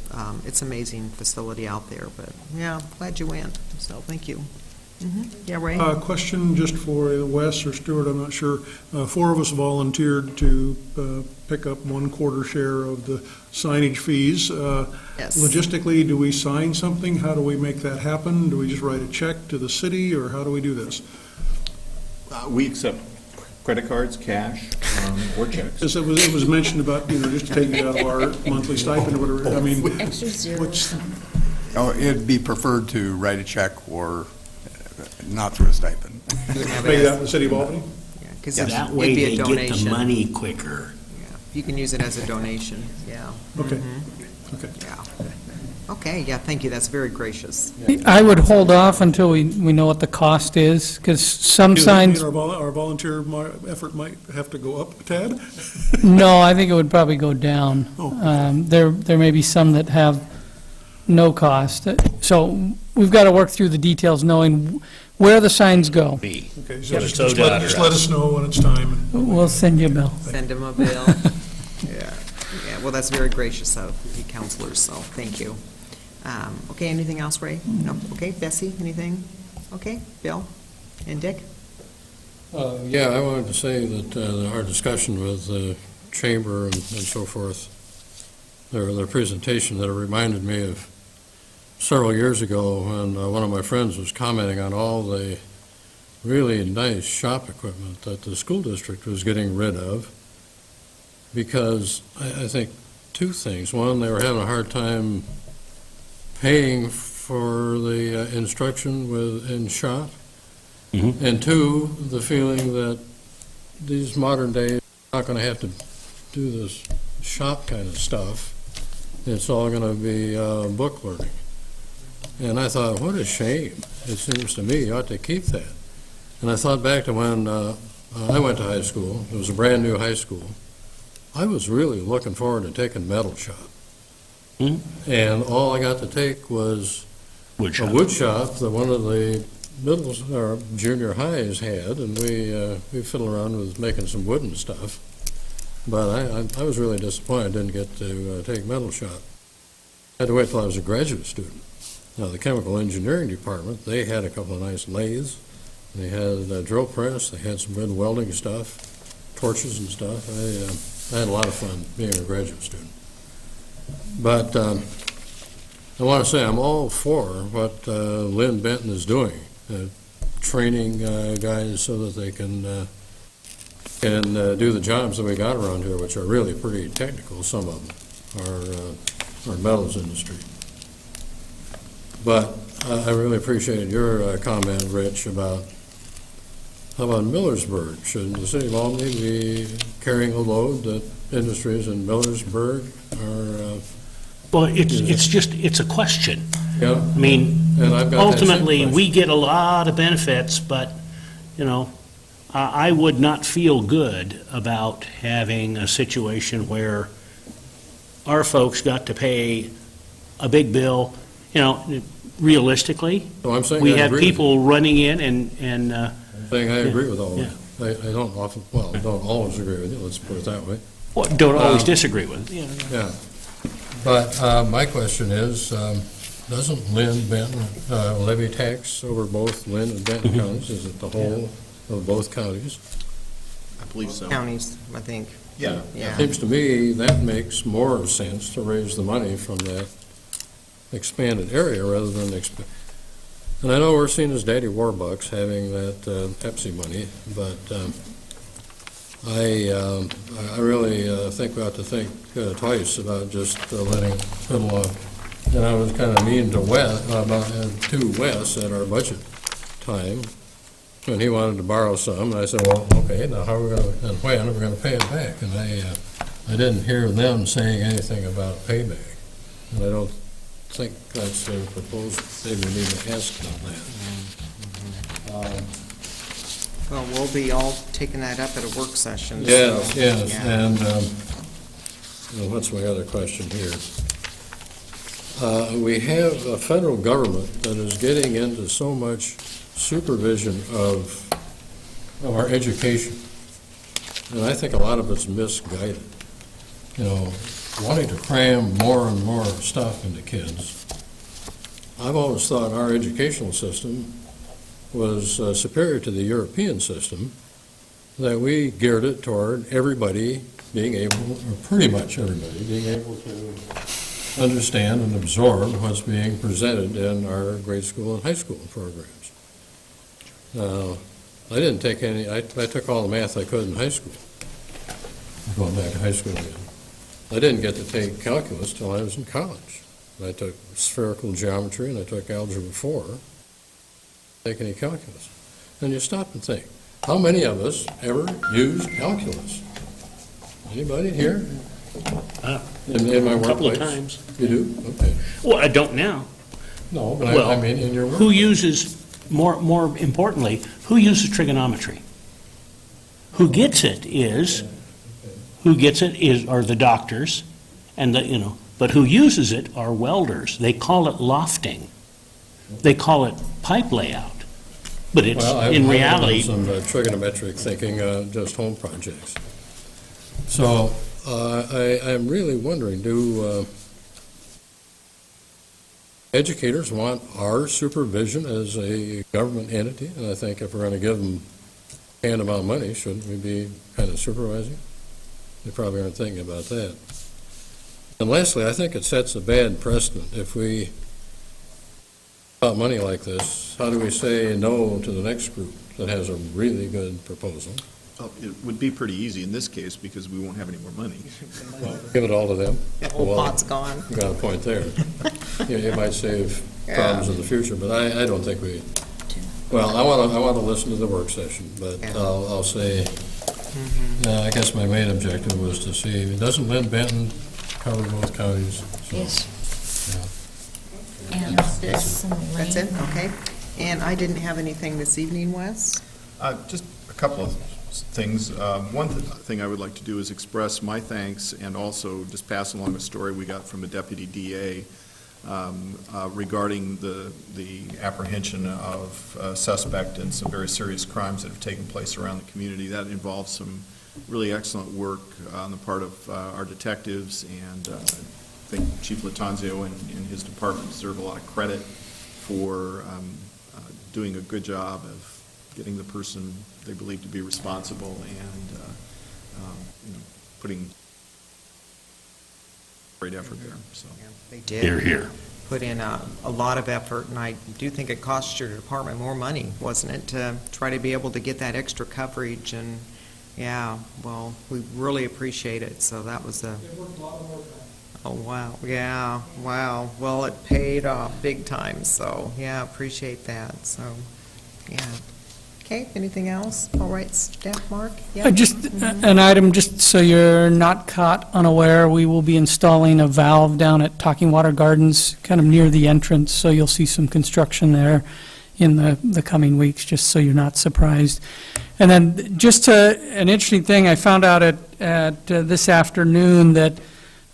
[SPEAKER 3] it's an amazing facility out there. But yeah, glad you went. So thank you. Yeah, Ray?
[SPEAKER 7] Question just for Wes or Stuart, I'm not sure. 4 of us volunteered to pick up 1/4 share of the signage fees.
[SPEAKER 3] Yes.
[SPEAKER 7] Logistically, do we sign something? How do we make that happen? Do we just write a check to the city, or how do we do this?
[SPEAKER 8] We accept credit cards, cash, or checks.
[SPEAKER 7] As it was mentioned about, just taking it out of our monthly stipend or whatever. I mean,
[SPEAKER 11] Extra zeros.
[SPEAKER 13] It'd be preferred to write a check or not through a stipend.
[SPEAKER 7] pay that in the city of Albany?
[SPEAKER 3] Yeah, because
[SPEAKER 1] That way they get the money quicker.
[SPEAKER 3] Yeah, you can use it as a donation. Yeah.
[SPEAKER 7] Okay.
[SPEAKER 3] Mhm.
[SPEAKER 7] Okay.
[SPEAKER 3] Yeah. Okay, yeah, thank you, that's very gracious.
[SPEAKER 14] I would hold off until we know what the cost is, because some signs,
[SPEAKER 7] Our volunteer effort might have to go up a tad?
[SPEAKER 14] no, I think it would probably go down. There may be some that have no cost. So we've got to work through the details, knowing where the signs go.
[SPEAKER 7] Okay, so just let us know when it's time.
[SPEAKER 14] We'll send you a bill.
[SPEAKER 3] Send them a bill. Yeah, well, that's very gracious of you counselors, so thank you. Okay, anything else, Ray? No, okay, Bessie, anything? Okay, Bill and Dick?
[SPEAKER 18] Yeah, I wanted to say that our discussion with the chamber and so forth, their presentation, that it reminded me of several years ago when one of my friends was commenting on all the really nice shop equipment that the school district was getting rid of, because I think 2 things. One, they were having a hard time paying for the instruction in shop.
[SPEAKER 1] Mm-hmm.
[SPEAKER 18] And 2, the feeling that these modern days are not going to have to do this shop kind of stuff. It's all going to be book learning. And I thought, what a shame. It seems to me you ought to keep that. And I thought back to when I went to high school. It was a brand new high school. I was really looking forward to taking metal shop. And all I got to take was a wood shop that one of the middle or junior highs had, and we fiddled around with making some wooden stuff. But I was really disappointed I didn't get to take metal shop. I had to wait till I was a graduate student. Now, the chemical engineering department, they had a couple of nice lathes. They had a drill press, they had some good welding stuff, torches and stuff. I had a lot of fun being a graduate student. But I want to say I'm all for what Lynn Benton is doing, training guys so that they can do the jobs that we got around here, which are really pretty technical, some of them, our metals industry. But I really appreciated your comment, Rich, about how about Millersburg? Should the city of Albany be carrying a load that industries in Millersburg are?
[SPEAKER 1] Well, it's a question.
[SPEAKER 18] Yeah.
[SPEAKER 1] I mean,
[SPEAKER 18] And I've got that same
[SPEAKER 1] ultimately,
[SPEAKER 18] question.
[SPEAKER 1] we get a lot of benefits, but, you know, I would not feel good about having a situation where our folks got to pay a big bill. You know, realistically,
[SPEAKER 18] So I'm saying
[SPEAKER 1] we
[SPEAKER 18] I
[SPEAKER 1] have
[SPEAKER 18] agree with
[SPEAKER 1] people running in and
[SPEAKER 18] I'm saying I agree with all
[SPEAKER 1] yeah.
[SPEAKER 18] that. I don't often, well, don't always agree with you, let's put it that way.
[SPEAKER 1] well, don't always
[SPEAKER 18] Um,
[SPEAKER 1] disagree with. Yeah.
[SPEAKER 18] Yeah. But my question is, doesn't Lynn Benton levy tax over both Lynn and Benton counties? Is it the whole of both counties?
[SPEAKER 8] I believe so.
[SPEAKER 3] Counties, I think.
[SPEAKER 8] Yeah.
[SPEAKER 3] Yeah.
[SPEAKER 18] Seems to me that makes more sense to raise the money from that expanded area rather than and I know we're seen as daddy warbucks having that Pepsi money, but I really think we ought to think twice about just letting it fiddle off. And I was kind of mean to Wes at our budget time when he wanted to borrow some, and I said, well, okay, now how are we going to, and when are we going to pay it back? And I didn't hear them saying anything about payback, and I don't think that's their proposal. Maybe we need to ask them that.
[SPEAKER 3] Well, we'll be all taking that up at a work session.
[SPEAKER 18] Yes,
[SPEAKER 3] so,
[SPEAKER 18] yes,
[SPEAKER 3] yeah.
[SPEAKER 18] and what's my other question here? We have a federal government that is getting into so much supervision of our education, and I think a lot of it's misguided. You know, wanting to cram more and more stuff into kids. I've always thought our educational system was superior to the European system, that we geared it toward everybody being able, or pretty much everybody, being able to understand and absorb what's being presented in our grade school and high school programs. I didn't take any, I took all the math I could in high school, going back to high school again. I didn't get to take calculus till I was in college. I took spherical geometry and I took algebra 4. Take any calculus. And you stop and think, how many of us ever used calculus? Anybody here? In my workplace?
[SPEAKER 1] A couple of times.
[SPEAKER 18] You do? Okay.
[SPEAKER 1] Well, I don't now.
[SPEAKER 18] No, but
[SPEAKER 1] Well,
[SPEAKER 18] I mean in your work.
[SPEAKER 1] Who uses, more importantly, who uses trigonometry? Who gets it are the doctors, and but who uses it are welders. They call it lofting. They call it pipe layout. But it's, in reality.
[SPEAKER 18] Some trigonometric thinking, just home projects. So I'm really wondering, do educators want our supervision as a government entity? And I think if we're going to give them a hand amount of money, shouldn't we be kind of supervising? They probably aren't thinking about that. And lastly, I think it sets a bad precedent. If we about money like this, how do we say no to the next group that has a really good proposal?
[SPEAKER 8] Oh, it would be pretty easy in this case because we won't have any more money.
[SPEAKER 18] Well, give it all to them.
[SPEAKER 3] The whole pot's gone.
[SPEAKER 18] You got a point there. It might save problems in the future, but I don't think we, well, I want to listen to the work session, but I'll say, I guess my main objective was to see, doesn't Lynn Benton cover both counties? So,
[SPEAKER 11] Yes.
[SPEAKER 18] yeah.
[SPEAKER 11] And this and
[SPEAKER 3] That's it, okay. And I didn't have anything this evening, Wes?
[SPEAKER 8] Just a couple of things. One thing I would like to do is express my thanks and also just pass along a story we got from a deputy DA regarding the apprehension of a suspect in some very serious crimes that have taken place around the community. That involves some really excellent work on the part of our detectives and think Chief Latanzio and his department deserve a lot of credit for doing a good job of getting the person they believe to be responsible and putting great effort there. So
[SPEAKER 3] They did.
[SPEAKER 17] Hear, hear.
[SPEAKER 3] Put in a lot of effort, and I do think it cost your department more money, wasn't it, to try to be able to get that extra coverage, and, yeah, well, we really appreciate it, so that was a... Oh, wow, yeah, wow, well, it paid off big time, so, yeah, appreciate that, so, yeah. Okay, anything else? All right, staff, Mark? Yeah.
[SPEAKER 14] Just an item, just so you're not caught unaware, we will be installing a valve down at Talking Water Gardens, kind of near the entrance, so you'll see some construction there in the coming weeks, just so you're not surprised. And then just an interesting thing, I found out at this afternoon that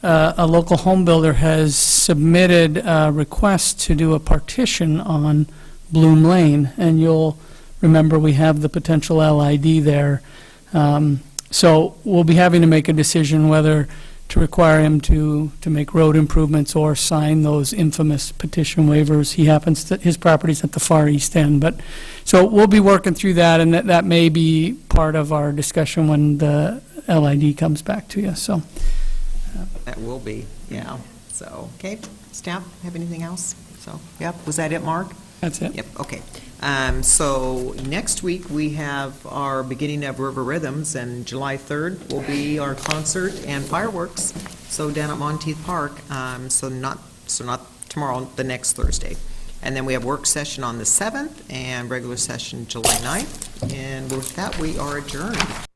[SPEAKER 14] a local home builder has submitted a request to do a partition on Bloom Lane, and you'll remember, we have the potential LID there. So we'll be having to make a decision whether to require him to make road improvements or sign those infamous petition waivers. His property's at the far east end. But, so we'll be working through that, and that may be part of our discussion when the LID comes back to you, so.
[SPEAKER 3] That will be, yeah. So, okay, staff, have anything else? So, yep, was that it, Mark?
[SPEAKER 14] That's it.
[SPEAKER 3] Yep, okay. So next week, we have our beginning of River Rhythms, and July 3rd will be our concert and fireworks, so down at Monteith Park, so not tomorrow, the next Thursday. And then we have work session on the 7th, and regular session July 9th, and with that, we are adjourned.